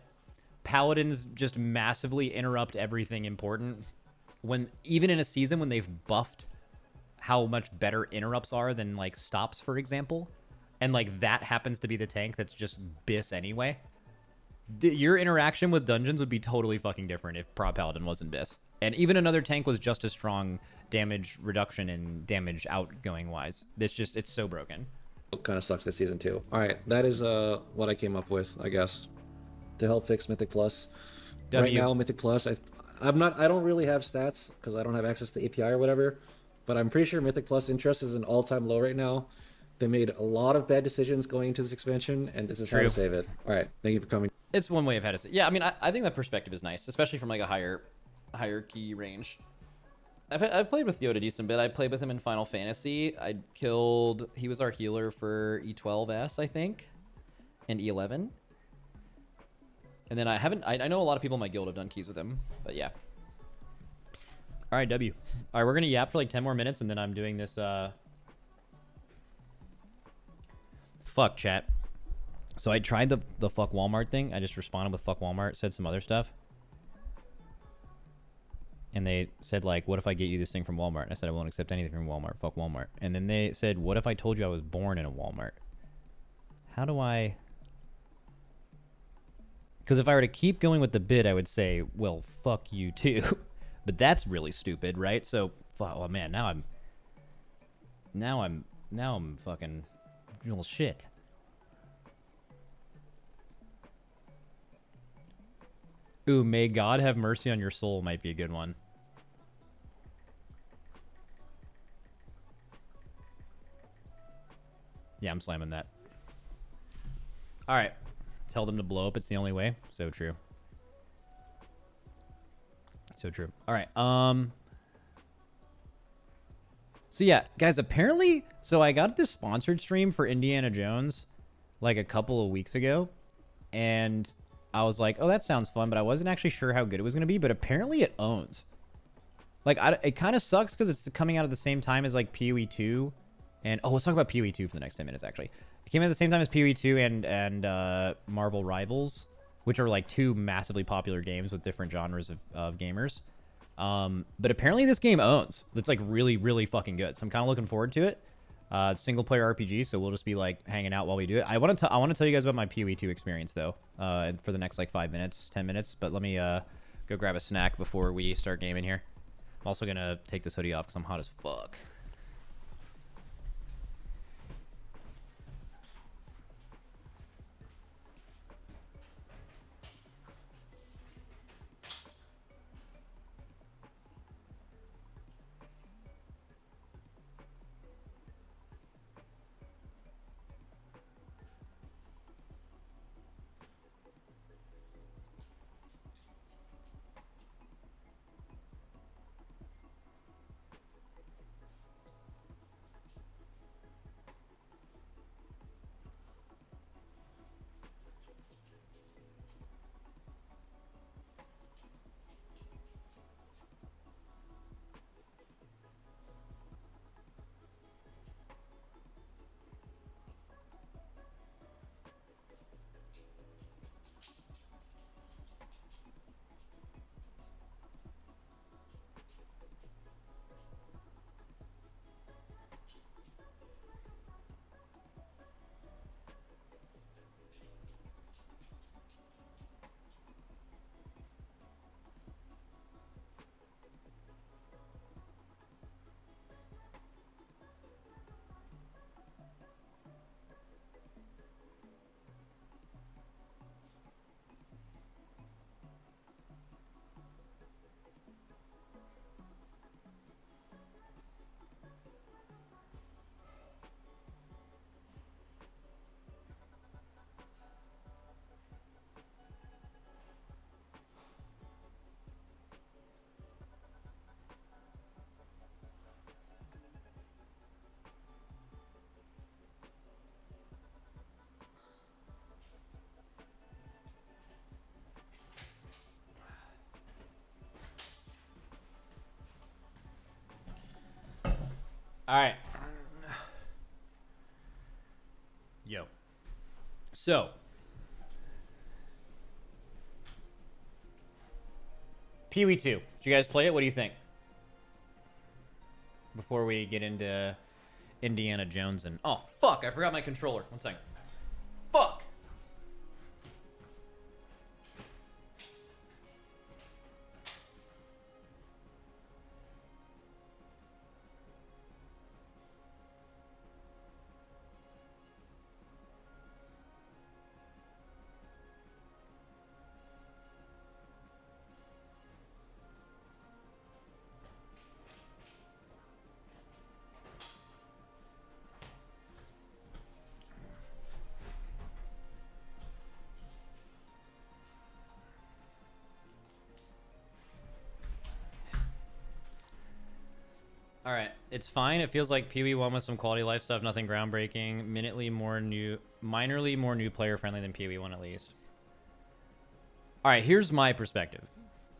Paladins just massively interrupt everything important? When even in a season when they've buffed how much better interrupts are than, like, stops, for example, and, like, that happens to be the tank that's just BIS anyway, your interaction with dungeons would be totally fucking different if Prot Paladin wasn't BIS. And even another tank was just as strong damage reduction and damage outgoing wise. It's so broken. It kind of sucks this season too. All right, that is what I came up with, I guess, to help fix Mythic Plus. Right now, Mythic Plus, I don't really have stats because I don't have access to API or whatever, but I'm pretty sure Mythic Plus interest is an all-time low right now. They made a lot of bad decisions going into this expansion, and this is how to save it. All right, thank you for coming. It's one way of how to say. Yeah, I mean, I think that perspective is nice, especially from, like, a higher key range. I've played with Yoda a decent bit. I played with him in Final Fantasy. He was our healer for E12S, I think, and E11. And then I know a lot of people in my guild have done keys with him, but yeah. All right, W. All right, we're gonna yap for like 10 more minutes, and then I'm doing this. Fuck chat. So I tried the fuck Walmart thing. I just responded with fuck Walmart, said some other stuff, and they said like, "What if I get you this thing from Walmart?" And I said I won't accept anything from Walmart. Fuck Walmart. And then they said, "What if I told you I was born in a Walmart?" How do I? Because if I were to keep going with the bid, I would say, "Well, fuck you too." But that's really stupid, right? So, oh man, now I'm fucking real shit. Ooh, may God have mercy on your soul might be a good one. Yeah, I'm slamming that. All right, tell them to blow up. It's the only way. So true. So true. All right. So yeah, guys, apparently, so I got this sponsored stream for Indiana Jones like a couple of weeks ago, and I was like, oh, that sounds fun, but I wasn't actually sure how good it was going to be, but apparently it owns. Like, it kind of sucks because it's coming out at the same time as like PoE 2, and let's talk about PoE 2 for the next 10 minutes, actually. It came out at the same time as PoE 2 and Marvel Rivals, which are like two massively popular games with different genres of gamers. But apparently this game owns. It's like really, really fucking good. So I'm kind of looking forward to it. Single player RPG, so we'll just be like hanging out while we do it. I want to tell you guys about my PoE 2 experience though, for the next like 5 minutes, 10 minutes. But let me go grab a snack before we start gaming here. I'm also gonna take this hoodie off because I'm hot as fuck. All right. Yo. So. PoE 2. Did you guys play it? What do you think? Before we get into Indiana Jones and... Oh, fuck. I forgot my controller. One second. Fuck. All right, it's fine. It feels like PoE 1 with some quality of life stuff, nothing groundbreaking. Minorly more new player friendly than PoE 1 at least. All right, here's my perspective.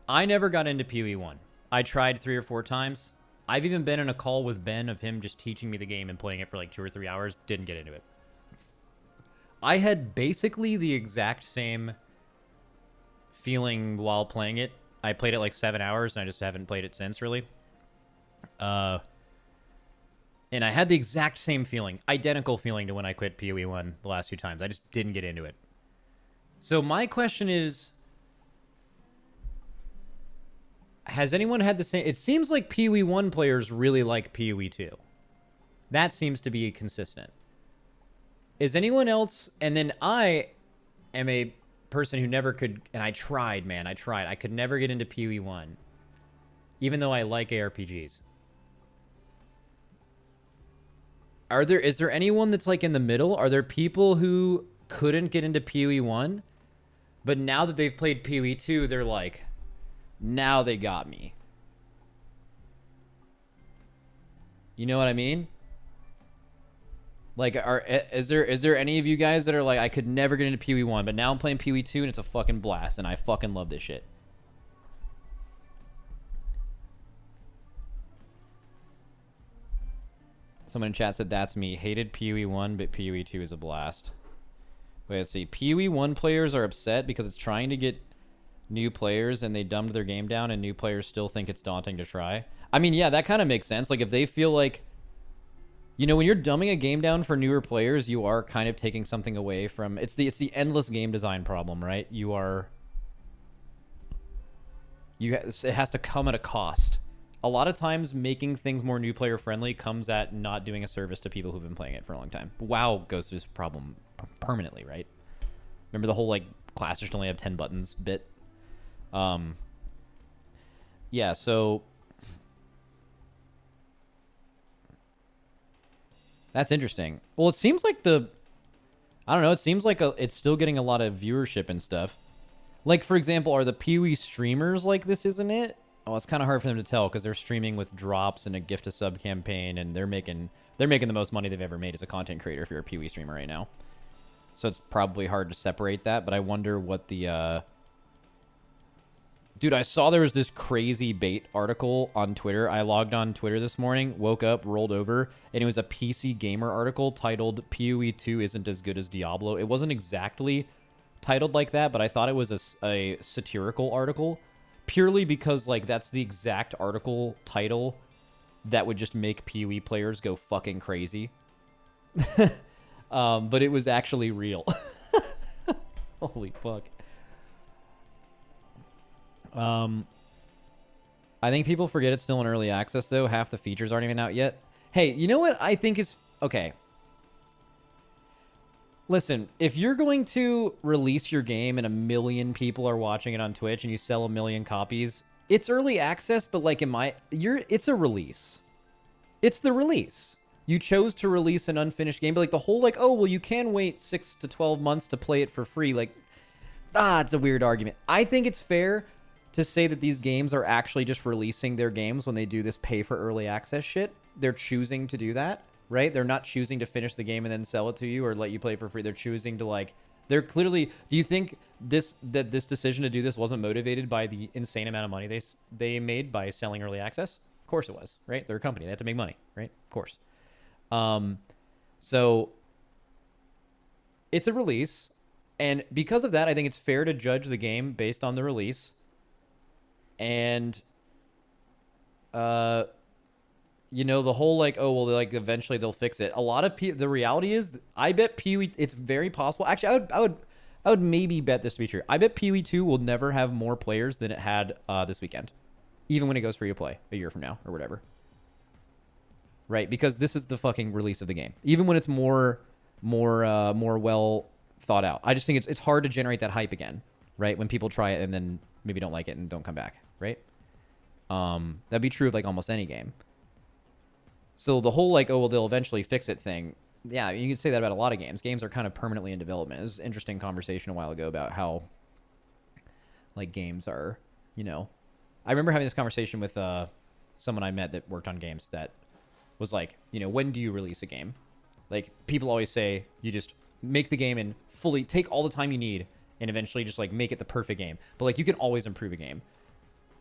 I never got into PoE 1. I tried 3 or 4 times. I've even been in a call with Ben of him just teaching me the game and playing it for like 2 or 3 hours. Didn't get into it. I had basically the exact same feeling while playing it. I played it like 7 hours and I just haven't played it since, really. And I had the exact same feeling, identical feeling to when I quit PoE 1 the last 2 times. I just didn't get into it. So my question is, has anyone had the same... It seems like PoE 1 players really like PoE 2. That seems to be consistent. Is anyone else... And then I am a person who never could... And I tried, man. I tried. I could never get into PoE 1. Even though I like ARPGs. Is there anyone that's like in the middle? Are there people who couldn't get into PoE 1, but now that they've played PoE 2, they're like, now they got me. You know what I mean? Like, is there any of you guys that are like, I could never get into PoE 1, but now I'm playing PoE 2 and it's a fucking blast, and I fucking love this shit. Someone in chat said, that's me. Hated PoE 1, but PoE 2 is a blast. Wait, let's see. PoE 1 players are upset because it's trying to get new players and they dumbed their game down and new players still think it's daunting to try. I mean, yeah, that kind of makes sense. Like, if they feel like... You know, when you're dumbing a game down for newer players, you are kind of taking something away from... It's the endless game design problem, right? You are... It has to come at a cost. A lot of times making things more new player friendly comes at not doing a service to people who've been playing it for a long time. WoW goes through this problem permanently, right? Remember the whole like classes should only have 10 buttons bit? Yeah, so that's interesting. Well, it seems like I don't know, it seems like it's still getting a lot of viewership and stuff. Like, for example, are the PoE streamers like this, isn't it? Oh, it's kind of hard for them to tell because they're streaming with drops and a gift to sub campaign, and they're making the most money they've ever made as a content creator if you're a PoE streamer right now. So it's probably hard to separate that, but I wonder what the Dude, I saw there was this crazy bait article on Twitter. I logged on Twitter this morning, woke up, rolled over, and it was a PC Gamer article titled PoE 2 isn't as good as Diablo. It wasn't exactly titled like that, but I thought it was a satirical article. Purely because, like, that's the exact article title that would just make PoE players go fucking crazy. But it was actually real. Holy fuck. I think people forget it's still in early access, though. Half the features aren't even out yet. Hey, you know what I think is... Okay. Listen, if you're going to release your game and 1 million people are watching it on Twitch and you sell 1 million copies, it's early access, but like it's a release. It's the release. You chose to release an unfinished game, but like the whole like, oh, well, you can wait 6 to 12 months to play it for free. Like, it's a weird argument. I think it's fair to say that these games are actually just releasing their games when they do this pay for early access shit. They're choosing to do that. Right? They're not choosing to finish the game and then sell it to you or let you play for free. They're choosing to like, they're clearly, do you think this decision to do this wasn't motivated by the insane amount of money they made by selling early access? Of course it was, right? They're a company. They have to make money, right? Of course. So it's a release. And because of that, I think it's fair to judge the game based on the release. And, you know, the whole like, oh, well, like eventually they'll fix it. A lot of the reality is, I bet PoE, it's very possible. Actually, I would maybe bet this to be true. I bet PoE 2 will never have more players than it had this weekend, even when it goes free to play a year from now or whatever. Right? Because this is the fucking release of the game. Even when it's more well thought out. I just think it's hard to generate that hype again, right? When people try it and then maybe don't like it and don't come back, right? That'd be true of like almost any game. So the whole like, oh, well, they'll eventually fix it thing. Yeah, you can say that about a lot of games. Games are kind of permanently in development. It was an interesting conversation a while ago about how like games are, you know. I remember having this conversation with someone I met that worked on games that was like, you know, when do you release a game? Like, people always say you just make the game and fully take all the time you need and eventually just like make it the perfect game. But like, you can always improve a game.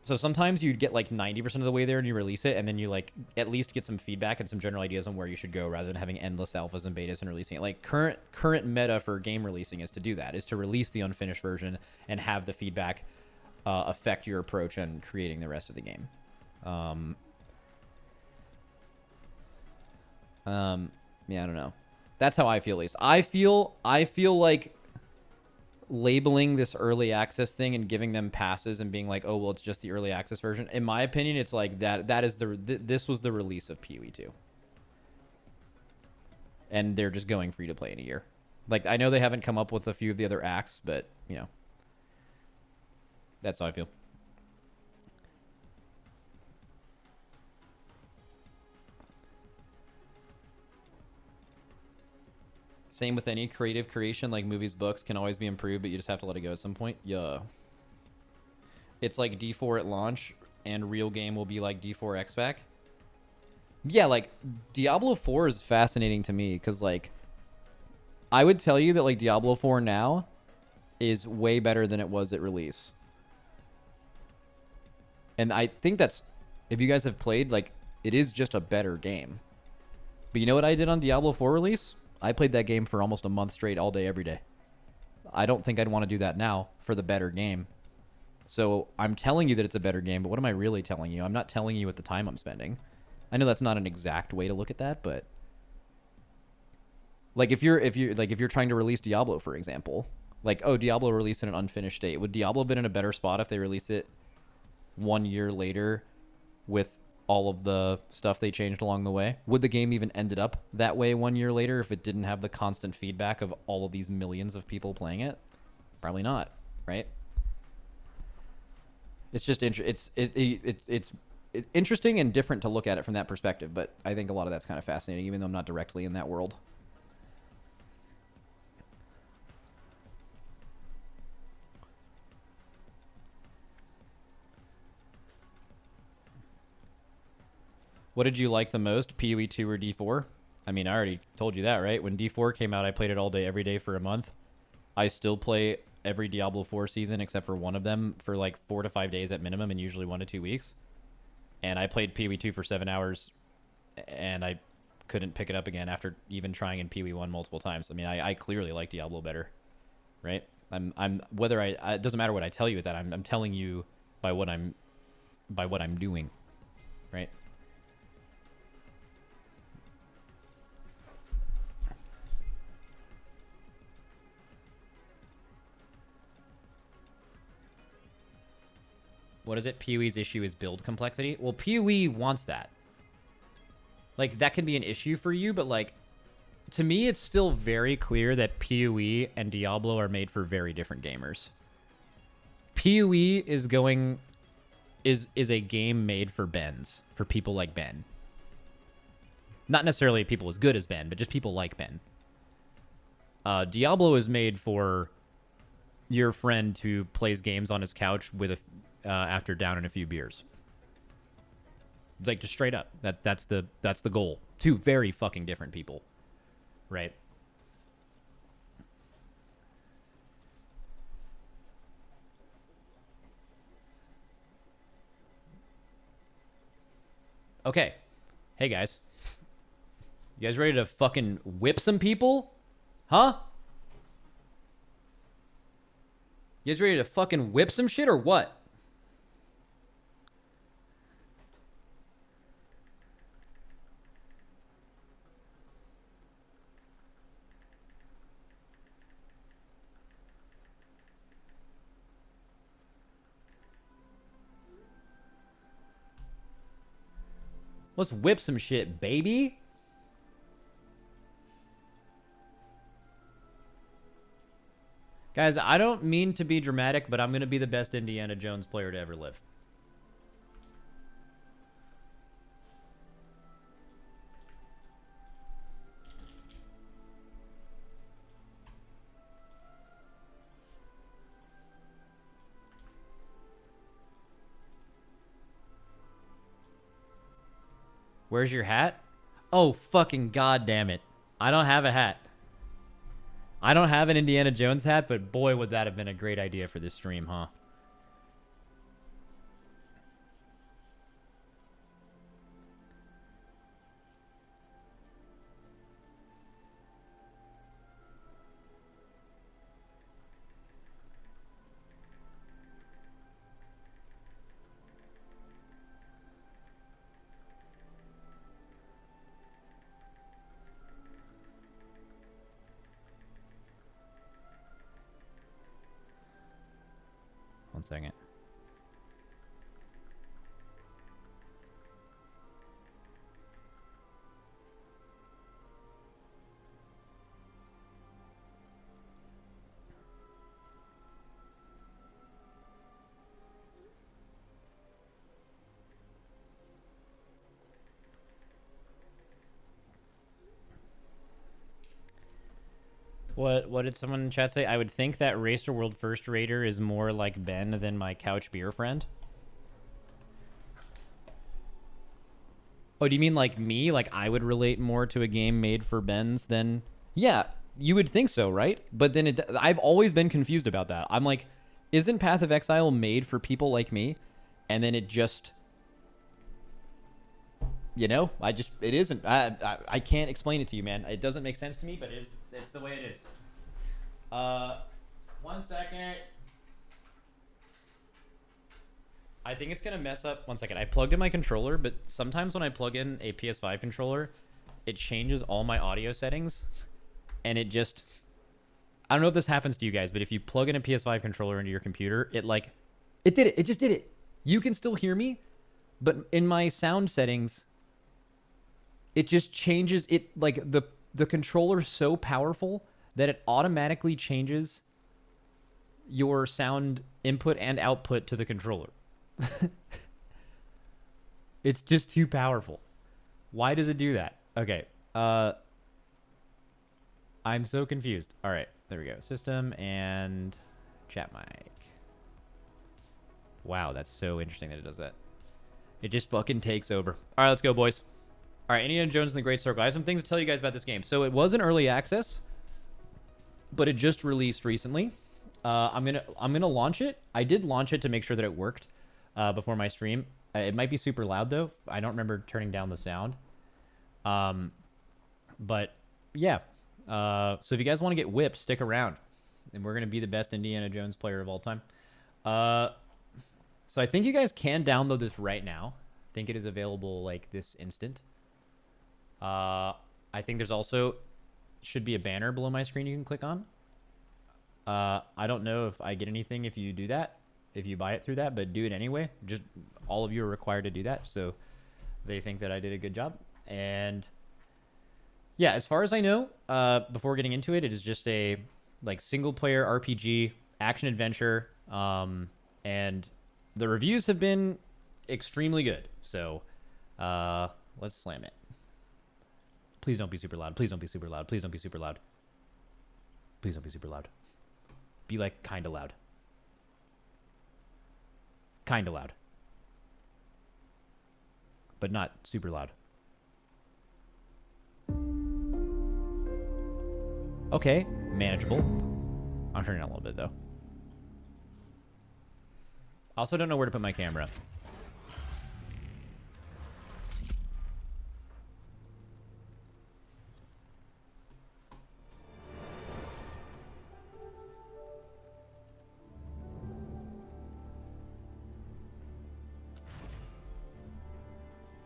So sometimes you'd get like 90% of the way there and you release it, and then you like at least get some feedback and some general ideas on where you should go, rather than having endless alphas and betas and releasing it. Like current meta for game releasing is to do that, is to release the unfinished version and have the feedback affect your approach on creating the rest of the game. Yeah, I don't know. That's how I feel, at least. I feel like labeling this early access thing and giving them passes and being like, oh, well, it's just the early access version. In my opinion, it's like that is this was the release of PoE 2. And they're just going free to play in a year. Like, I know they haven't come up with a few of the other acts, but, you know, that's how I feel. Same with any creative creation, like movies, books, can always be improved, but you just have to let it go at some point. Yeah. It's like D4 at launch, and real game will be like D4 X-Pack. Yeah, like, Diablo 4 is fascinating to me, because, like, I would tell you that, like, Diablo 4 now is way better than it was at release. And I think that's, if you guys have played, like, it is just a better game. But you know what I did on Diablo 4 release? I played that game for almost a month straight, all day, every day. I don't think I'd want to do that now for the better game. So I'm telling you that it's a better game, but what am I really telling you? I'm not telling you what the time I'm spending. I know that's not an exact way to look at that, but like if you're trying to release Diablo, for example, like, oh, Diablo released in an unfinished state. Would Diablo have been in a better spot if they released it 1 year later with all of the stuff they changed along the way? Would the game even ended up that way 1 year later if it didn't have the constant feedback of all of these millions of people playing it? Probably not, right? It's just it's interesting and different to look at it from that perspective, but I think a lot of that's kind of fascinating, even though I'm not directly in that world. What did you like the most, PoE 2 or D4? I mean, I already told you that, right? When D4 came out, I played it all day, every day for a month. I still play every Diablo 4 season except for one of them for like 4 to 5 days at minimum, and usually 1 to 2 weeks. And I played PoE 2 for 7 hours, and I couldn't pick it up again after even trying in PoE 1 multiple times. I mean, I clearly like Diablo better, right? It doesn't matter what I tell you with that. I'm telling you by what I'm doing, right? What is it? PoE's issue is build complexity. Well, PoE wants that. Like, that can be an issue for you, but like, to me, it's still very clear that PoE and Diablo are made for very different gamers. PoE is a game made for Bens, for people like Ben. Not necessarily people as good as Ben, but just people like Ben. Diablo is made for your friend who plays games on his couch with after downing a few beers. Like, just straight up. That's the goal. Two very fucking different people, right? Okay. Hey guys. You guys ready to fucking whip some people? Huh? You guys ready to fucking whip some shit or what? Let's whip some shit, baby. Guys, I don't mean to be dramatic, but I'm going to be the best Indiana Jones player to ever live. Where's your hat? Oh, fucking goddamn it. I don't have a hat. I don't have an Indiana Jones hat, but boy, would that have been a great idea for this stream, huh? 1 second. What did someone in chat say? I would think that Racer World First Raider is more like Ben than my couch beer friend. Oh, do you mean like me? Like I would relate more to a game made for Bens than... Yeah, you would think so, right? But then I've always been confused about that. I'm like, isn't Path of Exile made for people like me? And then it just... You know, it isn't. I can't explain it to you, man. It doesn't make sense to me, but it's the way it is. 1 second. I think it's gonna mess up. 1 second. I plugged in my controller, but sometimes when I plug in a PS5 controller, it changes all my audio settings, and it just... I don't know if this happens to you guys, but if you plug in a PS5 controller into your computer, it did it. It just did it. You can still hear me, but in my sound settings, it just changes it. Like the controller's so powerful that it automatically changes your sound input and output to the controller. It's just too powerful. Why does it do that? Okay. I'm so confused. All right, there we go. System and chat mic. Wow, that's so interesting that it does that. It just fucking takes over. All right, let's go, boys. All right, Indy Jones in the Great Circle. I have some things to tell you guys about this game. So it was in early access, but it just released recently. I'm gonna launch it. I did launch it to make sure that it worked before my stream. It might be super loud though. I don't remember turning down the sound. But yeah. So if you guys want to get whipped, stick around, and we're gonna be the best Indiana Jones player of all time. So I think you guys can download this right now. I think it is available like this instant. I think there's also should be a banner below my screen you can click on. I don't know if I get anything if you do that, if you buy it through that, but do it anyway. Just all of you are required to do that, so they think that I did a good job. And yeah, as far as I know, before getting into it, it is just a like single player RPG action adventure, and the reviews have been extremely good. So let's slam it. Please don't be super loud. Please don't be super loud. Please don't be super loud. Please don't be super loud. Be like kind of loud. Kind of loud. But not super loud. Okay, manageable. I'm turning it on a little bit though. Also don't know where to put my camera.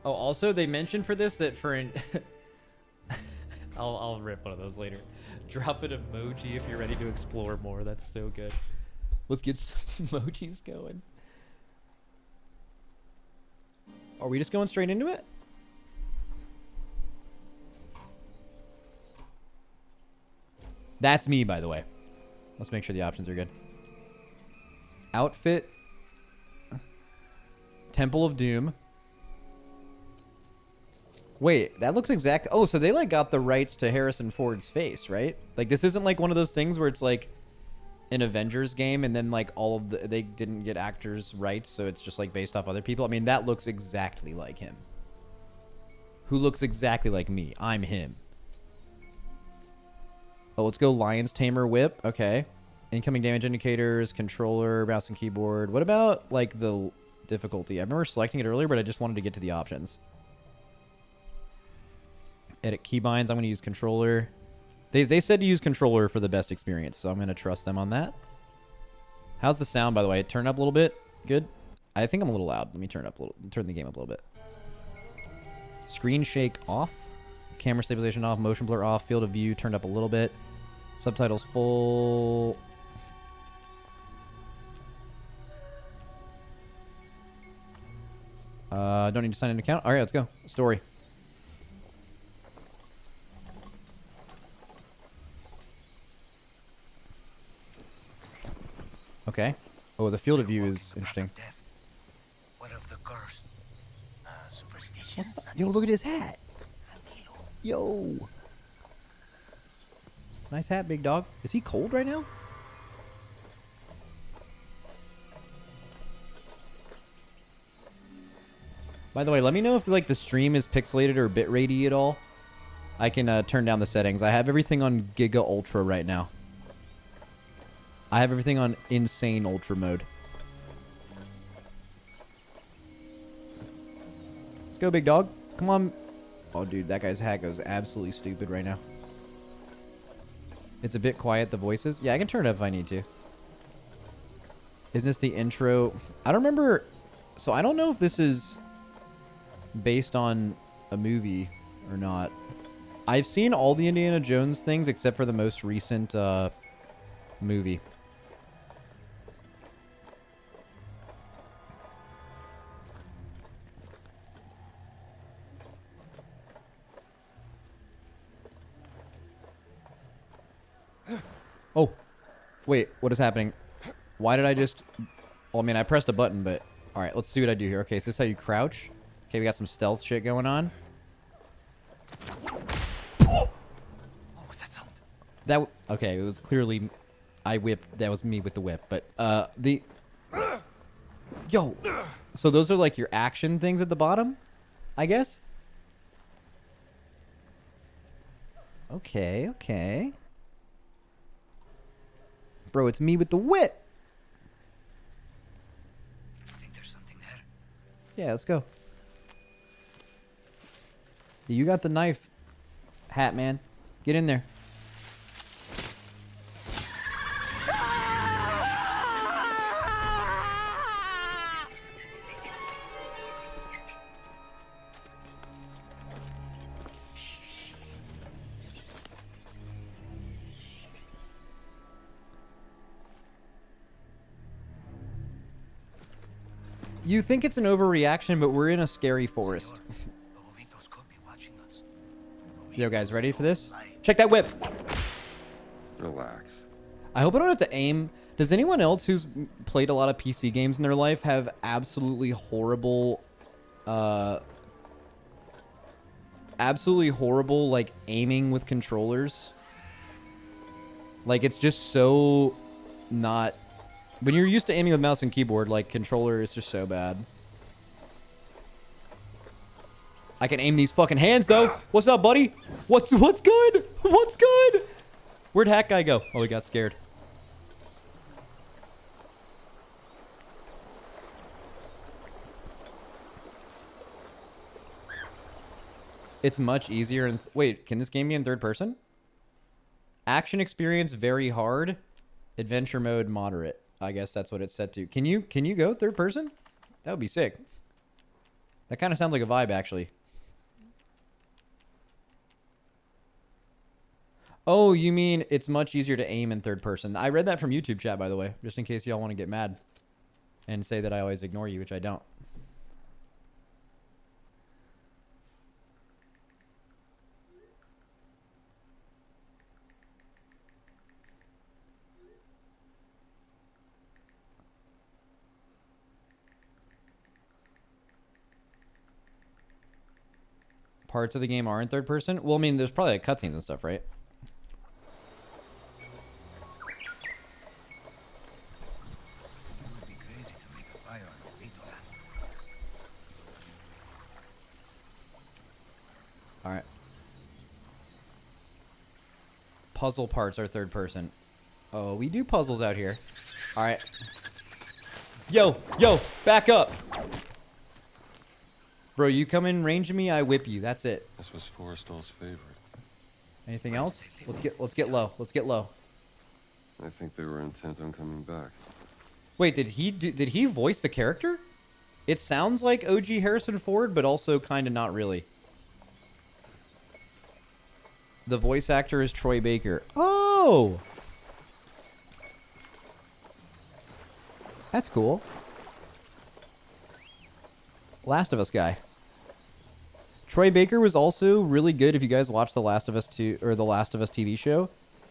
Oh, also they mentioned for this that for an I'll rip one of those later. Drop an emoji if you're ready to explore more. That's so good. Let's get some emojis going. Are we just going straight into it? That's me, by the way. Let's make sure the options are good. Outfit. Temple of Doom. Wait, that looks exact. Oh, so they like got the rights to Harrison Ford's face, right? Like this isn't like one of those things where it's like an Avengers game and then like all of they didn't get actors' rights, so it's just like based off other people. I mean, that looks exactly like him. Who looks exactly like me? I'm him. Oh, let's go Lion's Tamer Whip. Okay. Incoming damage indicators, controller, mouse and keyboard. What about like the difficulty? I remember selecting it earlier, but I just wanted to get to the options. Edit keybinds. I'm going to use controller. They said to use controller for the best experience, so I'm going to trust them on that. How's the sound, by the way? It turned up a little bit. Good. I think I'm a little loud. Let me turn the game up a little bit. Screen shake off. Camera stabilization off. Motion blur off. Field of view turned up a little bit. Subtitles full. Don't need to sign an account. All right, let's go. Story. Okay. Oh, the field of view is interesting. What of the curse? Superstitions? Yo, look at his hat. Yo. Nice hat, big dog. Is he cold right now? By the way, let me know if like the stream is pixelated or bitrate-y at all. I can turn down the settings. I have everything on Giga Ultra right now. I have everything on insane ultra mode. Let's go, big dog. Come on. Oh, dude, that guy's hat goes absolutely stupid right now. It's a bit quiet, the voices. Yeah, I can turn it up if I need to. Is this the intro? I don't remember. So I don't know if this is based on a movie or not. I've seen all the Indiana Jones things except for the most recent movie. Oh, wait, what is happening? Why did I just... Well, I mean, I pressed a button, but... Alright, let's see what I do here. Okay, so this is how you crouch. Okay, we got some stealth shit going on. What was that sound? That... Okay, it was clearly... I whipped... That was me with the whip, but... the... Yo! So those are like your action things at the bottom? I guess? Okay, okay. Bro, it's me with the whip. I think there's something there. Yeah, let's go. You got the knife, hat man. Get in there. You think it's an overreaction, but we're in a scary forest. The Jovitos could be watching us. Yo, guys, ready for this? Check that whip. Relax. I hope I don't have to aim. Does anyone else who's played a lot of PC games in their life have absolutely horrible, like, aiming with controllers? Like, it's just so not... When you're used to aiming with mouse and keyboard, like, controller is just so bad. I can aim these fucking hands, though. What's up, buddy? What's good? What's good? Where'd Hack Guy go? Oh, he got scared. It's much easier. And wait, can this game be in third person? Action experience very hard. Adventure mode moderate. I guess that's what it's set to. Can you go third person? That would be sick. That kind of sounds like a vibe, actually. Oh, you mean it's much easier to aim in third person. I read that from YouTube chat, by the way, just in case y'all want to get mad and say that I always ignore you, which I don't. Parts of the game are in third person? Well, I mean, there's probably like cutscenes and stuff, right? It would be crazy to make a fire on Jovito land. All right. Puzzle parts are third person. Oh, we do puzzles out here. All right. Yo, back up. Bro, you come in range of me, I whip you. That's it. This was Forrestal's favorite. Anything else? Let's get low. Let's get low. I think they were intent on coming back. Wait, did he voice the character? It sounds like OG Harrison Ford, but also kind of not really. The voice actor is Troy Baker. Oh! That's cool. Last of Us guy. Troy Baker was also really good. If you guys watched the Last of Us 2 or the Last of Us TV show,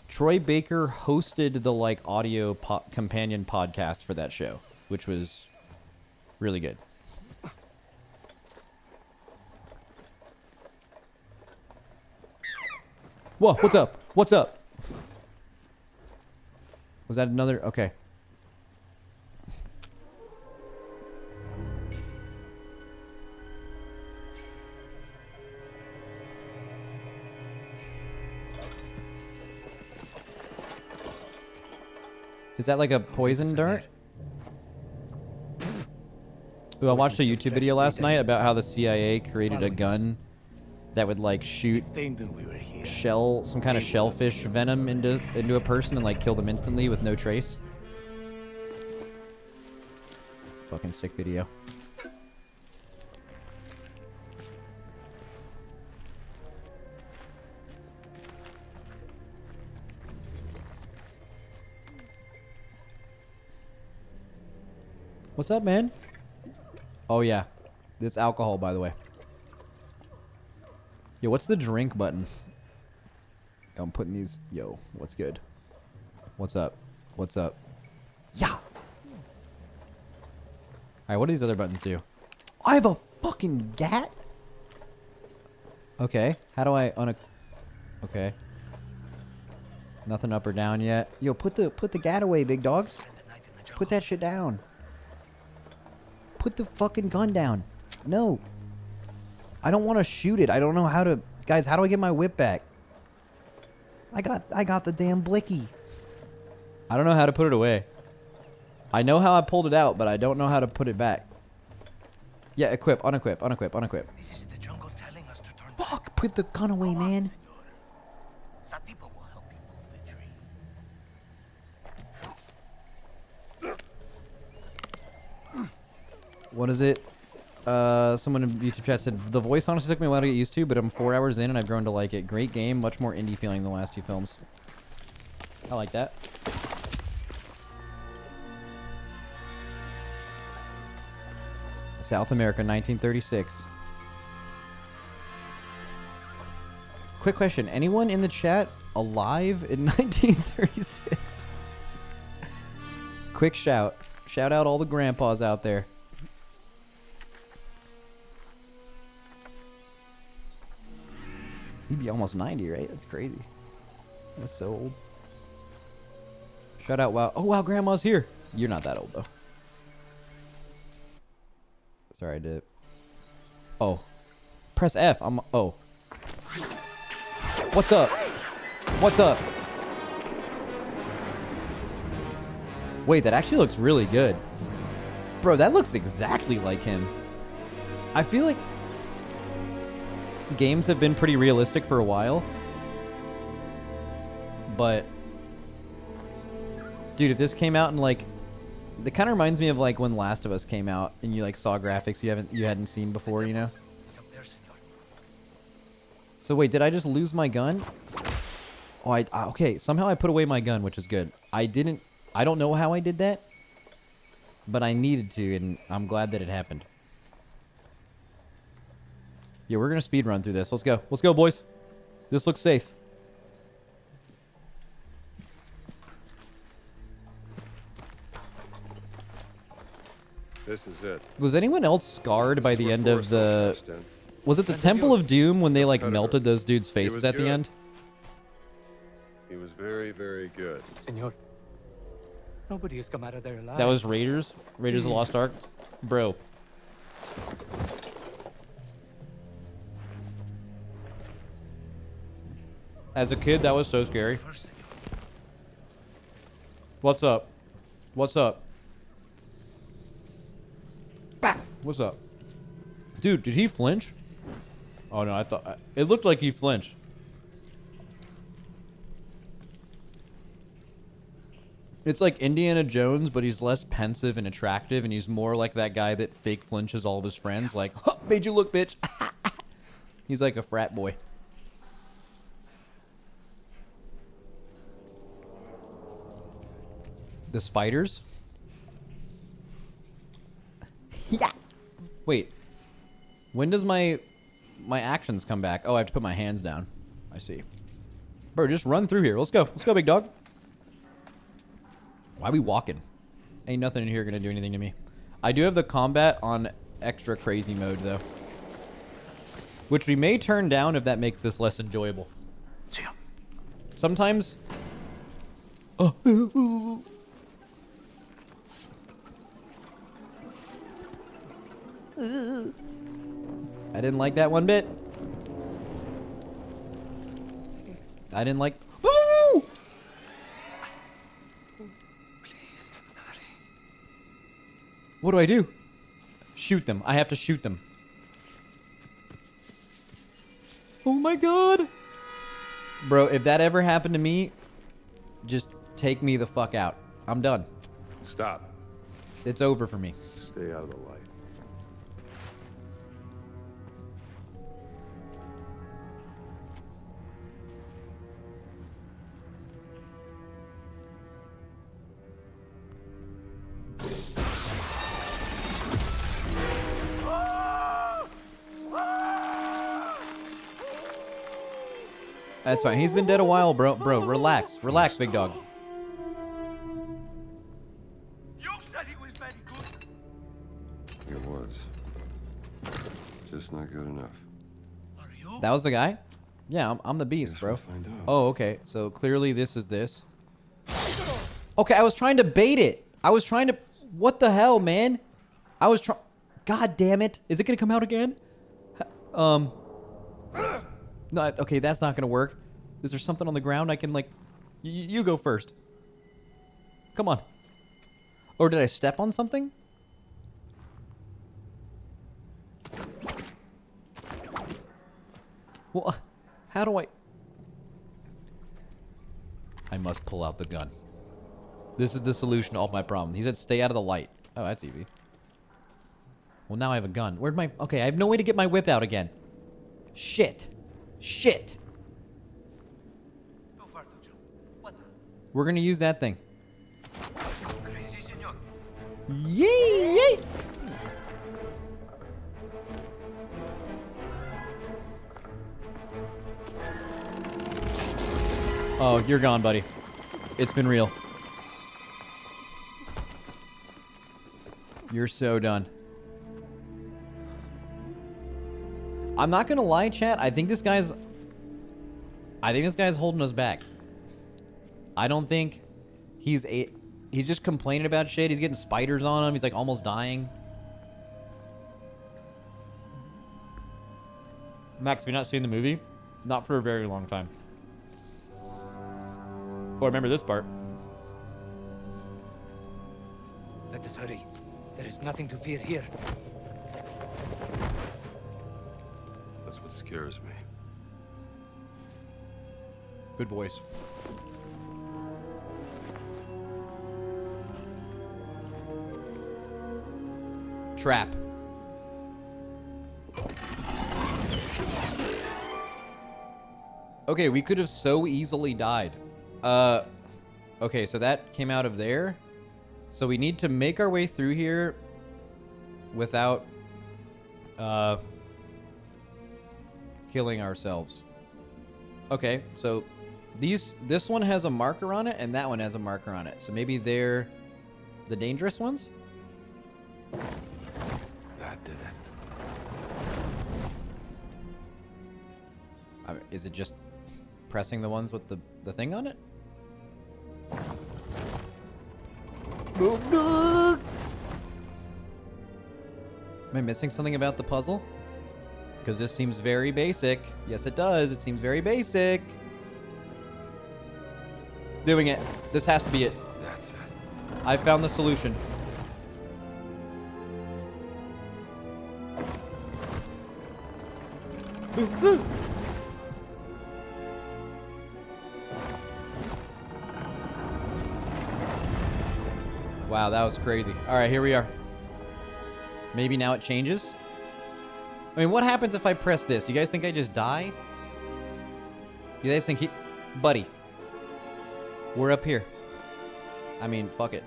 Troy Baker hosted the like audio companion podcast for that show, which was really good. Whoa, what's up? What's up? Was that another? Okay. Is that like a poison dart? Ooh, I watched a YouTube video last night about how the CIA created a gun that would like shoot some kind of shellfish venom into a person and like kill them instantly with no trace. It's a fucking sick video. What's up, man? Oh yeah, this alcohol, by the way. Yo, what's the drink button? I'm putting these. Yo, what's good? What's up? What's up? Yeah. All right, what do these other buttons do? I have a fucking gat. Okay, how do I Okay. Nothing up or down yet. Yo, put the gat away, big dogs. Put that shit down. Put the fucking gun down. No. I don't want to shoot it. I don't know how to... Guys, how do I get my whip back? I got the damn blicky. I don't know how to put it away. I know how I pulled it out, but I don't know how to put it back. Yeah, equip, unequip, unequip, unequip. This is the jungle telling us to turn Fuck, put the gun away, man. Satipo will help you move the tree. What is it? Someone in YouTube chat said, the voice honestly took me a while to get used to, but I'm 4 hours in and I've grown to like it. Great game, much more indie feeling than the last two films. I like that. South America, 1936. Quick question. Anyone in the chat alive in 1936? Quick shout. Shout out all the grandpas out there. He'd be almost 90, right? That's crazy. That's so old. Shout out, wow. Oh, wow, grandma's here. You're not that old, though. Sorry, I did. Oh. Press F. Oh. What's up? What's up? Wait, that actually looks really good. Bro, that looks exactly like him. I feel like games have been pretty realistic for a while. But dude, if this came out in like, it kind of reminds me of like when Last of Us came out and you like saw graphics you hadn't seen before, you know? So wait, did I just lose my gun? Oh, okay, somehow I put away my gun, which is good. I don't know how I did that, but I needed to, and I'm glad that it happened. Yeah, we're gonna speed run through this. Let's go. Let's go, boys. This looks safe. This is it. Was anyone else scarred by This is the where end of Forrest the... was first in. Was it the Temple of Doom when they like Competitor. melted those dudes' He faces was at the good. end? He was very, very good. Senor, nobody has come out of there alive. That was Raiders? Raiders of the Lost Ark? Bro. As a kid, that was so scary. First, senor. What's up? What's up? Bah! What's up? Dude, did he flinch? Oh no, I thought... It looked like he flinched. It's like Indiana Jones, but he's less pensive and attractive, and he's more like that guy that fake flinches all of his friends. Like, huh, made you look, bitch. He's like a frat boy. The spiders? Yeah. Wait. When does my actions come back? Oh, I have to put my hands down. I see. Bro, just run through here. Let's go. Let's go, big dog. Why are we walking? Ain't nothing in here gonna do anything to me. I do have the combat on extra crazy mode, though. Which we may turn down if that makes this less enjoyable. Sometimes... Oh. I didn't like that one bit. I didn't like... Ooh! Please, hurry. What do I do? Shoot them. I have to shoot them. Oh my god. Bro, if that ever happened to me, just take me the fuck out. I'm done. Stop. It's over for me. Stay out of the light. That's fine. He's been dead a while, bro. Bro, relax. Relax, big dog. You said he was very good. It was. Just not good enough. Are you? That was the guy? Yeah, I'm the beast, Guess bro. we'll find out. Oh, okay. So clearly this is this. Okay, I was trying to bait it. I was trying to... What the hell, man? I was trying... God damn it. Is it going to come out again? No, okay, that's not going to work. Is there something on the ground I can, like... You go first. Come on. Or did I step on something? Well, how do I... I must pull out the gun. This is the solution to all my problems. He said stay out of the light. Oh, that's easy. Well, now I have a gun. Where'd my... Okay, I have no way to get my whip out again. Shit. Shit. Too far to jump. What now? We're gonna use that thing. Crazy, senor. Yay! Yay! Oh, you're gone, buddy. It's been real. You're so done. I'm not gonna lie, chat. I think this guy's holding us back. I don't think he's just complaining about shit. He's getting spiders on him. He's like almost dying. Max, have you not seen the movie? Not for a very long time. Oh, remember this part. Let us hurry. There is nothing to fear here. That's what scares me. Good voice. Trap. Okay, we could have so easily died. Okay, so that came out of there. So we need to make our way through here without killing ourselves. Okay, so this one has a marker on it and that one has a marker on it. So maybe they're the dangerous ones? That did it. I mean, is it just pressing the ones with the thing on it? Am I missing something about the puzzle? Because this seems very basic. Yes, it does. It seems very basic. Doing it. This has to be it. That's it. I found the solution. Wow, that was crazy. All right, here we are. Maybe now it changes. I mean, what happens if I press this? You guys think I just die? You guys think Buddy. We're up here. I mean, fuck it.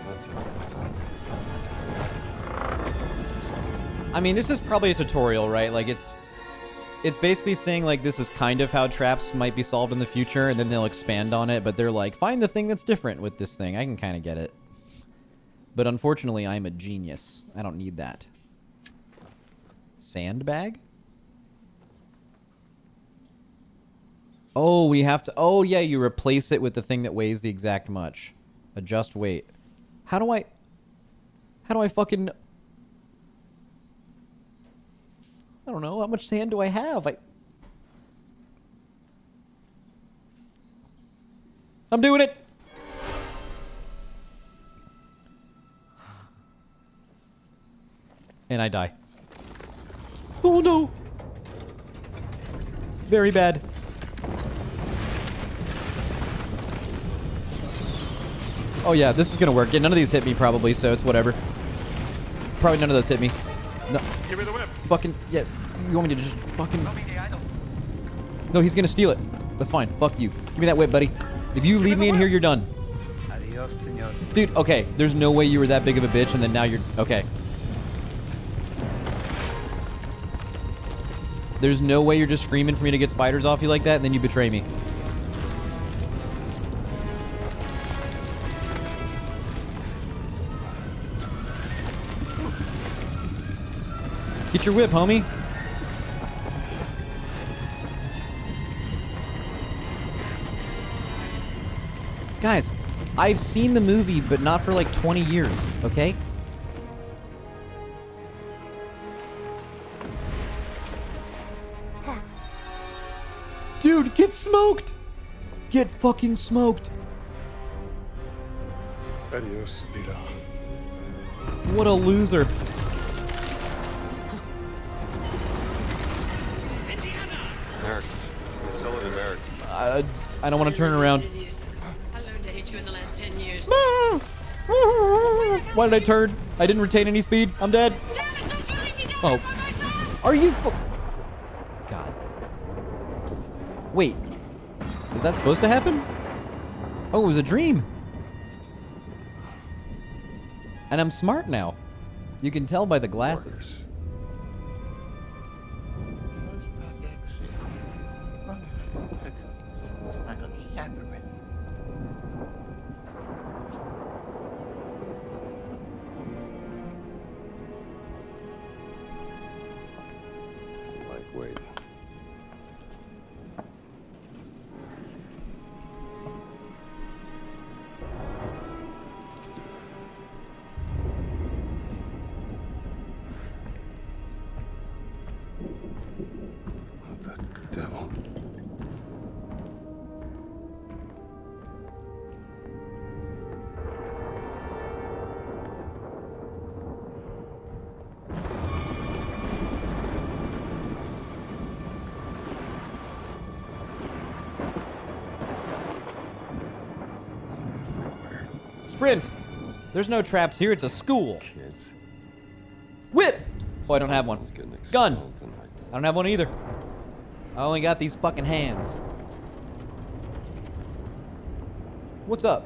That's it. That's done. I mean, this is probably a tutorial, right? Like, it's basically saying, like, this is kind of how traps might be solved in the future, and then they'll expand on it, but they're like, find the thing that's different with this thing. I can kind of get it. But unfortunately, I'm a genius. I don't need that. Sandbag? Oh, we have to... Oh, yeah, you replace it with the thing that weighs the exact much. Adjust weight. How do I fucking... I don't know. How much sand do I have? I'm doing it! And I die. Oh, no! Very bad. Oh, yeah, this is gonna work. Yeah, none of these hit me, probably, so it's whatever. Probably none of those hit me. No. Give me the whip. Fucking, yeah. You want me to just fucking... No, he's gonna steal it. That's fine. Fuck you. Give me that whip, buddy. If you leave me in here, you're done. Adios, senor. Dude, okay. There's no way you were that big of a bitch, and then now you're... Okay. There's no way you're just screaming for me to get spiders off you like that, and then you betray me. Get your whip, homie. Guys, I've seen the movie, but not for like 20 years, okay? Dude, get smoked! Get fucking smoked! Adios, vida. What a loser. American. It's all in American. I don't want to turn around. I learned to hate you in the last 10 years. Why did I turn? I didn't retain any speed. I'm dead. Damn it, don't you leave me down Oh. by myself! Are you God. Wait. Is that supposed to happen? Oh, it was a dream. And I'm smart now. You can tell by the glasses. Like, wait. What the devil? Sprint! There's no traps here. It's a school. Kids. Whip! Oh, I don't have one. Getting Gun! expelled tonight. I don't have one either. I only got these fucking hands. What's up?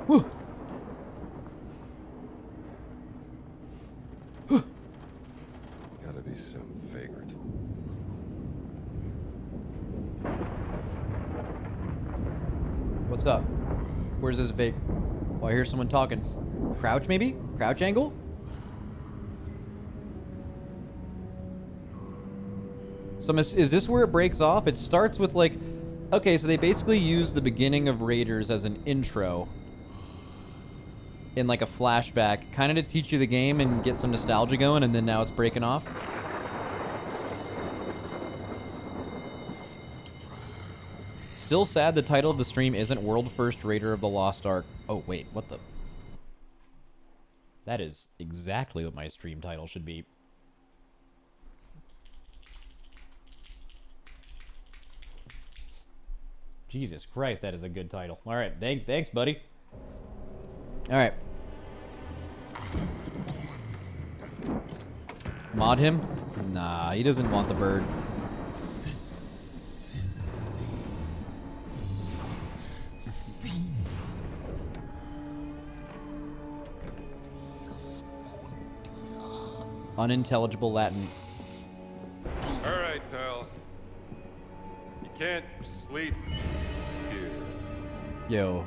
Whew. Gotta be some vagrant. What's up? Where's this vague? Oh, I hear someone talking. Crouch, maybe? Crouch angle? So is this where it breaks off? It starts with like... Okay, so they basically use the beginning of Raiders as an intro. In like a flashback. Kind of to teach you the game and get some nostalgia going, and then now it's breaking off. Still sad the title of the stream isn't World First Raider of the Lost Ark. Oh, wait, what the... That is exactly what my stream title should be. Jesus Christ, that is a good title. All right, thanks, buddy. All right. Mod him? Nah, he doesn't want the bird. Unintelligible Latin. All right, pal. You can't sleep here. Yo.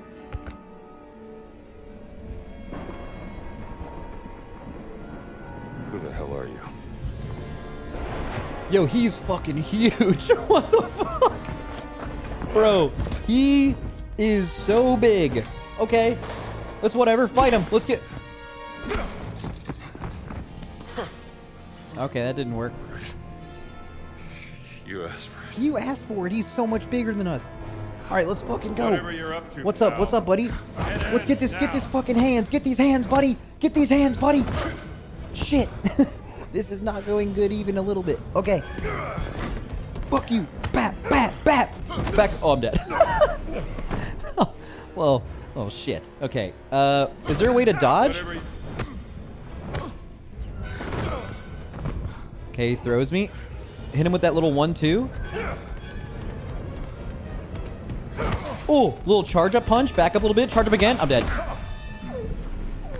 Who the hell are you? Yo, he's fucking huge. What the fuck? Bro, he is so big. Okay. Let's whatever. Fight him. Let's get... Okay, that didn't work. You asked for it. You asked for it. He's so much bigger than us. All right, let's fucking go. Whatever you're up to, What's up? pal. What's up, buddy? Let's get this. Get this fucking hands. Get these hands, buddy. Get these hands, buddy. Shit. This is not going good even a little bit. Okay. Fuck you. Bap, bap, bap. Back. Oh, I'm dead. Oh, well. Oh shit. Okay. Is there a way to dodge? Whatever you- Okay, he throws me. Hit him with that little 1-2. Oh, little charge up punch. Back up a little bit. Charge up again. I'm dead.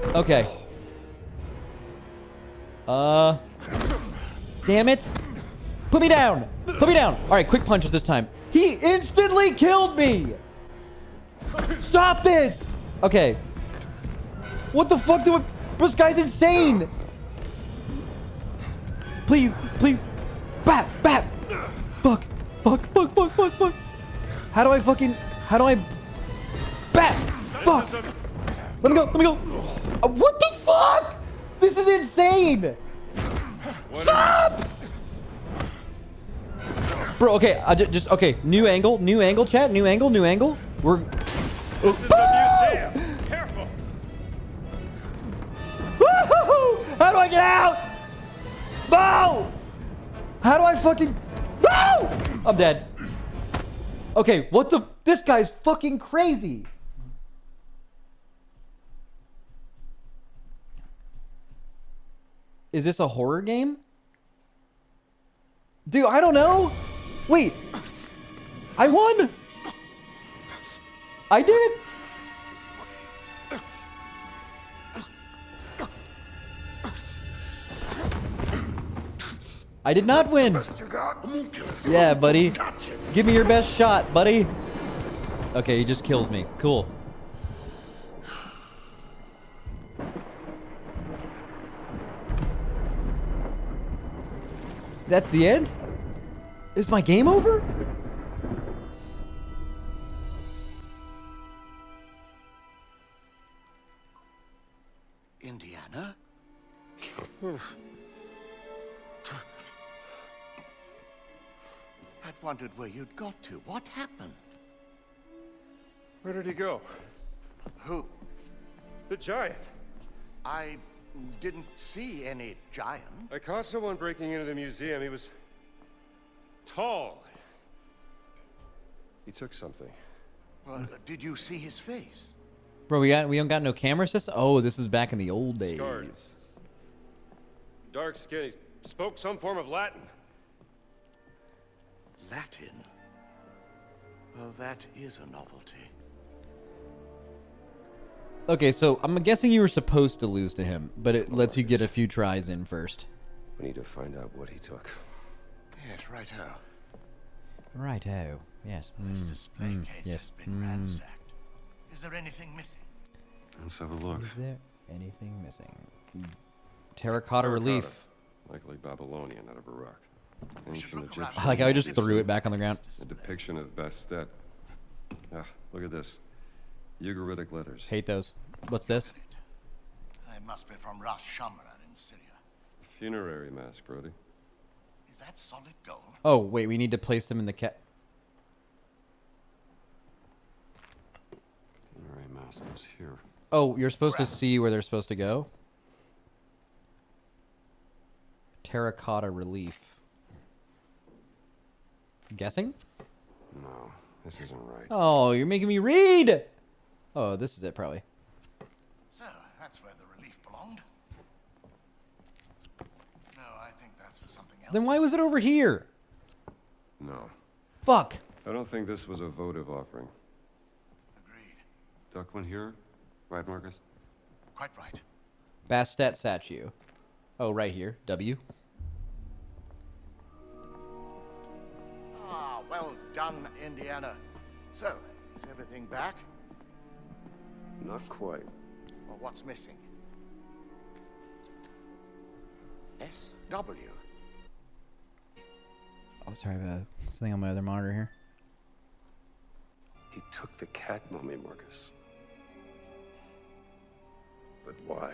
Okay. Damn it. Put me down. Put me down. All right, quick punches this time. He instantly killed me. Stop this. Okay. What the fuck do I... This guy's insane. Please, please. Bap, bap. Fuck. Fuck, fuck, fuck, fuck, fuck. How do I fucking... How do I... Bap. Fuck. Let me go, let me go. What the fuck? This is insane. Stop. Bro, okay, just... Okay, new angle, chat. New angle. We're... This is a museum. Careful. Woo-hoo-hoo! How do I get out? No! How do I fucking... No! I'm dead. Okay, what the... This guy's fucking crazy. Is this a horror game? Dude, I don't know. Wait. I won. I did. I did not win. Yeah, buddy. Give me your best shot, buddy. Okay, he just kills me. Cool. That's the end? Is my game over? Indiana? I'd wondered where you'd got to. What happened? Where did he go? Who? The giant. I didn't see any giant. I caught someone breaking into the museum. He was tall. He took something. Well, did you see his face? Bro, we don't got no camera system? Oh, this is back in the old days. Scarred. Dark skin. He spoke some form of Latin. Latin? Well, that is a novelty. Okay, so I'm guessing you were supposed to lose to him, but it lets you get a few tries in first. We need to find out what he took. Yes, righto. Righto. Yes. This display case yes. has been ransacked. Is there anything missing? Let's have a look. Is there anything missing? Terracotta relief. Likely Babylonian out of Iraq. Ancient look around. Egyptian. I like how I just threw it back on the ground. A depiction of Bastet. Ah, look at this. Ugaritic letters. Hate those. What's this? It must be from Ras Shamra in Syria. Funerary mask, Brody. Is that solid gold? Oh, wait, we need to place them in the cat. Funerary mask was here. Oh, you're supposed to see where they're supposed to go? Terracotta relief. Guessing? No, this isn't right. Oh, you're making me read! Oh, this is it, probably. So, that's where the relief belonged. No, I think that's for something else. Then why was it over here? No. Fuck. I don't think this was a votive offering. Agreed. Duck one here? Right, Marcus? Quite right. Bastet statue. Oh, right here. W. Ah, well done, Indiana. So, is everything back? Not quite. Or what's missing? SW. Oh, sorry about something on my other monitor here. He took the cat mummy, Marcus. But why?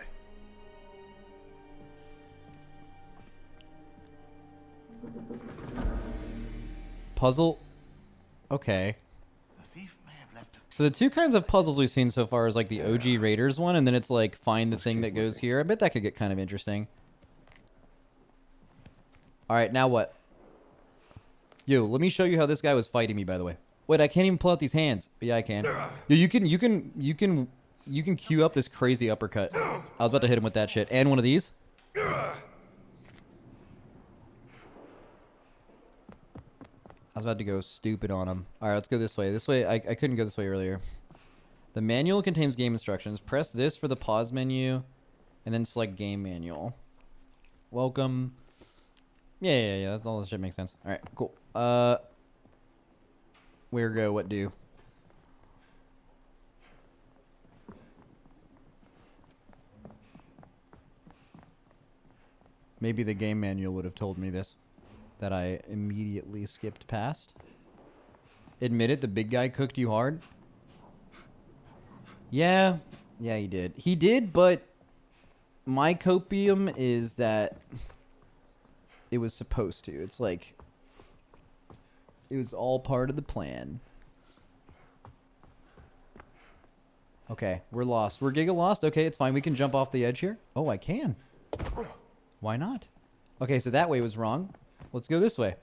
Puzzle. Okay. The thief may have left a So the two kinds of puzzles we've seen so far is like the OG Raiders one, and then it's like find the thing that goes here. I bet that could get kind of interesting. All right, now what? Yo, let me show you how this guy was fighting me. By the way, wait, I can't even pull out these hands. Yeah, I can. Yo, you can queue up this crazy uppercut. I was about to hit him with that shit, and one of these. I was about to go stupid on him. All right, let's go this way. This way, I couldn't go this way earlier. The manual contains game instructions. Press this for the pause menu, and then select game manual. Welcome. Yeah. That's all this shit makes sense. All right, cool. Where go? What do? Maybe the game manual would have told me this. That I immediately skipped past. Admit it, the big guy cooked you hard. Yeah, he did. He did, but my copium is that it was supposed to. It's like it was all part of the plan. Okay, we're lost. We're giga lost. Okay, it's fine. We can jump off the edge here. Oh, I can. Why not? Okay, so that way was wrong. Let's go this way.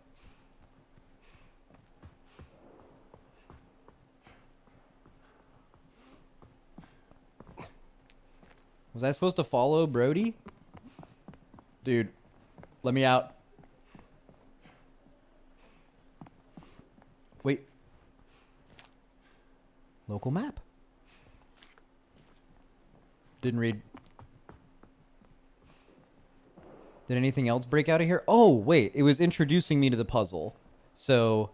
Was I supposed to follow Brody? Dude, let me out. Wait. Local map. Didn't read. Did anything else break out of here? Oh, wait. It was introducing me to the puzzle. So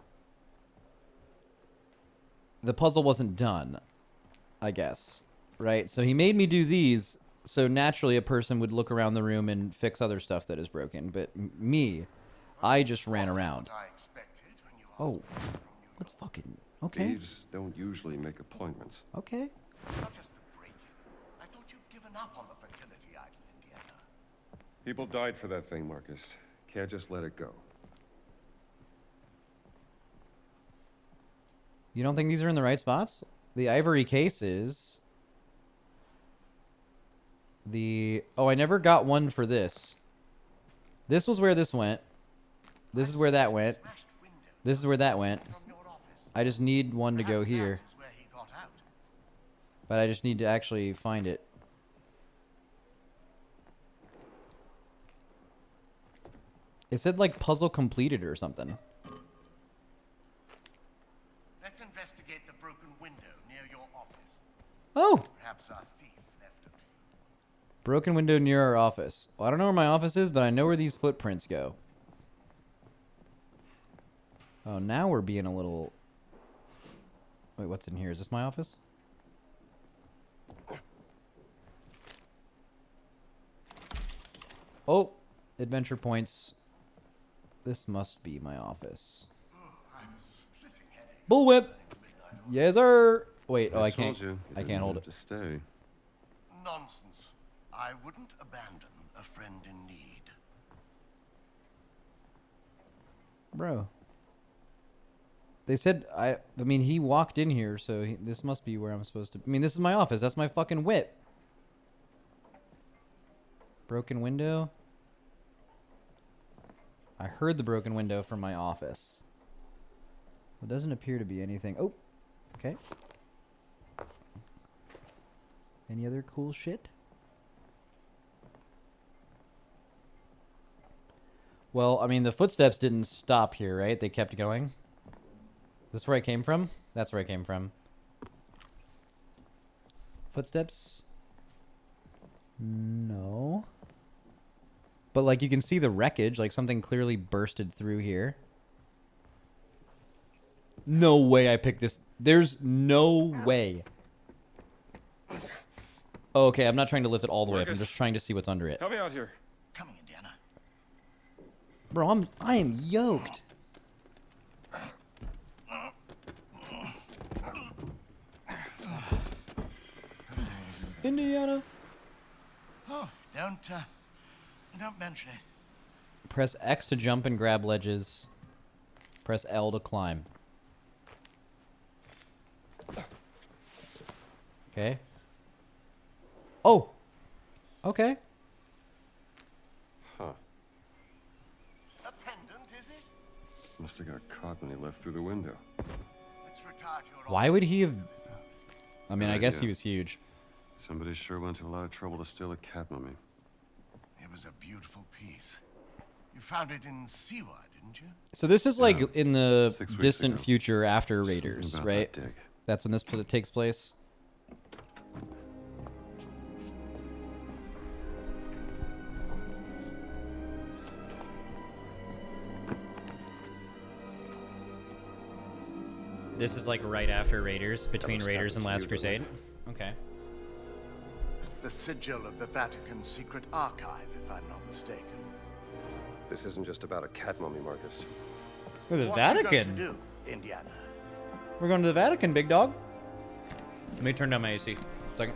the puzzle wasn't done, I guess. Right? So he made me do these. So naturally a person would look around the room and fix other stuff that is broken. But me, I just ran around. What I expected when you asked Oh, me from you. let's fucking... Okay. Thieves don't usually make appointments. Okay. Not just the break-in. I thought you'd given up on the fertility idol, Indiana. People died for that thing, Marcus. Can't just let it go. You don't think these are in the right spots? The ivory case is... Oh, I never got one for this. This was where this went. This is where that went. Smashed window This is where that went. from your office. I just need one to go Perhaps that here. is where he got out. But I just need to actually find it. It said like puzzle completed or something. Let's investigate the broken window near your office. Oh! Perhaps our thief left it. Broken window near our office. Well, I don't know where my office is, but I know where these footprints go. Oh, now we're being a little... Wait, what's in here? Is this my office? Oh! Adventure points. This must be my office. I have a splitting headache. Bullwhip! Yes, sir! Wait, oh, I told can't... you, I you can't hold didn't it. have to stay. Nonsense. I wouldn't abandon a friend in need. Bro. They said, I mean, he walked in here, so this must be where I'm supposed to... I mean, this is my office. That's my fucking whip. Broken window. I heard the broken window from my office. It doesn't appear to be anything. Oh, okay. Any other cool shit? Well, I mean, the footsteps didn't stop here, right? They kept going. Is this where I came from? That's where I came from. Footsteps? No. But like you can see the wreckage, like something clearly bursted through here. No way I picked this. There's no way. Oh, okay, I'm not trying to lift it all the way up. I'm Marcus. just trying to see what's under it. Help me out here. Coming, Indiana. Bro, I am yoked. Indiana. Oh, don't mention it. Press X to jump and grab ledges. Press L to climb. Okay. Oh. Okay. Huh. A pendant, is it? Must have got caught when he left through the window. Let's retire to your Why would he have... I mean, Good I guess idea. he was huge. Somebody sure went to a lot of trouble to steal a cat mummy. It was a beautiful piece. You found it in Siwa, didn't you? So this is like Yeah. in the 6 weeks distant ago. future after Something Raiders, about right? that dig. That's when this takes place. This is like right after Raiders, between looks Raiders and captain to Last you, doesn't Crusade. Okay. It's the sigil of the Vatican secret archive, if I'm not mistaken. This isn't just about a cat mummy, Marcus. The What you Vatican. going to do, Indiana? We're going to the Vatican, big dog. Let me turn down my AC. Second.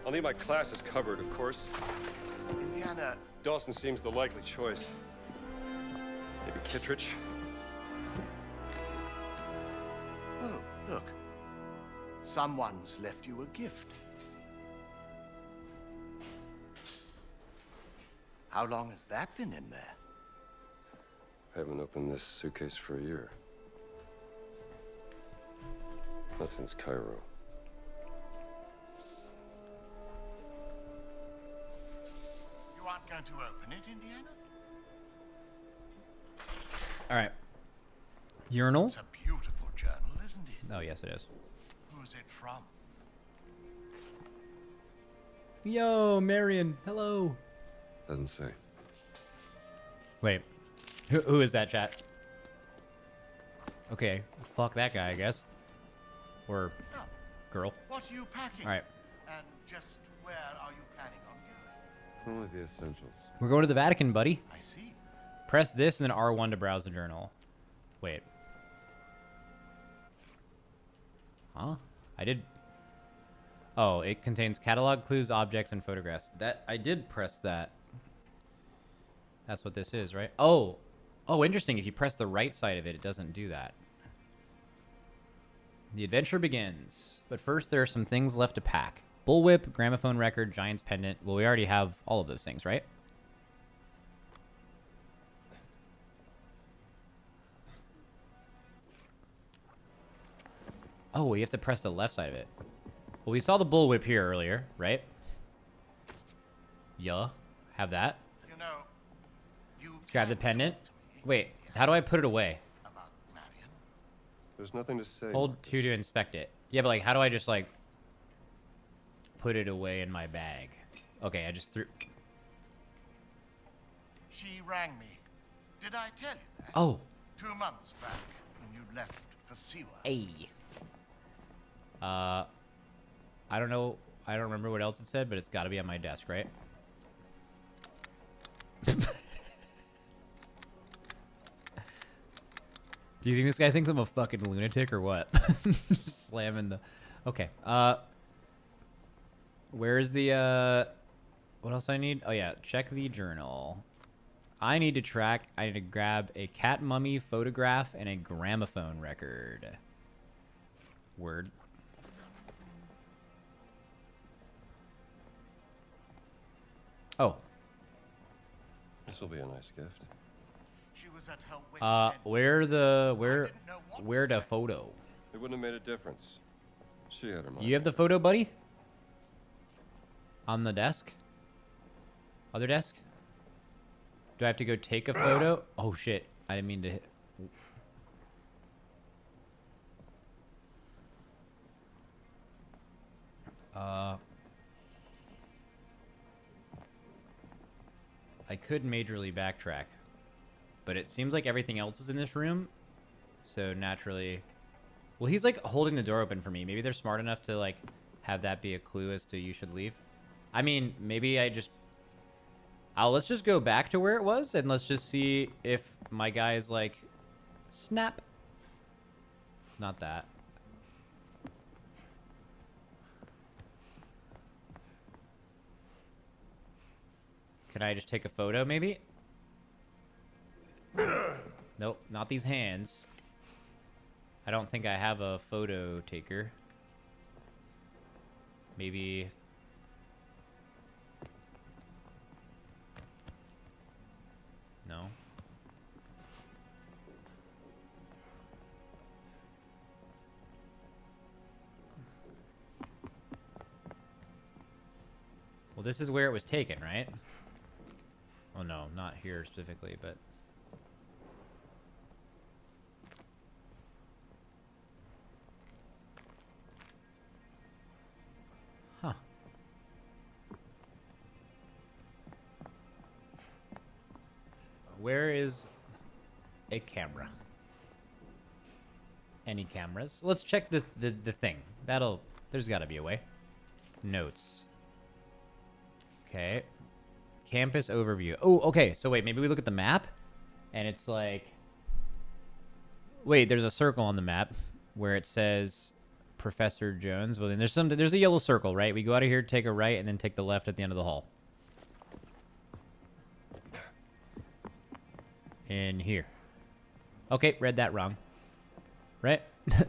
I'll need my classes covered, of course. Indiana, Dawson seems the likely choice. Maybe Kittredge. oh, look. Someone's left you a gift. How long has that been in there? I haven't opened this suitcase for a year. Not since Cairo. You aren't going to open it, Indiana? All right. Urinal. It's a beautiful journal, isn't it? Oh, yes, it is. Who's it from? Yo, Marion. Hello. Doesn't say. Wait. Who is that, chat? Okay. Fuck that guy, I guess. Or Oh, girl. what are you packing? All right. And just where are you planning on going? Only the essentials. We're going to the Vatican, buddy. I see. Press this and then R1 to browse the journal. Wait. Huh? I did... Oh, it contains catalog, clues, objects, and photographs. That I did press that. That's what this is, right? Oh. Oh, interesting. If you press the right side of it, it doesn't do that. The adventure begins. But first, there are some things left to pack. Bullwhip, gramophone record, giant's pendant. Well, we already have all of those things, right? Oh, you have to press the left side of it. Well, we saw the bullwhip here earlier, right? Yeah, have that. You know, you Let's grab the can pendant. talk to me, Wait, Indiana, how do I put it away? about Marion. There's nothing to say. Hold Marcus. 2 to inspect it. Yeah, but like, how do I just like put it away in my bag? Okay, I just threw... She rang me. Did I tell you that? Oh, 2 months back when you left for Siwa. hey. I don't know. I don't remember what else it said, but it's got to be on my desk, right? Do you think this guy thinks I'm a fucking lunatic or what? Slamming the... Okay. Where is the, what else I need? Oh, yeah. Check the journal. I need to grab a cat mummy photograph and a gramophone record. Word. Oh. This will be a nice gift. She was at her wit's end. Where the... I Where... didn't know what Where to the say. photo? It wouldn't have made a difference. She had her mind. You have the photo, buddy? On the desk? Other desk? Do I have to go take a photo? Oh, shit. I didn't mean to hit... I could majorly backtrack. But it seems like everything else is in this room. So naturally... Well, he's like holding the door open for me. Maybe they're smart enough to like have that be a clue as to you should leave. I mean, maybe I just... let's just go back to where it was and let's just see if my guy is like... Snap. It's not that. Could I just take a photo, maybe? Nope, not these hands. I don't think I have a photo taker. Maybe... No. Well, this is where it was taken, right? Oh no, not here specifically, but... Huh. Where is a camera? Any cameras? Let's check the thing. There's gotta be a way. Notes. Okay. Campus overview. Oh, okay. So wait, maybe we look at the map and it's like... Wait, there's a circle on the map where it says Professor Jones. Well, then there's a yellow circle, right? We go out of here, take a right, and then take the left at the end of the hall. In here. Okay, read that wrong. Right?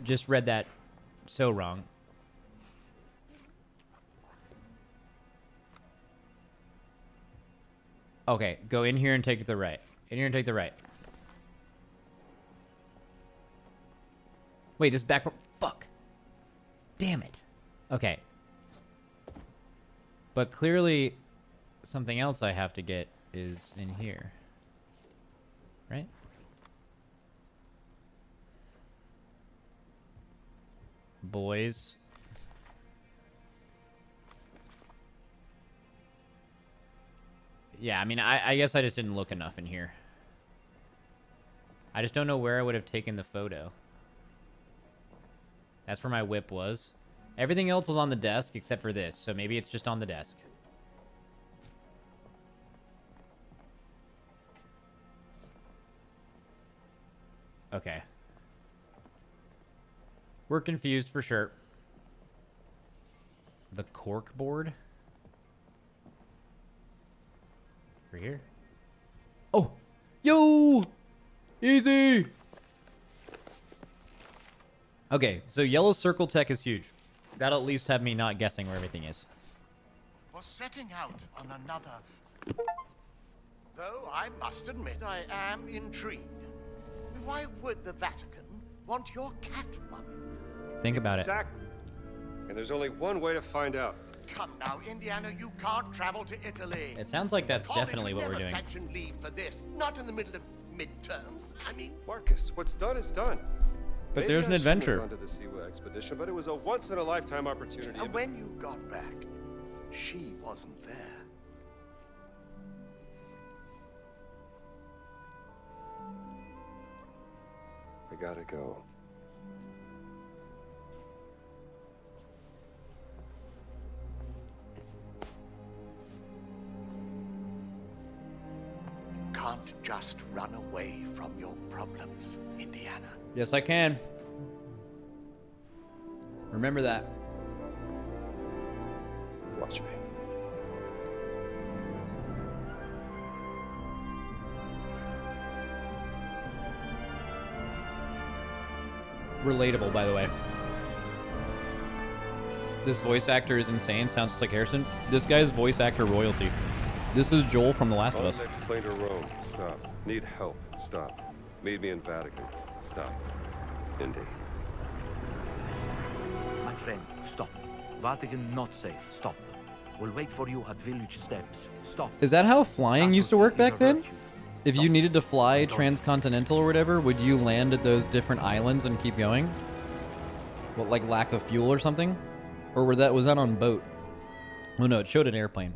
Just read that so wrong. Okay, go in here and take the right. In here and take the right. Wait, this is back... Fuck. Damn it. Okay. But clearly, something else I have to get is in here. Right? Boys. Yeah, I mean, I guess I just didn't look enough in here. I just don't know where I would have taken the photo. That's where my whip was. Everything else was on the desk except for this, so maybe it's just on the desk. Okay. We're confused for sure. The cork board? Right here. Oh! Yo! Easy! Okay, so yellow circle tech is huge. That'll at least have me not guessing where everything is. For setting out on another... Though I must admit I am intrigued. Why would the Vatican want your cat money? Think about it. Exactly. And there's only one way to find out. Come now, Indiana, you can't travel to Italy. It sounds like that's College definitely would what we're never doing. sanction leave for this. Not in the middle of midterms. I mean, Marcus, what's done is done. But Maybe there's an I shouldn't adventure. have gone to the Siwa expedition, but it was a once-in-a-lifetime opportunity. and when you got back, she wasn't there. I gotta go. Can't just run away from your problems, Indiana. Yes, I can. Remember that. Watch me. Relatable, by the way. This voice actor is insane. Sounds just like Harrison. This guy's voice actor royalty. This is Joel from The Last of On Us. the next plane to Rome. Stop. Need help. Stop. Meet me in Vatican. Stop. Indy. My friend, stop. Vatican not safe. Stop. We'll wait for you at village steps. Stop. Is that how flying used to work Sanctity is back a then? virtue. If you Stop. needed to fly Don't. transcontinental or whatever, would you land at those different islands and keep going? What, like lack of fuel or something? Or was that on boat? Oh no, it showed an airplane.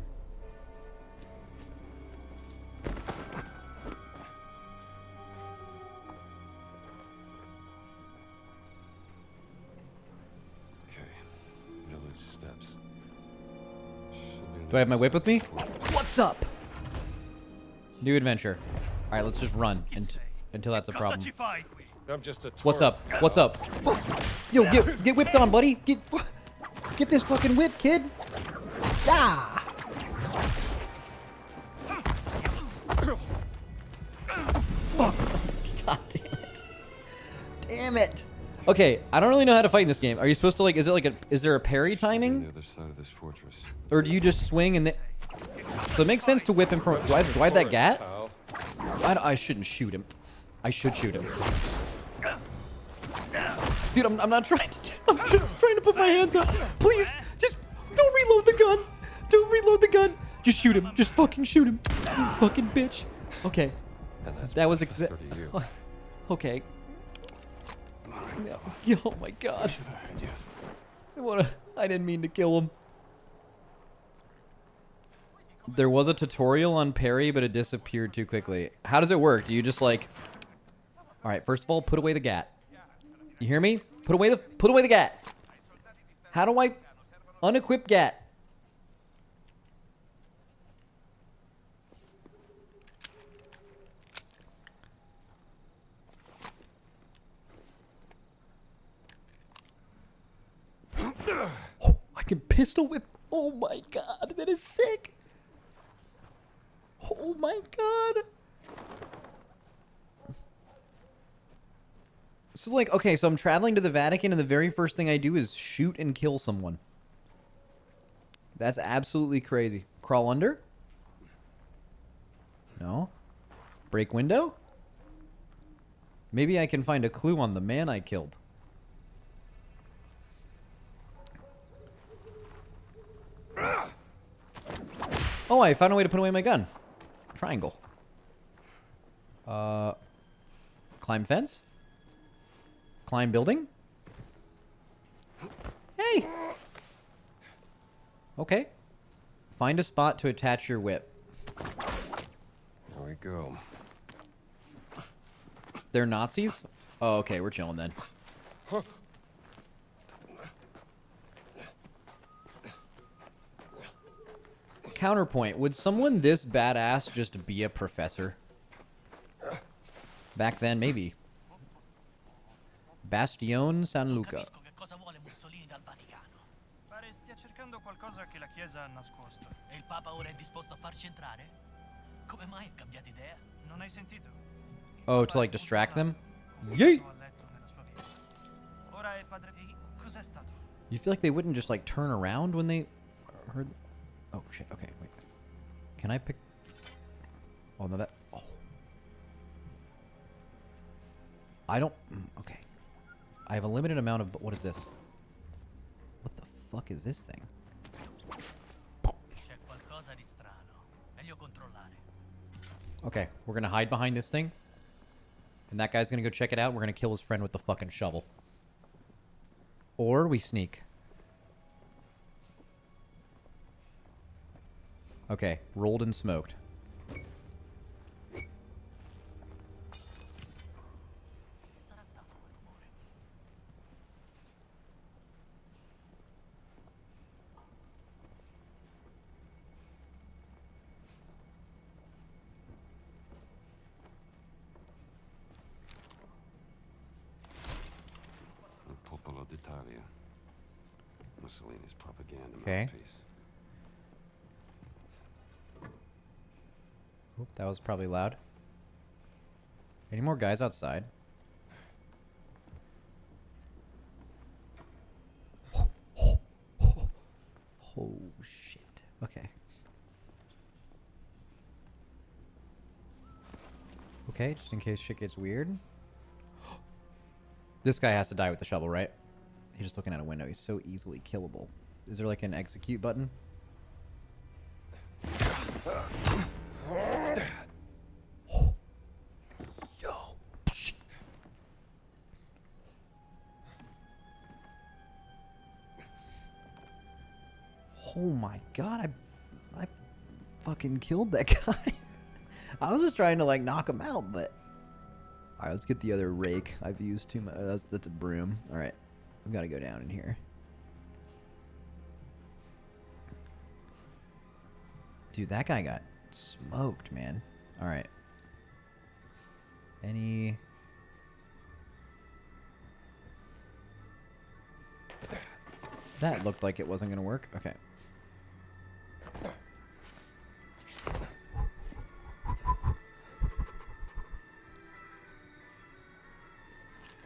steps. Do I have my whip with me? What's up? New adventure. All right, let's just run until that's a problem. I'm just a What's up? What's up? Yo, get whipped on, buddy. Get this fucking whip, kid. Yeah. Fuck. God damn it. Damn it. Okay, I don't really know how to fight in this game. Are you supposed to like? Is there a parry On timing, the other side of this fortress. or do you just swing and? So it makes sense to whip him from. Do I have that gat? Pal. I shouldn't shoot him. I should shoot him. Dude, I'm not trying to. I'm just trying to put my hands up. Please, just don't reload the gun. Don't reload the gun. Just shoot him. Just fucking shoot him. You fucking bitch. Okay. And that's That was closer to you. Okay. Oh my god. I didn't mean to kill him. There was a tutorial on parry, but it disappeared too quickly. How does it work? Do you just like... Alright, first of all, put away the gat. You hear me? Put away the gat. How do I unequip gat? Oh, I can pistol whip. Oh my god, that is sick. Oh my god. So like, okay, so I'm traveling to the Vatican and the very first thing I do is shoot and kill someone. That's absolutely crazy. Crawl under? No. Break window? Maybe I can find a clue on the man I killed. Oh, I found a way to put away my gun. Triangle. Climb fence? Climb building? Hey! Okay. Find a spot to attach your whip. There we go. They're Nazis? Oh, okay, we're chilling then. Counterpoint. Would someone this badass just be a professor? Back then, maybe. Bastione San Luca. Capisco che cosa vuole Mussolini dal Vaticano. Pare stia cercando qualcosa che la Chiesa ha nascosto. E il Papa ora è disposto a farci entrare? Come mai ha cambiato idea? Non hai sentito? Oh, to like distract them? Yeet! A letto nella sua vita. Ora è padre. Ehi, cos'è stato? You feel like they wouldn't just like turn around when they heard... Oh, shit. Okay, wait. Can I pick... Oh, no, that... Oh. I don't... Okay. I have a limited amount of... What is this? What the fuck is this thing? C'è qualcosa di strano. Meglio controllare. Okay, we're gonna hide behind this thing. And that guy's gonna go check it out. We're gonna kill his friend with the fucking shovel. Or we sneak. Okay, rolled and smoked. Sarà stato quel rumore. Il Popolo d'Italia. Mussolini's propaganda Okay. mouthpiece. Oop, that was probably loud. Any more guys outside? Oh, shit. Okay. Okay, just in case shit gets weird. This guy has to die with the shovel, right? He's just looking out a window. He's so easily killable. Is there like an execute button? Yo. Oh my god, I fucking killed that guy. I was just trying to like knock him out, but all right, let's get the other rake. I've used too much. That's a broom. All right, I've got to go down in here. Dude, that guy got smoked, man. All right. Any... That looked like it wasn't going to work. Okay.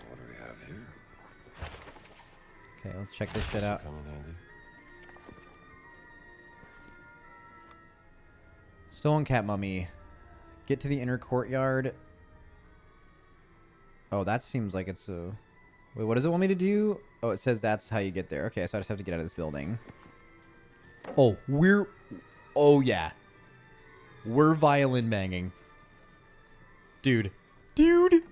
What do we have here? Okay, let's check this shit out. Come in handy. Stolen cat mummy. Get to the inner courtyard. Oh, that seems like it's a... Wait, what does it want me to do? Oh, it says that's how you get there. Okay, so I just have to get out of this building. Oh, we're... Oh, yeah. We're violin banging. Dude. Dude!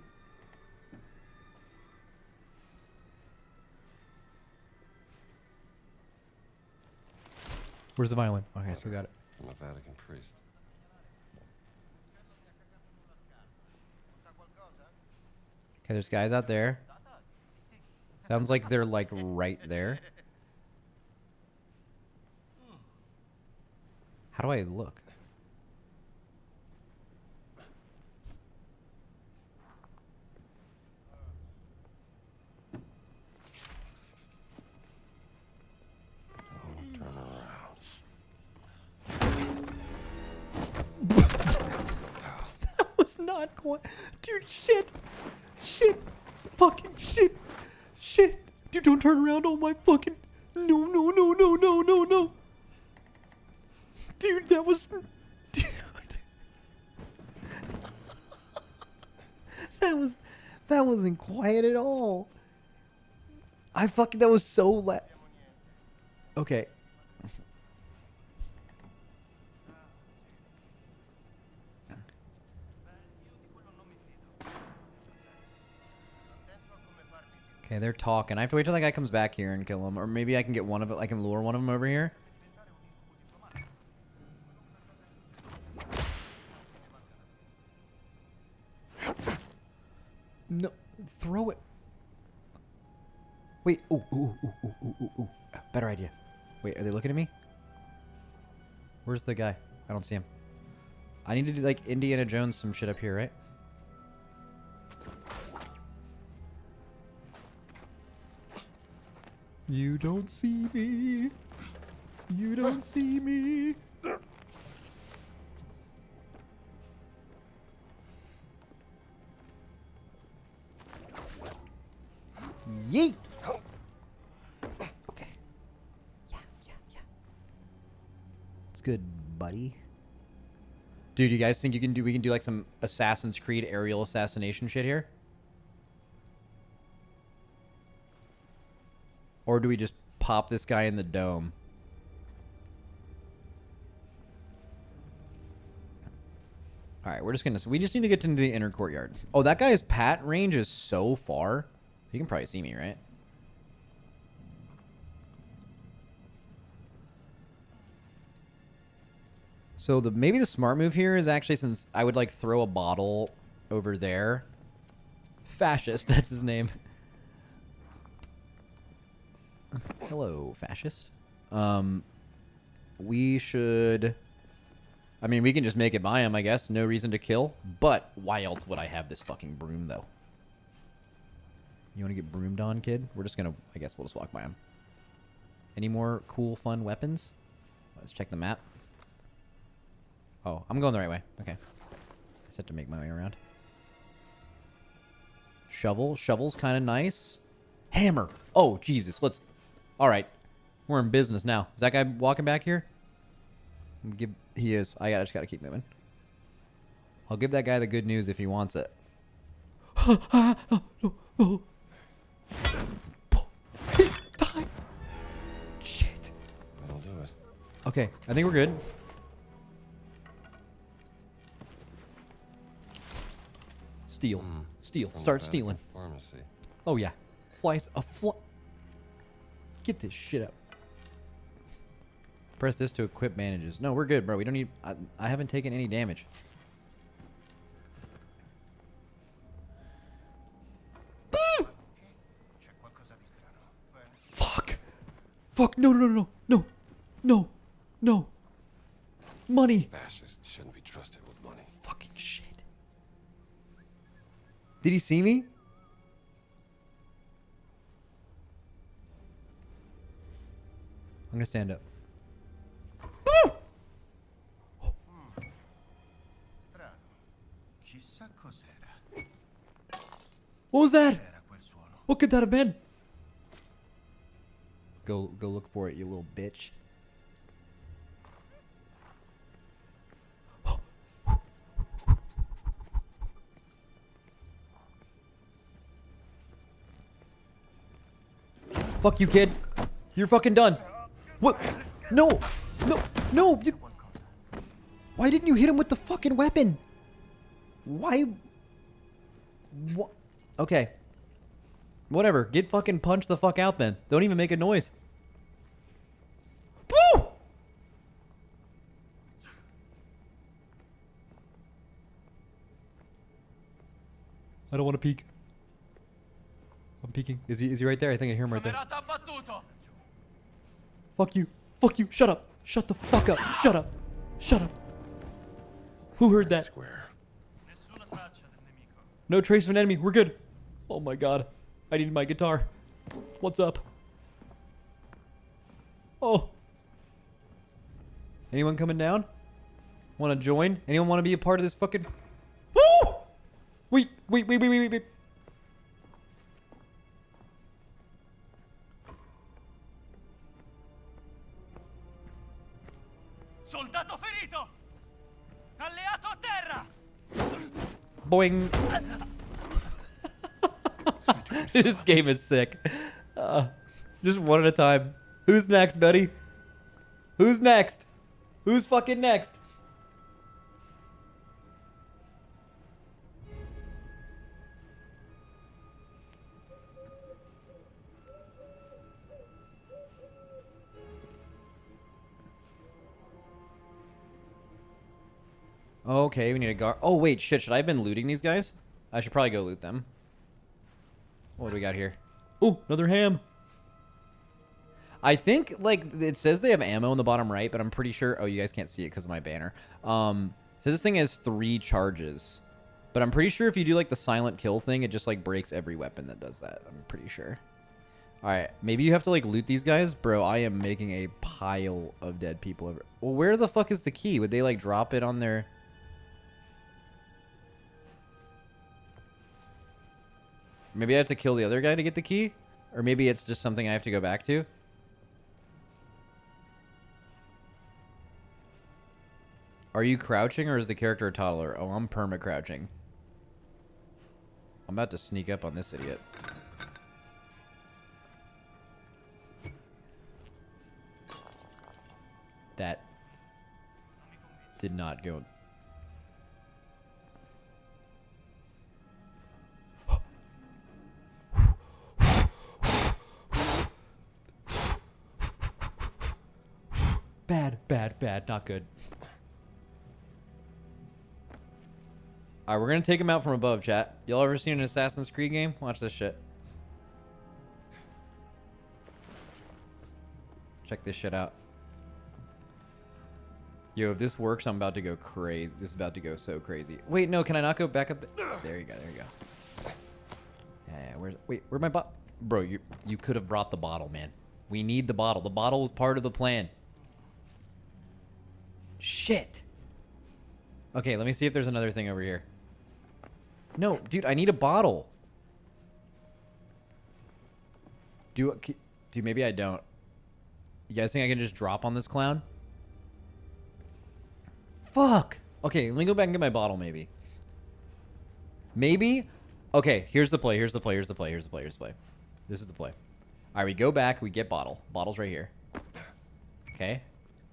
Where's the violin? Okay, so we got it. I'm a Vatican priest. Okay, there's guys out there. Sounds like they're, like, right there. How do I look? Don't turn around. That was not quite... Dude, shit. Shit. Fucking shit. Shit. Dude, don't turn around. Oh my fucking... No, no, no, no, no, no, no. Dude, that was... Dude. That wasn't quiet at all. I fucking... That was so loud. Okay. Okay, they're talking. I have to wait till that guy comes back here and kill him. Or maybe I can get one of it. I can lure one of them over here. No. Throw it. Wait. Ooh, ooh, ooh, ooh, ooh, ooh, ooh. Better idea. Wait, are they looking at me? Where's the guy? I don't see him. I need to do, like, Indiana Jones some shit up here, right? You don't see me. You don't see me. Yeet. Okay. Yeah. It's good, buddy. Dude, you guys think we can do like some Assassin's Creed aerial assassination shit here? Or do we just pop this guy in the dome? All right, we just need to get into the inner courtyard. Oh, that guy's pat range is so far. He can probably see me, right? So maybe the smart move here is actually, since I would like throw a bottle over there. Fascist, that's his name. Hello, fascist. We should... I mean, we can just make it by him, I guess. No reason to kill. But why else would I have this fucking broom, though? You want to get broomed on, kid? We're just going to... I guess we'll just walk by him. Any more cool, fun weapons? Let's check the map. Oh, I'm going the right way. Okay. I just have to make my way around. Shovel. Shovel's kind of nice. Hammer. Oh, Jesus. Let's... All right. We're in business now. Is that guy walking back here? He is. I just got to keep moving. I'll give that guy the good news if he wants it. Die. Shit. That'll do it. Okay. I think we're good. Steal. Steal. From Start the stealing. Pharmacy. Oh, yeah. Get this shit up. Press this to equip bandages. No, we're good, bro. We don't need... I haven't taken any damage. Fuck. Fuck. No. Money. Fascists shouldn't be trusted with money. Fucking shit. Did he see me? I'm gonna stand up. Strano. Chissà cos'era. What was that? Era quel suono. What could that have been? Go look for it, you little bitch. Fuck you, kid. You're fucking done. What? No. No. No. Why didn't you hit him with the fucking weapon? Why? What? Okay. Whatever. Get fucking punched the fuck out then. Don't even make a noise. Woo! I don't want to peek. I'm peeking. Is he right there? I think I hear him right there. Fuck you. Fuck you. Shut up. Shut the fuck up. Shut up. Shut up. Who heard that? Square. Nessuna traccia del nemico. No trace of an enemy. We're good. Oh my god. I need my guitar. What's up? Oh. Anyone coming down? Want to join? Anyone want to be a part of this fucking... Woo! Wait. Soldato ferito! Alleato a terra! Boing. This game is sick. Just one at a time. Who's next, buddy? Who's next? Who's fucking next? Okay, we need a guard. Oh, wait, shit. Should I have been looting these guys? I should probably go loot them. What do we got here? Oh, another ham. I think, like, it says they have ammo in the bottom right, but I'm pretty sure... Oh, you guys can't see it because of my banner. So this thing has 3 charges. But I'm pretty sure if you do, like, the silent kill thing, it just, like, breaks every weapon that does that. I'm pretty sure. Alright, maybe you have to, like, loot these guys? Bro, I am making a pile of dead people. Well, where the fuck is the key? Would they, like, drop it on their... Maybe I have to kill the other guy to get the key? Or maybe it's just something I have to go back to? Are you crouching or is the character a toddler? Oh, I'm perma crouching. I'm about to sneak up on this idiot. That did not go... Bad. Not good. Alright, we're gonna take him out from above, chat. Y'all ever seen an Assassin's Creed game? Watch this shit. Check this shit out. Yo, if this works, I'm about to go crazy. This is about to go so crazy. Wait, no, can I not go back up? There you go, there you go. Yeah, where's my bottle? Bro, you could have brought the bottle, man. We need the bottle. The bottle was part of the plan. Shit. Okay, let me see if there's another thing over here. No, dude, I need a bottle. Dude, maybe I don't. You guys think I can just drop on this clown? Fuck. Okay, let me go back and get my bottle, maybe. Maybe? Okay, here's the play. This is the play. All right, we go back. We get bottle. Bottle's right here. Okay.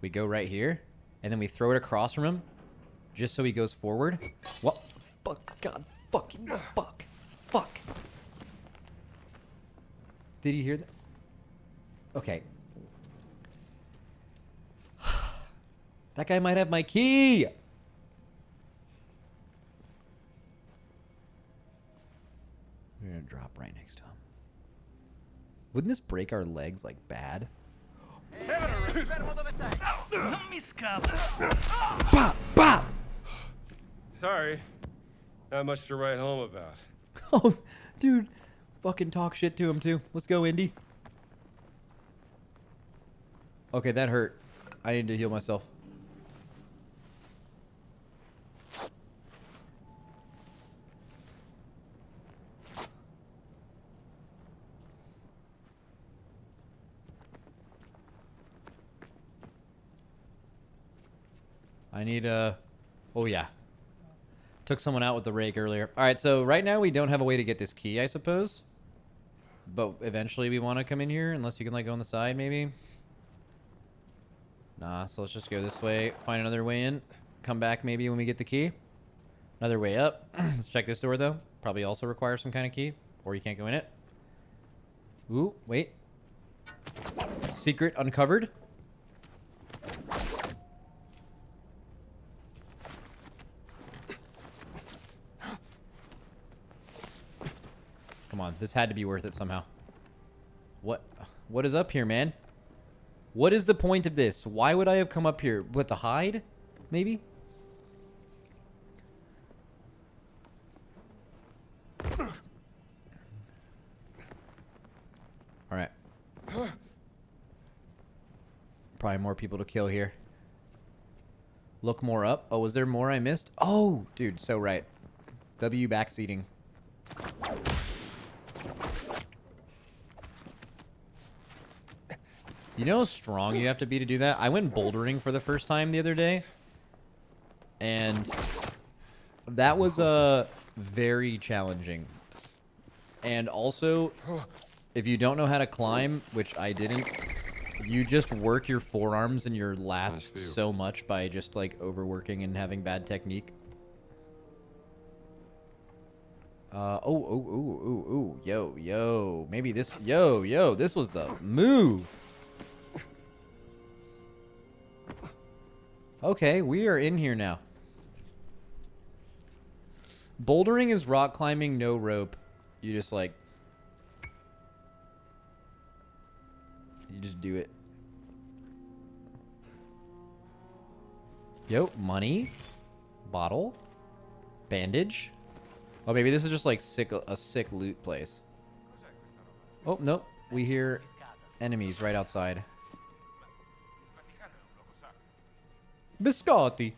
We go right here. And then we throw it across from him. Just so he goes forward. What? Fuck. God. Fucking fuck. Fuck. Did he hear that? Okay. That guy might have my key. We're gonna drop right next to him. Wouldn't this break our legs like bad? Fermo dove sei? Non mi scappo. Bop, bop. Sorry. Not much to write home about. Oh, dude. Fucking talk shit to him, too. Let's go, Indy. Okay, that hurt. I need to heal myself. I need a... Oh, yeah. Took someone out with the rake earlier. All right, so right now we don't have a way to get this key, I suppose. But eventually we want to come in here, unless you can, like, go on the side, maybe. Nah, so let's just go this way. Find another way in. Come back maybe when we get the key. Another way up. Let's check this door, though. Probably also requires some kind of key. Or you can't go in it. Ooh, wait. Secret uncovered. Come on, this had to be worth it somehow. What is up here, man? What is the point of this? Why would I have come up here? What, to hide? Maybe? Alright. Probably more people to kill here. Look more up. Oh, was there more I missed? Oh, dude, so right. W backseating. You know how strong you have to be to do that? I went bouldering for the first time the other day. And that was very challenging. And also, if you don't know how to climb, which I didn't, you just work your forearms and your lats so much by just like overworking and having bad technique. Yo, maybe this, yo, this was the move. Okay, we are in here now. Bouldering is rock climbing, no rope. You just like... You just do it. Yo, money. Bottle. Bandage. Oh, maybe this is just like a sick loot place. Oh, nope. We hear enemies right outside. Biscotti.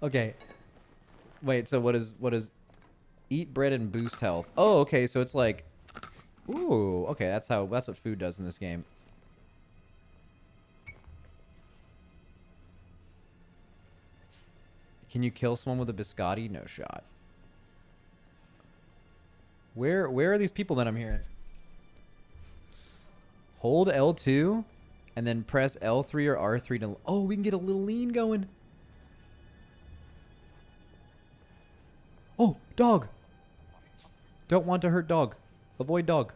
Okay. Wait, so what is eat bread and boost health? Oh, okay, so it's like, ooh, okay, that's what food does in this game. Can you kill someone with a biscotti? No shot. Where are these people that I'm hearing? Hold L2 and then press L3 or R3 to... Oh, we can get a little lean going. Oh, dog. Don't want to hurt dog. Avoid dog.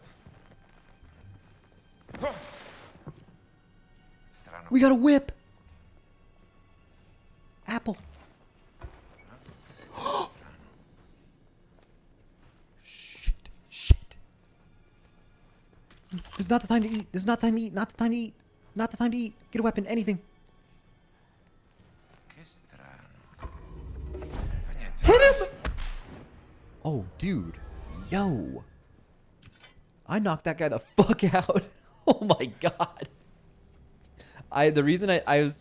We got a whip. Apple. Shit. This is not the time to eat. This is not the time to eat. Not the time to eat. Not the time to eat. Get a weapon. Anything. Hit him! Oh, dude. Yo. I knocked that guy the fuck out. Oh my god. The reason I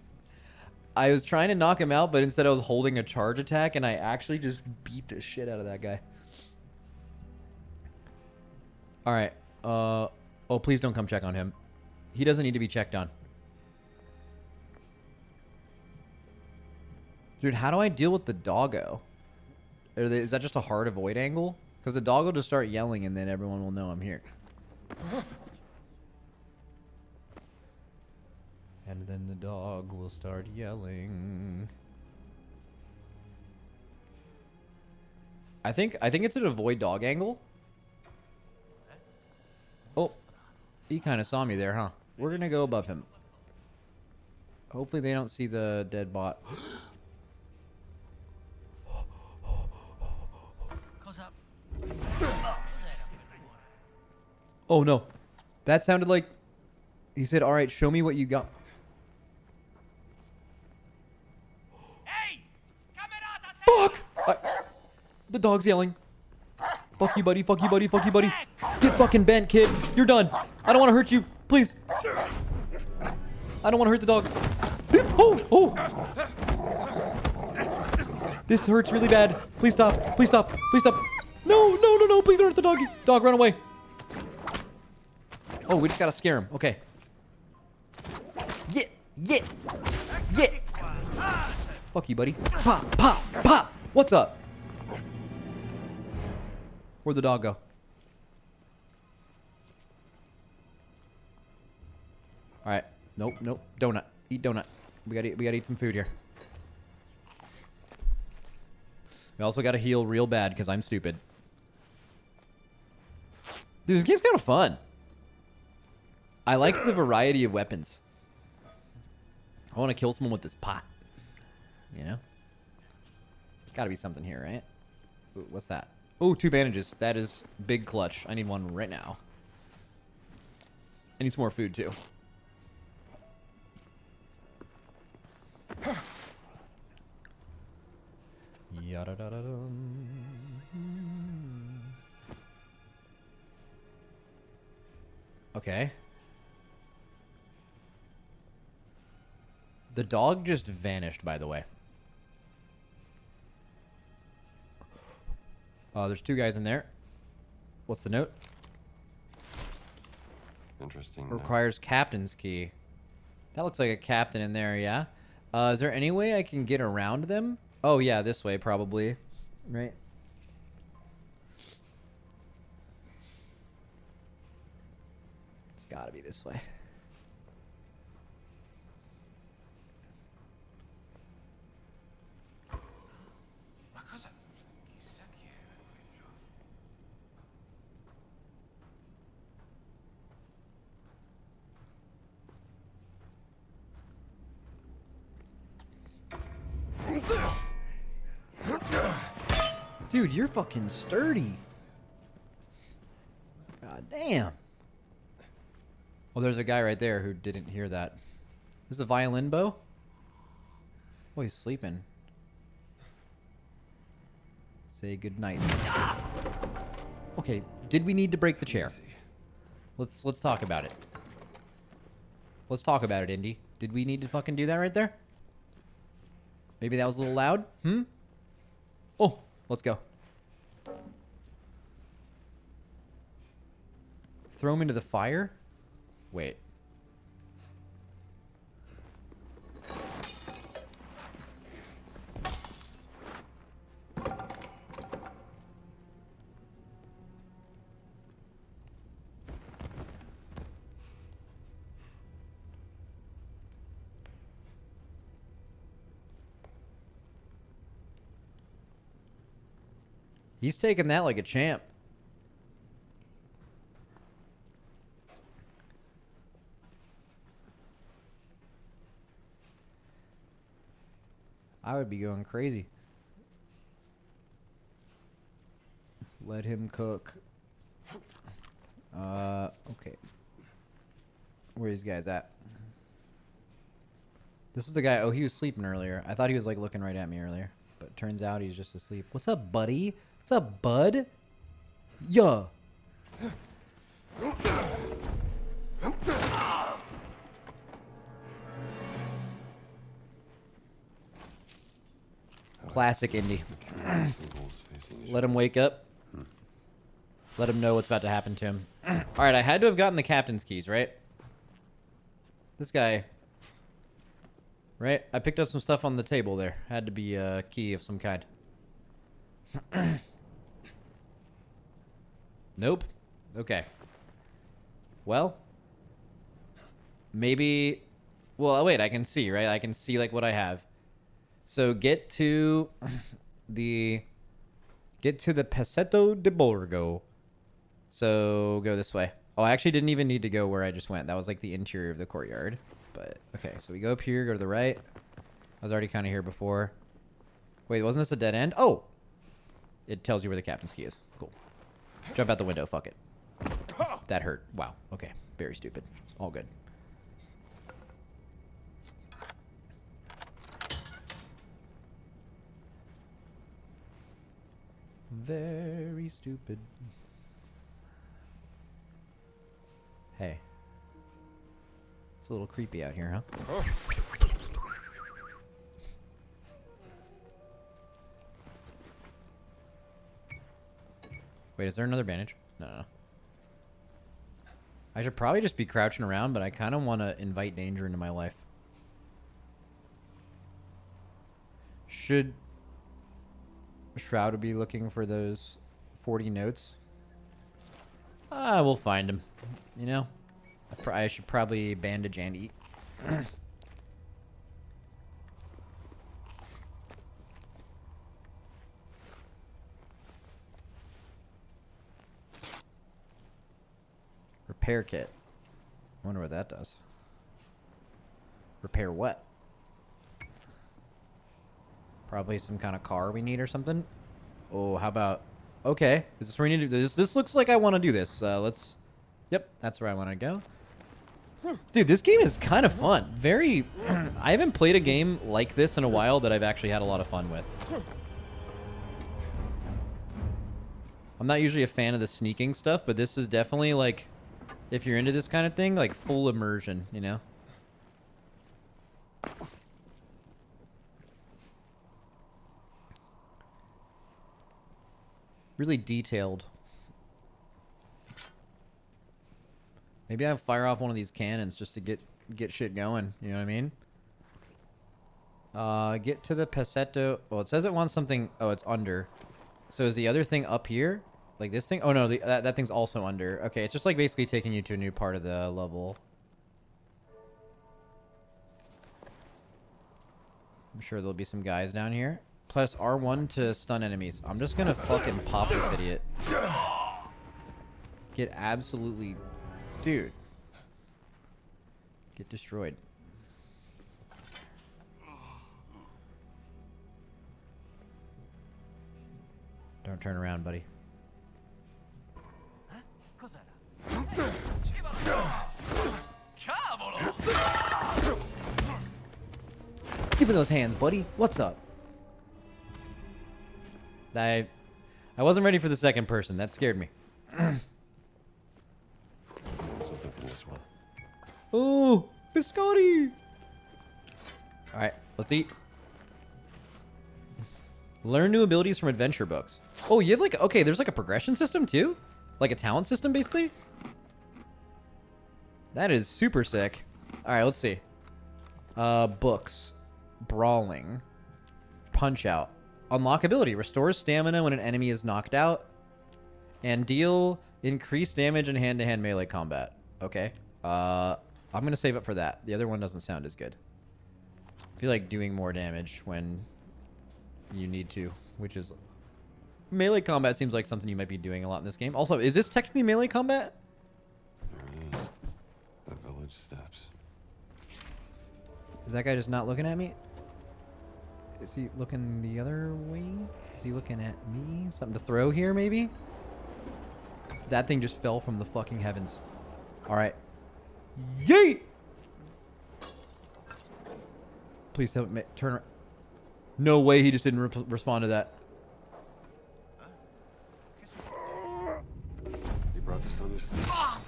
was trying to knock him out, but instead I was holding a charge attack, and I actually just beat the shit out of that guy. Alright. Oh, please don't come check on him. He doesn't need to be checked on. Dude, how do I deal with the doggo? Is that just a hard avoid angle? Because the dog will just start yelling and then everyone will know I'm here. And then the dog will start yelling. I think it's an avoid dog angle. Oh, he kind of saw me there, huh? We're gonna go above him. Hopefully they don't see the dead bot. Cosa? Oh no. That sounded like he said, "All right, show me what you got." Fuck! The dog's yelling. Fuck you, buddy. Fuck you, buddy. Fuck you, buddy. Get fucking bent, kid. You're done. I don't want to hurt you. Please. I don't want to hurt the dog. Oh, oh. This hurts really bad. Please stop. Please stop. Please stop. No, no, no, no. Please don't hurt the doggy. Dog, run away. Oh, we just gotta scare him. Okay. Yeah, yeah, yeah. Fuck you, buddy. Pop, pop, pop. What's up? Where'd the dog go? All right. Nope, nope. Donut. Eat donut. We gotta eat some food here. We also gotta heal real bad because I'm stupid. Dude, this game's kind of fun. I like the variety of weapons. I want to kill someone with this pot. You know? Gotta be something here, right? Ooh, what's that? Oh, 2 bandages. That is big clutch. I need one right now. I need some more food, too. Yada-da-da-dum. Okay. The dog just vanished, by the way. There's 2 guys in there. What's the note? Interesting. Requires captain's key. That looks like a captain in there, yeah? Is there any way I can get around them? Oh, yeah, this way, probably. Right? It's gotta be this way. Dude, you're fucking sturdy. God damn. Well, there's a guy right there who didn't hear that. This is a violin bow? Oh, he's sleeping. Say good night. Okay, did we need to break the chair? Let's talk about it. Let's talk about it, Indy. Did we need to fucking do that right there? Maybe that was a little loud? Hmm? Oh, let's go. Throw him into the fire? Wait. He's taking that like a champ. I would be going crazy. Let him cook. Okay. Where are these guys at? This was the guy. Oh, he was sleeping earlier. I thought he was like looking right at me earlier. But it turns out he's just asleep. What's up, buddy? What's up, bud? Yeah. Classic Indy. Let him wake up. Let him know what's about to happen to him. Alright, I had to have gotten the captain's keys, right? This guy. Right? I picked up some stuff on the table there. Had to be a key of some kind. Nope. Okay. Well. Maybe. Well, wait, I can see, right? I can see, like, what I have. So get to the Pasetto de Borgo. So go this way. Oh, I actually didn't even need to go where I just went. That was like the interior of the courtyard. But okay, so we go up here, go to the right. I was already kind of here before. Wait, wasn't this a dead end? Oh, it tells you where the captain's key is. Cool. Jump out the window. Fuck it. That hurt. Wow. Okay. Very stupid. All good. Very stupid. Hey. It's a little creepy out here, huh? Oh. Wait, is there another bandage? No. I should probably just be crouching around, but I kind of want to invite danger into my life. Should Shroud be looking for those 40 notes? We'll find him. You know? I should probably bandage and eat. Repair kit. I wonder what that does. Repair what? Probably some kind of car we need or something. Oh, how about... Okay. Is this where we need to do this? This looks like I want to do this. Let's... Yep, that's where I want to go. Dude, this game is kind of fun. Very... I haven't played a game like this in a while that I've actually had a lot of fun with. I'm not usually a fan of the sneaking stuff, but this is definitely like... If you're into this kind of thing, like full immersion, you know? Really detailed. Maybe I'll fire off one of these cannons just to get shit going, you know what I mean? Get to the Passetto. Well, it says it wants something. Oh, it's under. So is the other thing up here? Like this thing? Oh no, that thing's also under. Okay, it's just like basically taking you to a new part of the level. I'm sure there'll be some guys down here. Plus R1 to stun enemies. I'm just gonna fucking pop this idiot. Get absolutely... Dude. Get destroyed. Don't turn around, buddy. Give me those hands, buddy. What's up? I wasn't ready for the second person. That scared me. Something from this one. Oh, biscotti. All right, let's eat. Learn new abilities from adventure books. Oh, you have like, okay, there's like a progression system too? Like a talent system, basically? That is super sick. All right, let's see. Books. Brawling. Punch out. Unlockability. Restores stamina when an enemy is knocked out. And deal increased damage in hand-to-hand melee combat. Okay. I'm going to save up for that. The other one doesn't sound as good. I feel like doing more damage when you need to, which is... Melee combat seems like something you might be doing a lot in this game. Also, is this technically melee combat? There it is. The village steps. Is that guy just not looking at me? Is he looking the other way? Is he looking at me? Something to throw here, maybe? That thing just fell from the fucking heavens. All right. Yeet! Please don't turn around. No way he just didn't respond to that. You brought this on yourself.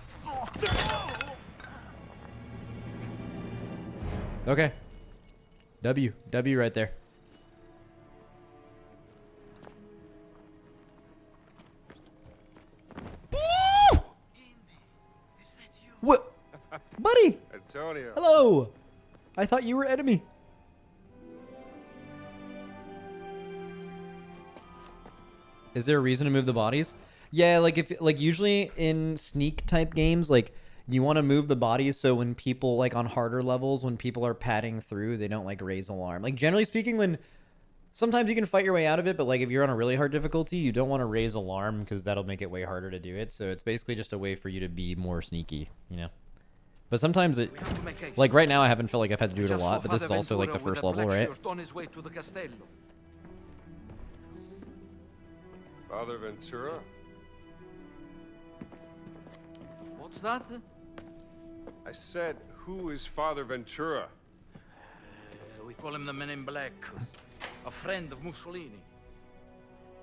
Okay. W right there. What? Buddy! Antonio. Hello! I thought you were enemy. Is there a reason to move the bodies? Yeah, like if usually in sneak type games, like you want to move the bodies so when people like on harder levels, when people are padding through, they don't like raise alarm. Like generally speaking, when sometimes you can fight your way out of it, but like if you're on a really hard difficulty, you don't want to raise alarm because that'll make it way harder to do it. So it's basically just a way for you to be more sneaky, you know? But sometimes it, like right now I haven't felt like I've had to do it a lot, but this is also like the first level, right? On his way to the castello. Father Ventura? What's that? I said, who is Father Ventura? We call him the Men in Black. A friend of Mussolini.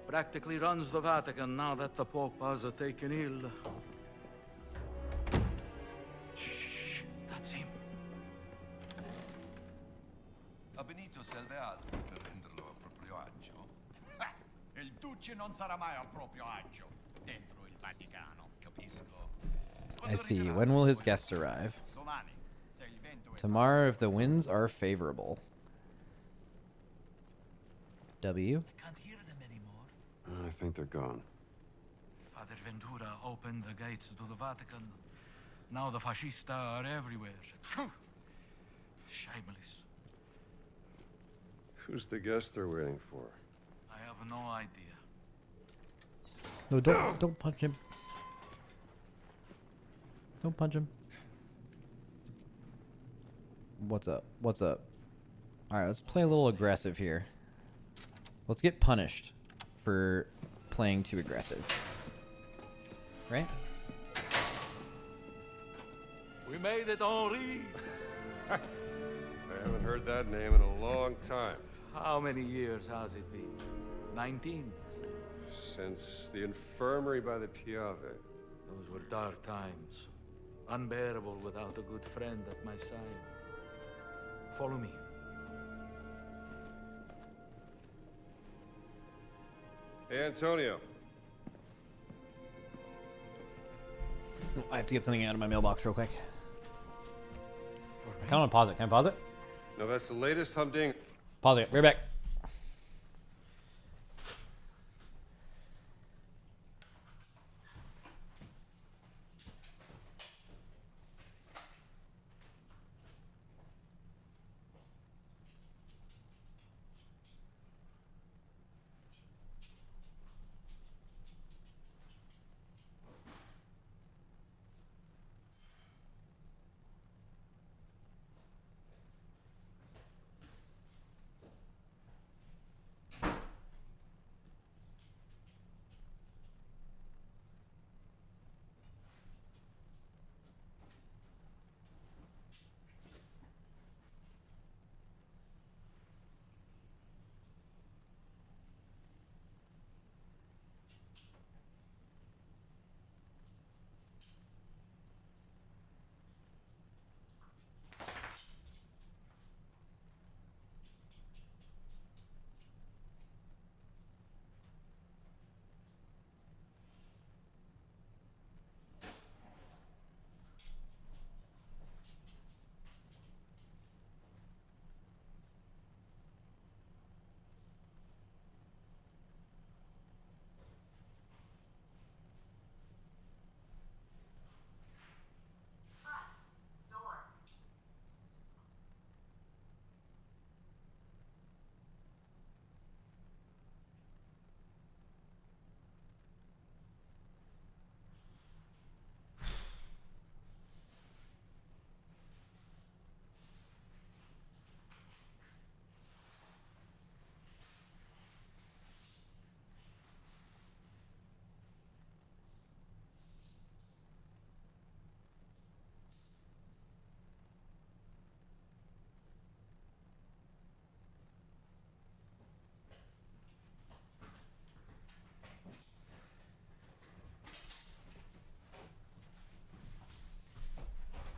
Practically runs the Vatican now that the Pope has taken ill. Shh, that's him. A Benito serve altro per renderlo a proprio agio. Il duce non sarà mai a proprio agio dentro il Vaticano. Capisco. I see. When will his guests arrive? Domani, se il vento è Tomorrow if the winds are favorable. W. I can't hear them anymore. I think they're gone. Father Ventura opened the gates to the Vatican. Now the fascists are everywhere. Shameless. Who's the guest they're waiting for? I have no idea. No, don't punch him. Don't punch him. What's up? What's up? All right, let's play a little aggressive here. Let's get punished for playing too aggressive. Right? We made it, Henri. I haven't heard that name in a long time. How many years has it been? 19? Since the infirmary by the Piave. Those were dark times. Unbearable without a good friend at my side. Follow me. Hey, Antonio. I have to get something out of my mailbox real quick. I kind of want to pause it. Can I pause it? No, that's the latest humding. Pause it. Right back.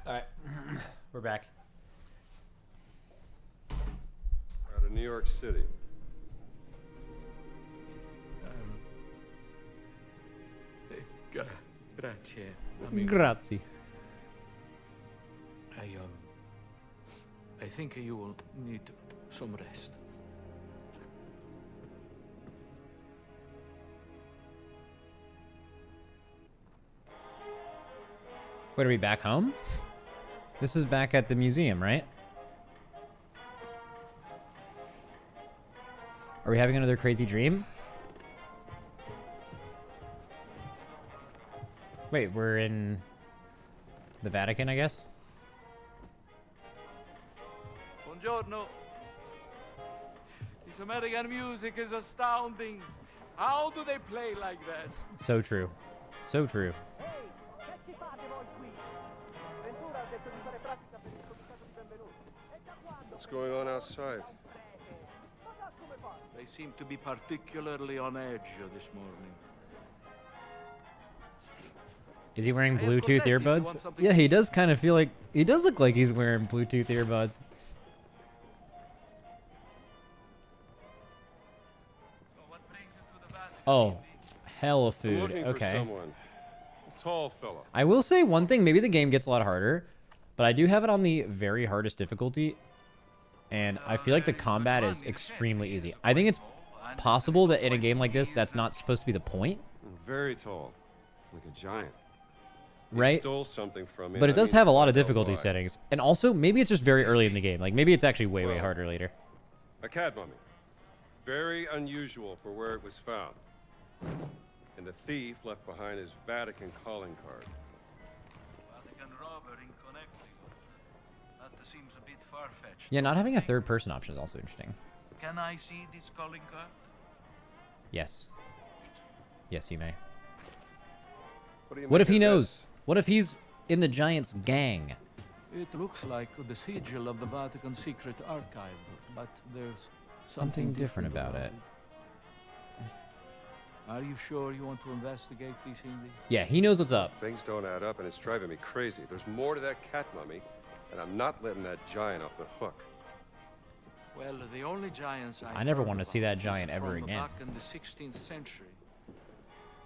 All right, we're back. Out of New York City. Grazie. Grazie. I think you will need some rest. Wait, are we back home? This is back at the museum, right? Are we having another crazy dream? Wait, we're in the Vatican, I guess? Buongiorno. This American music is astounding. How do they play like that? So true. So true. Ehi, che ci fate voi qui? Ventura ha detto di What's going on outside? They seem to be particularly on edge this morning. Is he wearing I have Bluetooth got that if you want earbuds? something Yeah, to he eat. does kind of feel like he does look like he's wearing Bluetooth earbuds. So what brings you to the Vatican? Oh, hella I'm food. looking Okay. for someone. A tall fella. I will say one thing. Maybe the game gets a lot harder, but I do have it on the very hardest difficulty, and I feel like the combat is extremely easy. I think it's possible that in a game like this, that's not supposed to be the point, Very tall. Like a giant. He right? stole something from me. But it and I does need have to a lot of find out difficulty why. settings, and also maybe it's just very early in the game. Like maybe it's actually way Well, harder later. A cat mummy. Very unusual for where it was found. And the thief left behind his Vatican calling card. Vatican robber in Connecticut. That seems a bit far-fetched. Yeah, not having a third person option is also interesting. Can I see this calling card? Yes. Yes, you may. What do you What make if he of knows? this? What if he's in the Giants gang? It looks like the sigil of the Vatican secret archive, but there's Something different about it. Are you sure you want to investigate this, Indy? Yeah, he knows what's up. Things don't add up and it's driving me crazy. There's more to that cat mummy, and I'm not letting that giant off the hook. Well, the only giants I never heard want to see about that giant is ever from again. Back in the 16th century.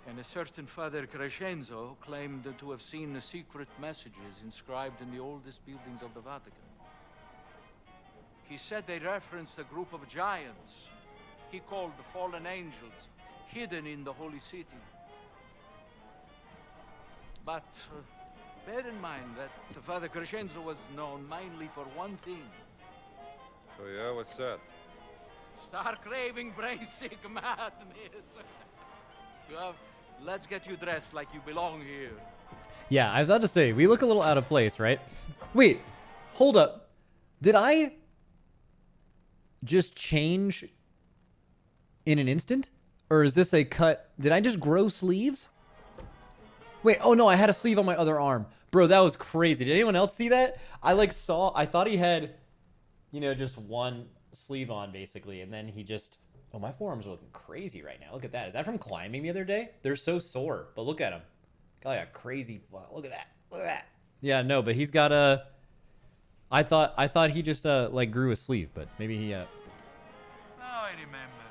And a certain Father Crescenzo claimed to have seen the secret messages inscribed in the oldest buildings of the Vatican. He said they referenced a group of giants he called the fallen angels, hidden in the holy city. But bear in mind that Father Crescenzo was known mainly for one thing. Oh yeah, what's that? Star-craving, brain-sick madness. Well, let's get you dressed like you belong here. Yeah, I was about to say, we look a little out of place, right? Wait, hold up. Did I just change in an instant? Or is this a cut? Did I just grow sleeves? Wait, oh no, I had a sleeve on my other arm. Bro, that was crazy. Did anyone else see that? I thought he had, you know, just one sleeve on basically, and then he just, oh, my forearms are looking crazy right now. Look at that. Is that from climbing the other day? They're so sore, but look at him. Got like a crazy, look at that. Look at that. Yeah, no, but he's got a, I thought he just like grew a sleeve, but maybe he Now I remember.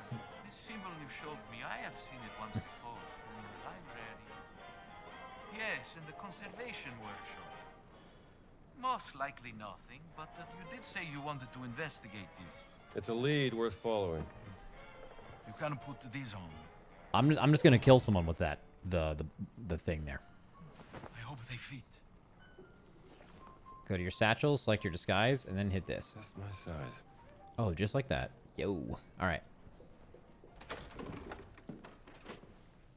This symbol you showed me, I have seen it once before. In the library. Yes, in the conservation workshop. Most likely nothing, but you did say you wanted to investigate this. It's a lead worth following. You can put these on. I'm just gonna kill someone with that, the thing there. I hope they fit. Go to your satchel, select your disguise, and then hit this. Just my size. Oh, just like that. Yo. All right.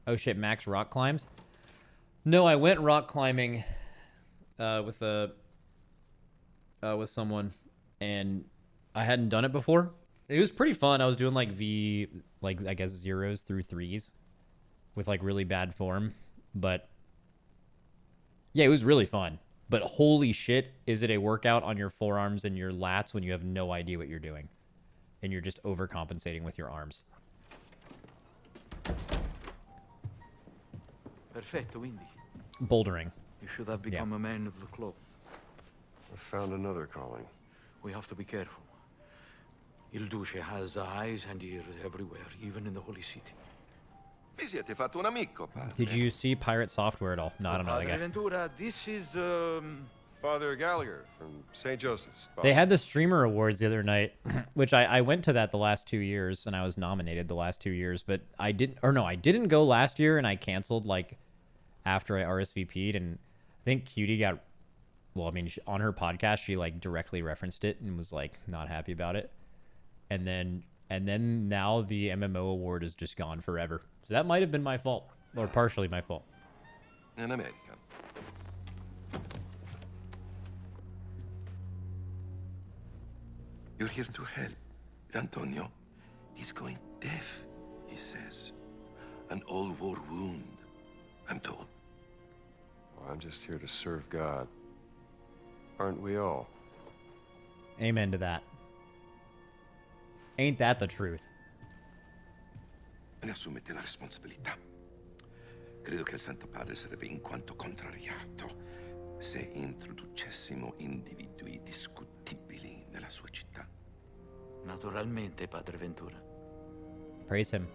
Oh shit, max rock climbs? No, I went rock climbing with someone, and I hadn't done it before. It was pretty fun. I was doing like I guess 0s through 3s with like really bad form, but yeah, it was really fun. But holy shit, is it a workout on your forearms and your lats when you have no idea what you're doing and you're just overcompensating with your arms. Perfetto, Indy. Bouldering. You should have become a man of the cloth. I found another calling. We have to be careful. Il Duce has eyes and ears everywhere, even in the holy city. Vi siete fatto un amico, padre. Did you see Pirate Software at all? No, I don't know that Padre guy. Ventura, this is, Father Gallagher from St. Joseph's. They had the Streamer Awards the other night, which I went to that the last 2 years, and I was nominated the last 2 years, but I didn't go last year, and I canceled, like, after I RSVP'd, and I think Cutie got, well, I mean, on her podcast, she, like, directly referenced it and was, like, not happy about it. And then now the MMO award is just gone forever. So that might have been my fault, or partially my fault. In America. You're here to help. Antonio, he's going deaf, he says. An old war wound, I'm told. Well, I'm just here to serve God. Aren't we all? Amen to that. Ain't that the truth? Ne assumete la responsabilità. Credo che il Santo Padre sarebbe in quanto contrariato se introducessimo individui discutibili nella sua città. Naturalmente, Padre Ventura. Praise him.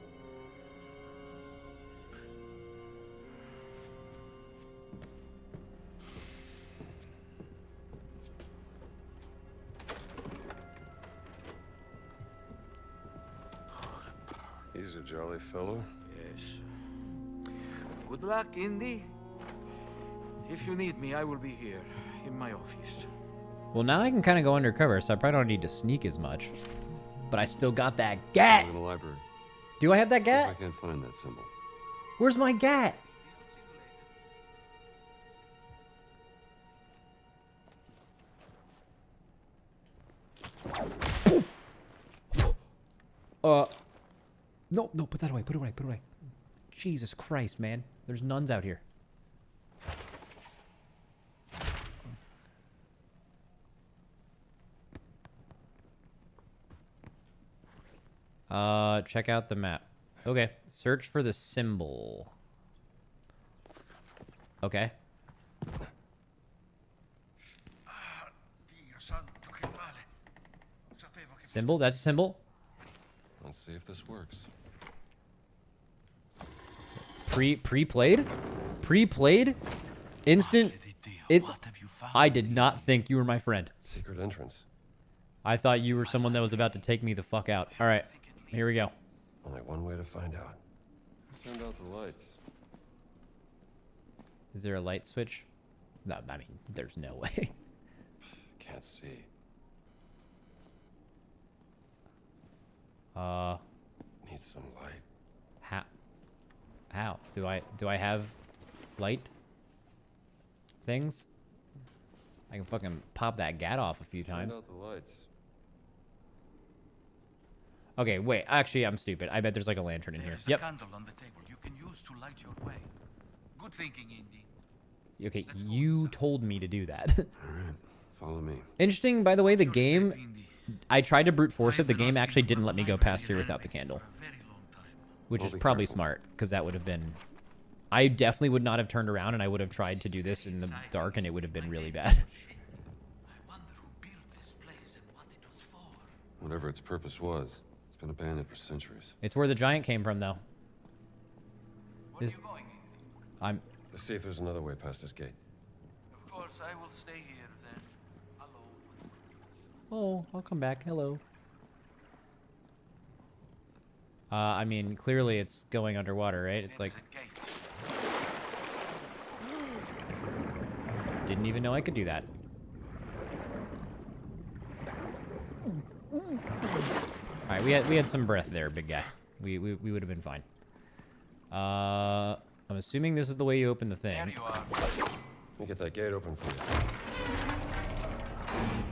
He's a jolly fellow. Yes. Good luck, Indy. If you need me, I will be here in my office. Well, now I can kind of go undercover, so I probably don't need to sneak as much. But I still got that gat. In the library. Do I have that See if I gat? can't find that symbol. Where's my gat? No, put that away, put it away, put it away. Jesus Christ, man. There's nuns out here. Check out the map. Okay, search for the symbol. Okay. Symbol, that's a symbol. Let's see if this works. Pre-played? Pre-played? Instant? I did not think you were my friend. Secret entrance. I thought you were someone that was about to take me the fuck out. All right, here we go. Only one way to find out. Turned out the lights. Is there a light switch? No, I mean, there's no way. Can't see. Need some light. How? Do I have light things? I can fucking pop that gat off a few times. Turned out the lights. Okay, wait. Actually, I'm stupid. I bet there's like a lantern in here. There's Yep. a candle on the table you can use to light your way. Good thinking, Indy. Okay, you told me to do that. All right, follow me. Interesting, by the way, the game... I tried to brute force it. The game actually didn't let me go past here without the candle. Which is probably smart, because that would have been... I definitely would not have turned around, and I would have tried to do this in the dark, and it would have been really bad. Whatever its purpose was, it's been abandoned for centuries. It's where the giant came from, though. I'm... Let's see if there's another way past this gate. Of course, I will stay here then. Hello. Oh, I'll come back. Hello. I mean, clearly it's going underwater, right? It's like... Didn't even know I could do that. Alright, we had some breath there, big guy. We would have been fine. I'm assuming this is the way you open the thing. There you are. Let me get that gate open for you.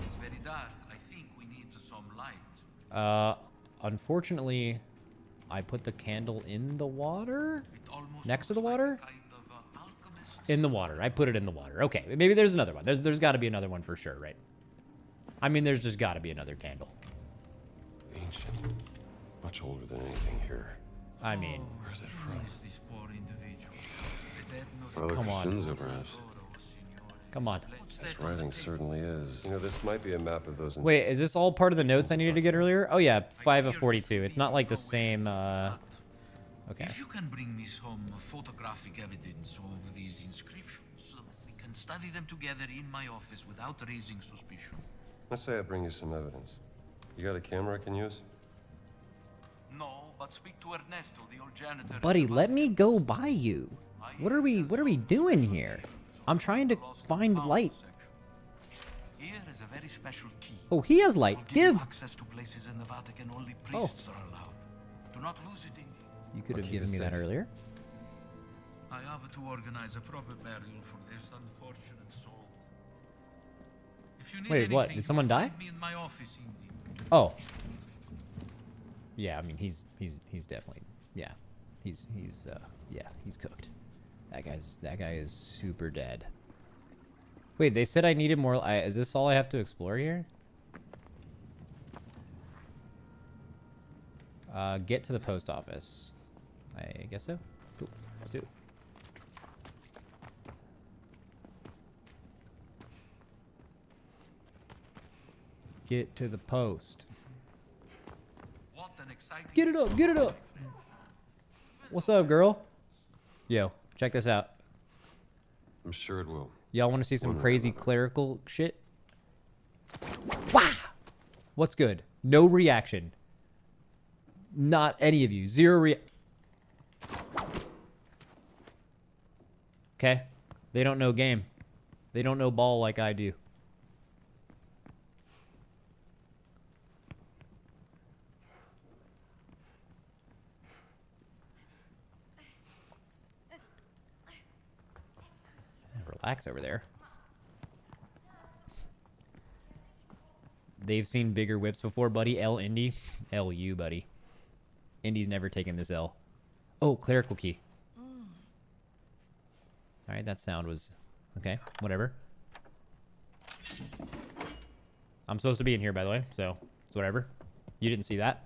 It's very dark. I think we need some light. Unfortunately, I put the candle in the water? Next to the water? In the water. I put it in the water. Okay, maybe there's another one. There's got to be another one for sure, right? I mean, there's just got to be another candle. Ancient. Much older than anything here. I mean... Where's it from? Come on. Shinzo, perhaps. Come on. This writing certainly is. You know, this might be a map of those... Wait, is this all part of the notes I needed to get earlier? Oh yeah, 5 of 42. It's not like the same, Okay. If you can bring me some photographic evidence of these inscriptions, we can study them together in my office without raising suspicion. Let's say I bring you some evidence. You got a camera I can use? No, but speak to Ernesto, the old janitor. Buddy, let me go by you. What are we doing here? I'm trying to find light. Here is a very special key. Oh, he has light. Give. Access to places in the Vatican only priests are allowed. Do not lose it, Indy. You could have given me that earlier. I have to organize a proper burial for this unfortunate soul. If you need Wait, what? anything, Did someone die? find me in my office, Indy. Oh. Yeah, I mean he's definitely he's cooked. That guy is super dead. Wait, they said I needed more. Is this all I have to explore here? Get to the post office. I guess so. Cool. Let's do it. Get to the post. What an exciting Get it up, get it up. What's up, girl? Yo, check this out. I'm sure it will. Y'all want to see some crazy clerical shit? Wow! What's good? No reaction. Not any of you. Zero Okay. They don't know game. They don't know ball like I do. Relax over there. They've seen bigger whips before, buddy. L Indy. L you, buddy. Indy's never taken this L. Oh, clerical key. Alright, that sound was... Okay, whatever. I'm supposed to be in here, by the way, so it's whatever. You didn't see that.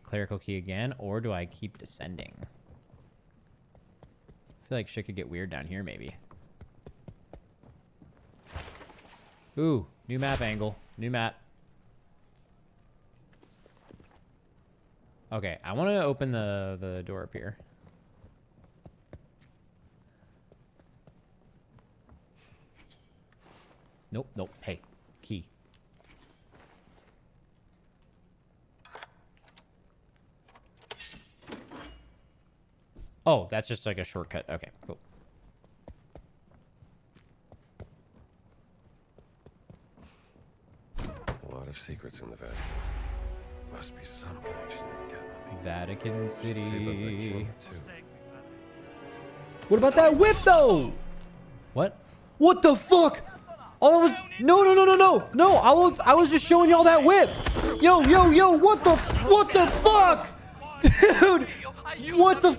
Clerical key again, or do I keep descending? I feel like shit could get weird down here, maybe. Ooh, new map angle. New map. Okay, I want to open the door up here. Nope, nope. Hey, key. Oh, that's just like a shortcut. Okay, cool. A lot of secrets in the Vatican. Must be some connection to the cat mummy. Vatican See about that City. king, too. What about that whip, though? What? What the fuck? All I was no. I was just showing y'all that whip. Yo, what the fuck, dude? What the?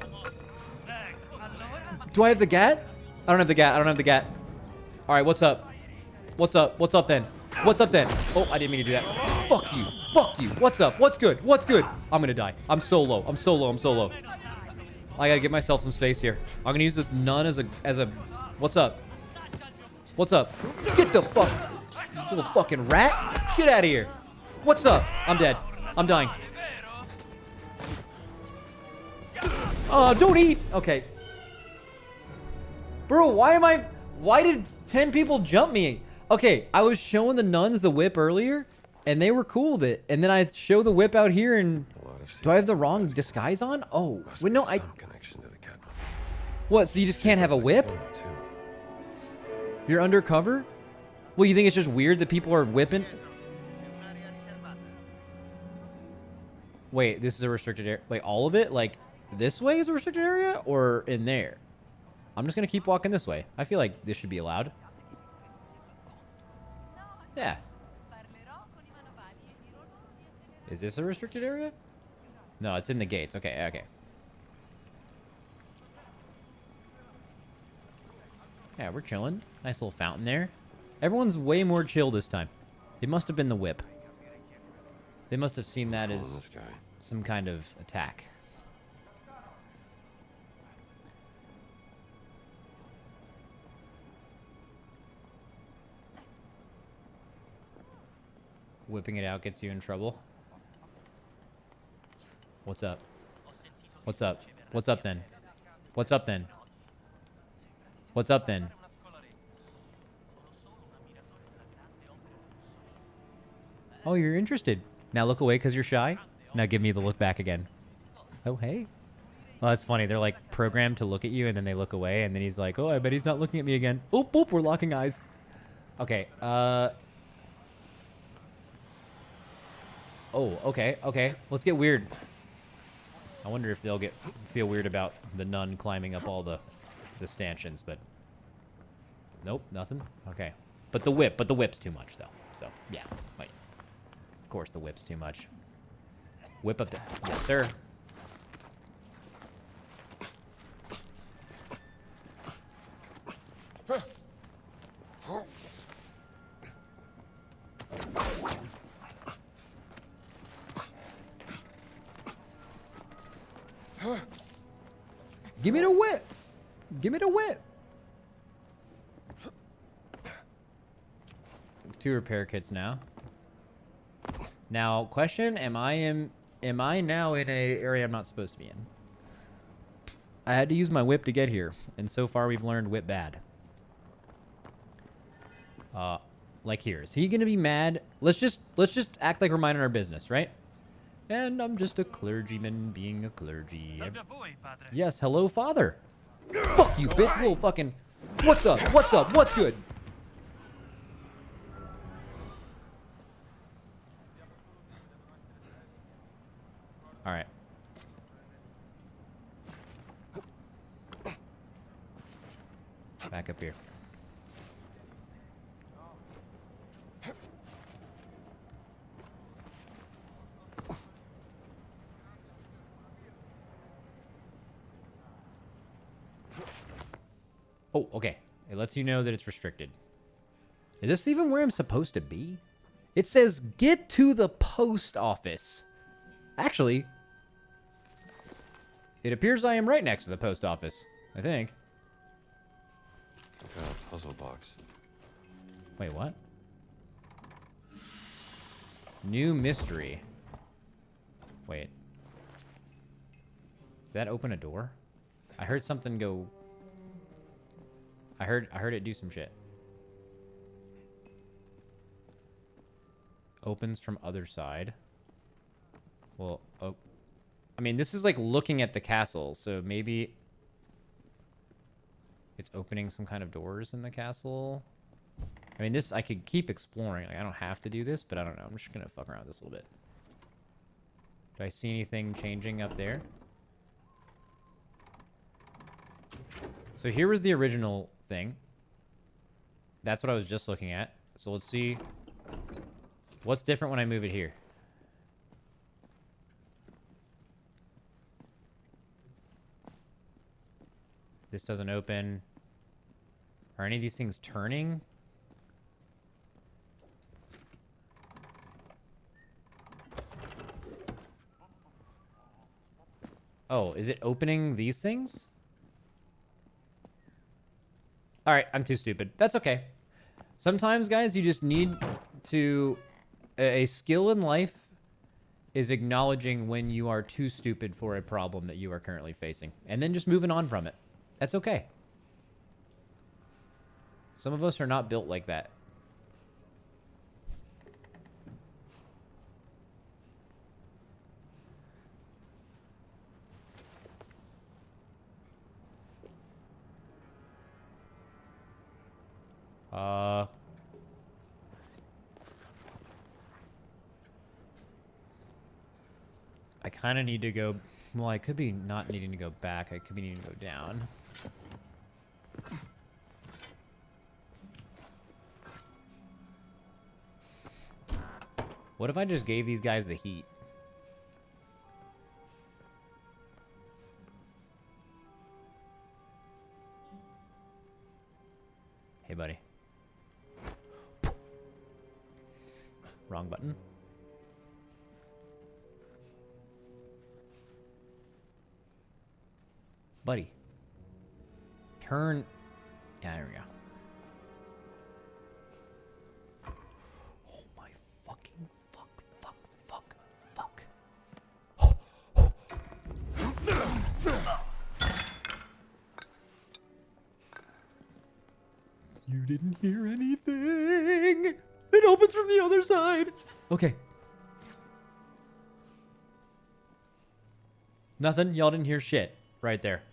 Do I have the gat? I don't have the gat. All right, what's up? What's up then? Oh, I didn't mean to do that. Fuck you. What's up? What's good? I'm gonna die. I'm so low. I gotta give myself some space here. I'm gonna use this nun as a. What's up? Get the fuck, you little fucking rat! Get out of here! What's up? I'm dead. I'm dying. Oh, don't eat. Okay. Bro, why did 10 people jump me? Okay, I was showing the nuns the whip earlier, and they were cool with it. And then I show the whip out here, and do I have the wrong disguise on? Oh, wait, no, What? So you just can't have a whip? You're undercover? Well, you think it's just weird that people are whipping? Wait, this is a restricted area. Like, all of it? Like, this way is a restricted area? Or in there? I'm just gonna keep walking this way. I feel like this should be allowed. Yeah. Is this a restricted area? No, it's in the gates. Okay. Yeah, we're chilling. Nice little fountain there. Everyone's way more chill this time. It must have been the whip. They must have seen that as some kind of attack. Whipping it out gets you in trouble. What's up? What's up then? Oh, you're interested. Now look away because you're shy. Now give me the look back again. Oh, hey. Well, that's funny. They're like programmed to look at you and then they look away and then he's like, oh, I bet he's not looking at me again. Oop, boop, we're locking eyes. Okay. Oh, okay. Let's get weird. I wonder if they'll feel weird about the nun climbing up all the stanchions, but nope, nothing. Okay. But the whip's too much though. So, yeah. Wait. Of course the whip's too much. Whip up there. Yes, sir. Give me the whip. Give me the whip. 2 repair kits now. Now, question, am I now in a area I'm not supposed to be in? I had to use my whip to get here, and so far we've learned whip bad. Like here. Is he gonna be mad? Let's just act like we're minding our business, right? And I'm just a clergyman being a clergy. Yes, hello, father. Fuck you, bitch. Little fucking. What's up? What's up? What's good? All right. Back up here. Oh, okay. It lets you know that it's restricted. Is this even where I'm supposed to be? It says, get to the post office. Actually, it appears I am right next to the post office, I think. I got a puzzle box. Wait, what? New mystery. Wait. Did that open a door? I heard something go... I heard it do some shit. Opens from other side. Well, oh. I mean, this is like looking at the castle, so maybe it's opening some kind of doors in the castle. I mean, this, I could keep exploring. Like, I don't have to do this, but I don't know. I'm just gonna fuck around with this a little bit. Do I see anything changing up there? So here was the original thing. That's what I was just looking at. So let's see what's different when I move it here. This doesn't open. Are any of these things turning? Oh, is it opening these things? All right, I'm too stupid. That's okay. Sometimes, guys, you just need to... A skill in life is acknowledging when you are too stupid for a problem that you are currently facing. And then just moving on from it. That's okay. Some of us are not built like that. I kind of need to go... Well, I could be not needing to go back. I could be needing to go down. What if I just gave these guys the heat? Hey, buddy. Wrong button. Buddy. Turn. Yeah, there we go. Oh my fucking fuck. You didn't hear anything. It opens from the other side. Okay. Nothing. Y'all didn't hear shit right there.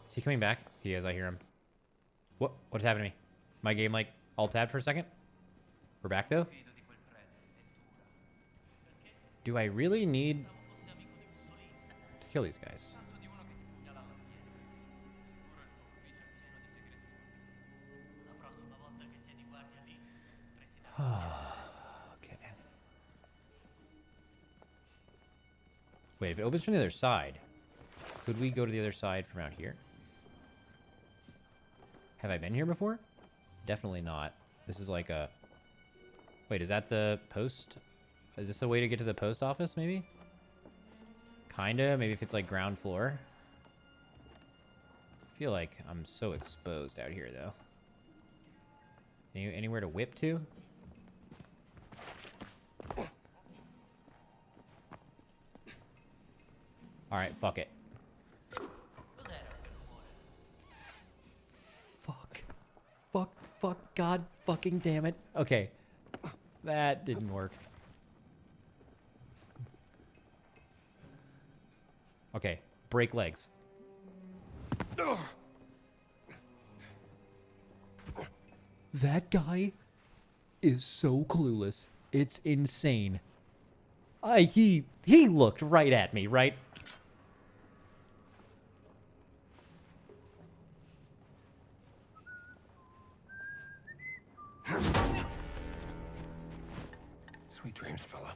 Is he coming back? He is. I hear him. What's happening to me? My game like all tabbed for a second? We're back though? Do I really need to kill these guys? Okay. Wait, if it opens from the other side, could we go to the other side from out here? Have I been here before? Definitely not. This is like a... Wait, is that the post? Is this the way to get to the post office, maybe? Kinda. Maybe if it's like ground floor. I feel like I'm so exposed out here, though. Anywhere to whip to? Alright, fuck it. Fuck, god fucking damn it. Okay. That didn't work. Okay, break legs. That guy is so clueless. It's insane. He looked right at me, right? Sweet dreams, fella.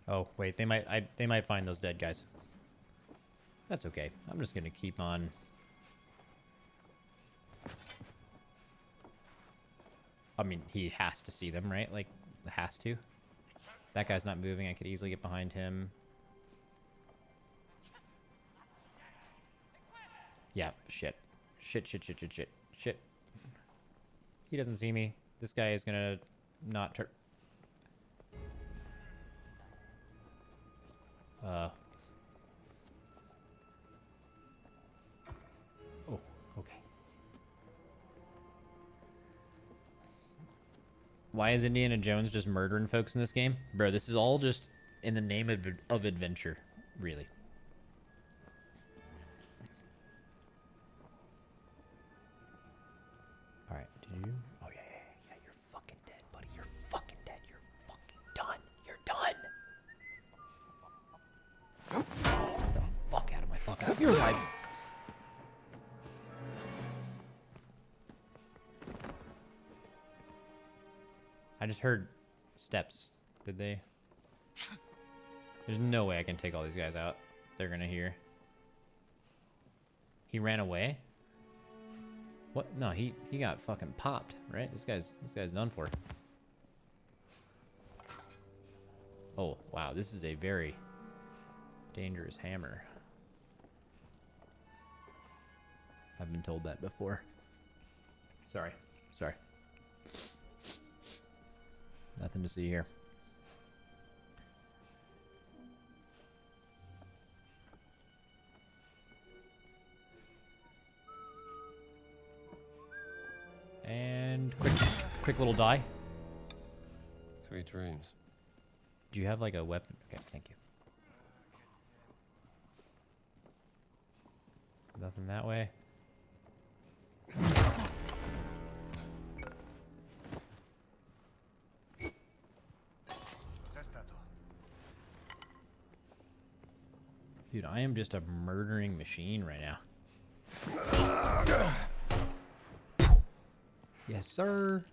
Oh, wait, they might find those dead guys. That's okay. I'm just gonna keep on. I mean, he has to see them, right? Like, has to. That guy's not moving. I could easily get behind him. Yeah, shit. Shit. He doesn't see me. This guy is gonna not turn. Oh, okay. Why is Indiana Jones just murdering folks in this game? Bro, this is all just in the name of adventure, really. Alright, did you? Oh, yeah, you're fucking dead, buddy. You're fucking dead. You're fucking done. You're done. Get the fuck out of my fucking... You're alive. I just heard steps. Did they? There's no way I can take all these guys out. They're gonna hear. He ran away? What? No, he got fucking popped, right? This guy's done for. Oh, wow, this is a very dangerous hammer. I've been told that before. Sorry. Nothing to see here. And quick little die. Sweet dreams. Do you have like a weapon? Okay, thank you. Nothing that way. Dude, I am just a murdering machine right now. Yes, sir.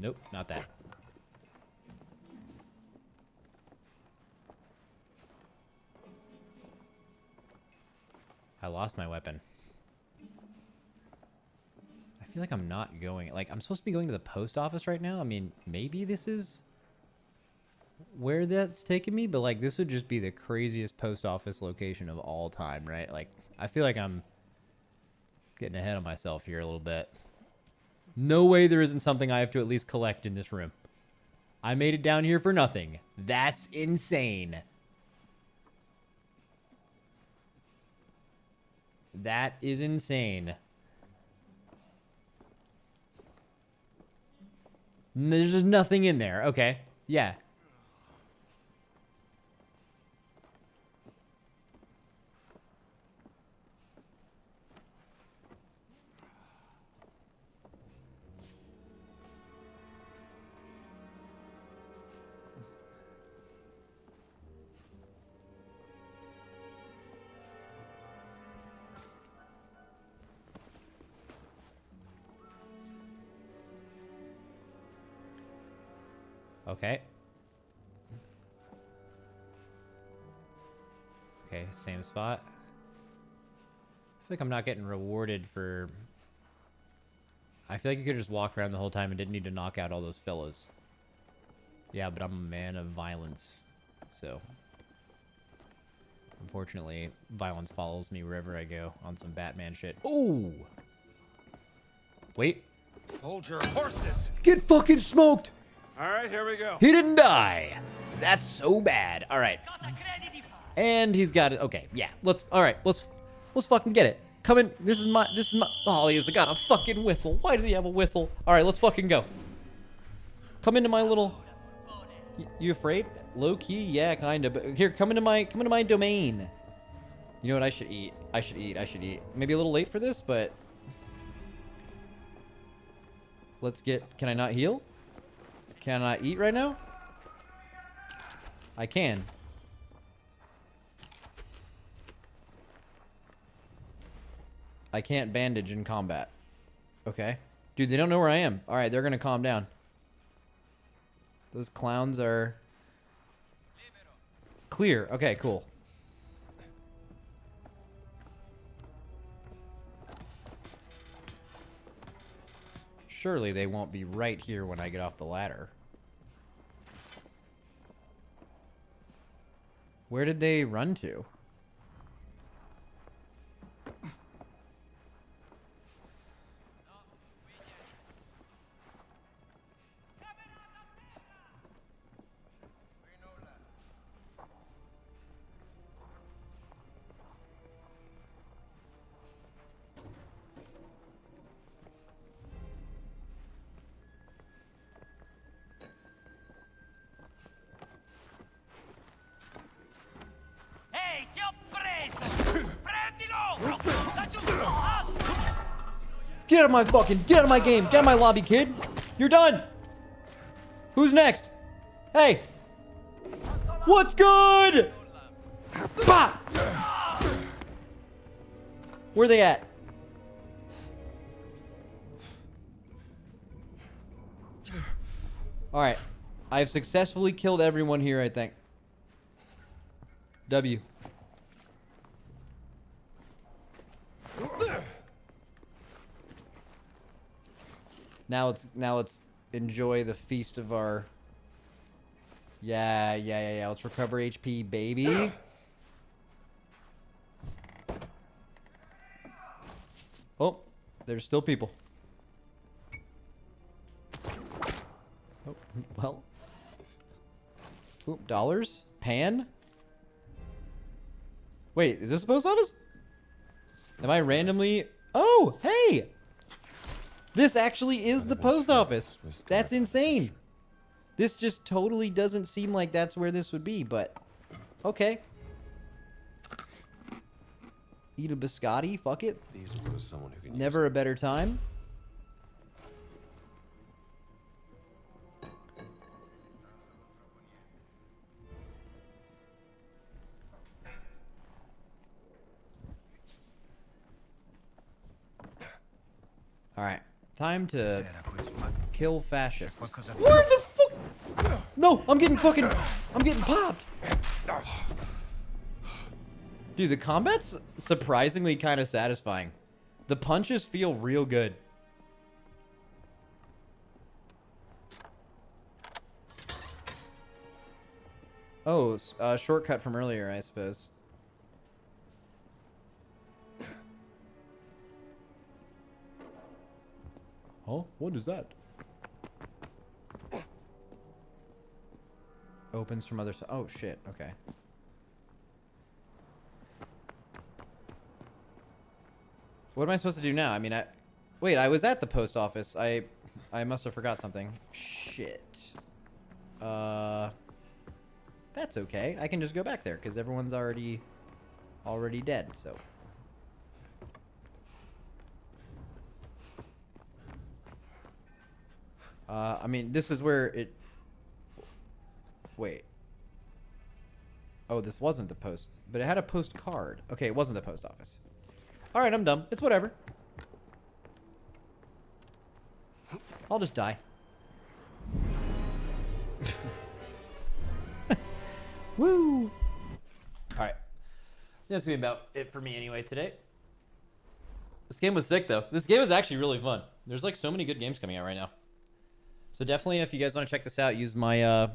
Nope, not that. I lost my weapon. I feel like I'm not going... Like, I'm supposed to be going to the post office right now. I mean, maybe this is where that's taking me, but, like, this would just be the craziest post office location of all time, right? Like, I feel like I'm getting ahead of myself here a little bit. No way there isn't something I have to at least collect in this room. I made it down here for nothing. That's insane. That is insane. There's just nothing in there. Okay. Yeah. Okay. Okay, same spot. I feel like I'm not getting rewarded for... I feel like you could just walk around the whole time and didn't need to knock out all those fellas. Yeah, but I'm a man of violence, so... Unfortunately, violence follows me wherever I go on some Batman shit. Oh! Wait. Hold your horses! Get fucking smoked! Alright, here we go. He didn't die! That's so bad. Alright. And he's got it. Okay, yeah. Let's fucking get it. Come in. This is my, oh, he's got a fucking whistle. Why does he have a whistle? Alright, let's fucking go. Come into my little, you afraid? Low key? Yeah, kinda. But here, come into my domain. You know what I should eat? I should eat. Maybe a little late for this, but let's get, can I not heal? Can I eat right now? I can. I can't bandage in combat. Okay. Dude, they don't know where I am. Alright, they're gonna calm down. Those clowns are... clear. Okay, cool. Surely they won't be right here when I get off the ladder. Where did they run to? Get out of my fucking, get out of my game, get out of my lobby, kid. You're done. Who's next? Hey. What's good? Bah! Where they at? All right. I've successfully killed everyone here, I think. W. Now let's enjoy the feast of our... Yeah. Let's recover HP, baby. Oh, there's still people. Oh, well. Oop, dollars? Pan? Wait, is this a post office? Am I randomly... Oh, hey! This actually is the post office. That's insane. This just totally doesn't seem like that's where this would be, but... Okay. Eat a biscotti, fuck it. Never a better time. Alright. Time to kill fascists. Where the fuck? No, I'm getting popped. Dude, the combat's surprisingly kind of satisfying. The punches feel real good. Oh, shortcut from earlier, I suppose. Oh, what is that? Opens from other side. Oh, shit. Okay. What am I supposed to do now? I mean, wait, I was at the post office. I must have forgot something. Shit. That's okay. I can just go back there because everyone's already dead, so. I mean, this is where it... Wait. Oh, this wasn't the post, but it had a postcard. Okay, it wasn't the post office. All right, I'm dumb. It's whatever. I'll just die. Woo! All right. That's gonna be about it for me anyway today. This game was sick though. This game is actually really fun. There's like so many good games coming out right now. So definitely, if you guys want to check this out, use my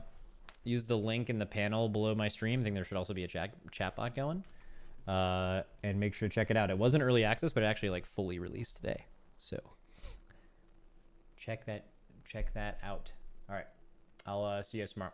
use the link in the panel below my stream. I think there should also be a chat bot going. And make sure to check it out. It wasn't early access, but it actually like fully released today. So check that out. All right. I'll see you guys tomorrow.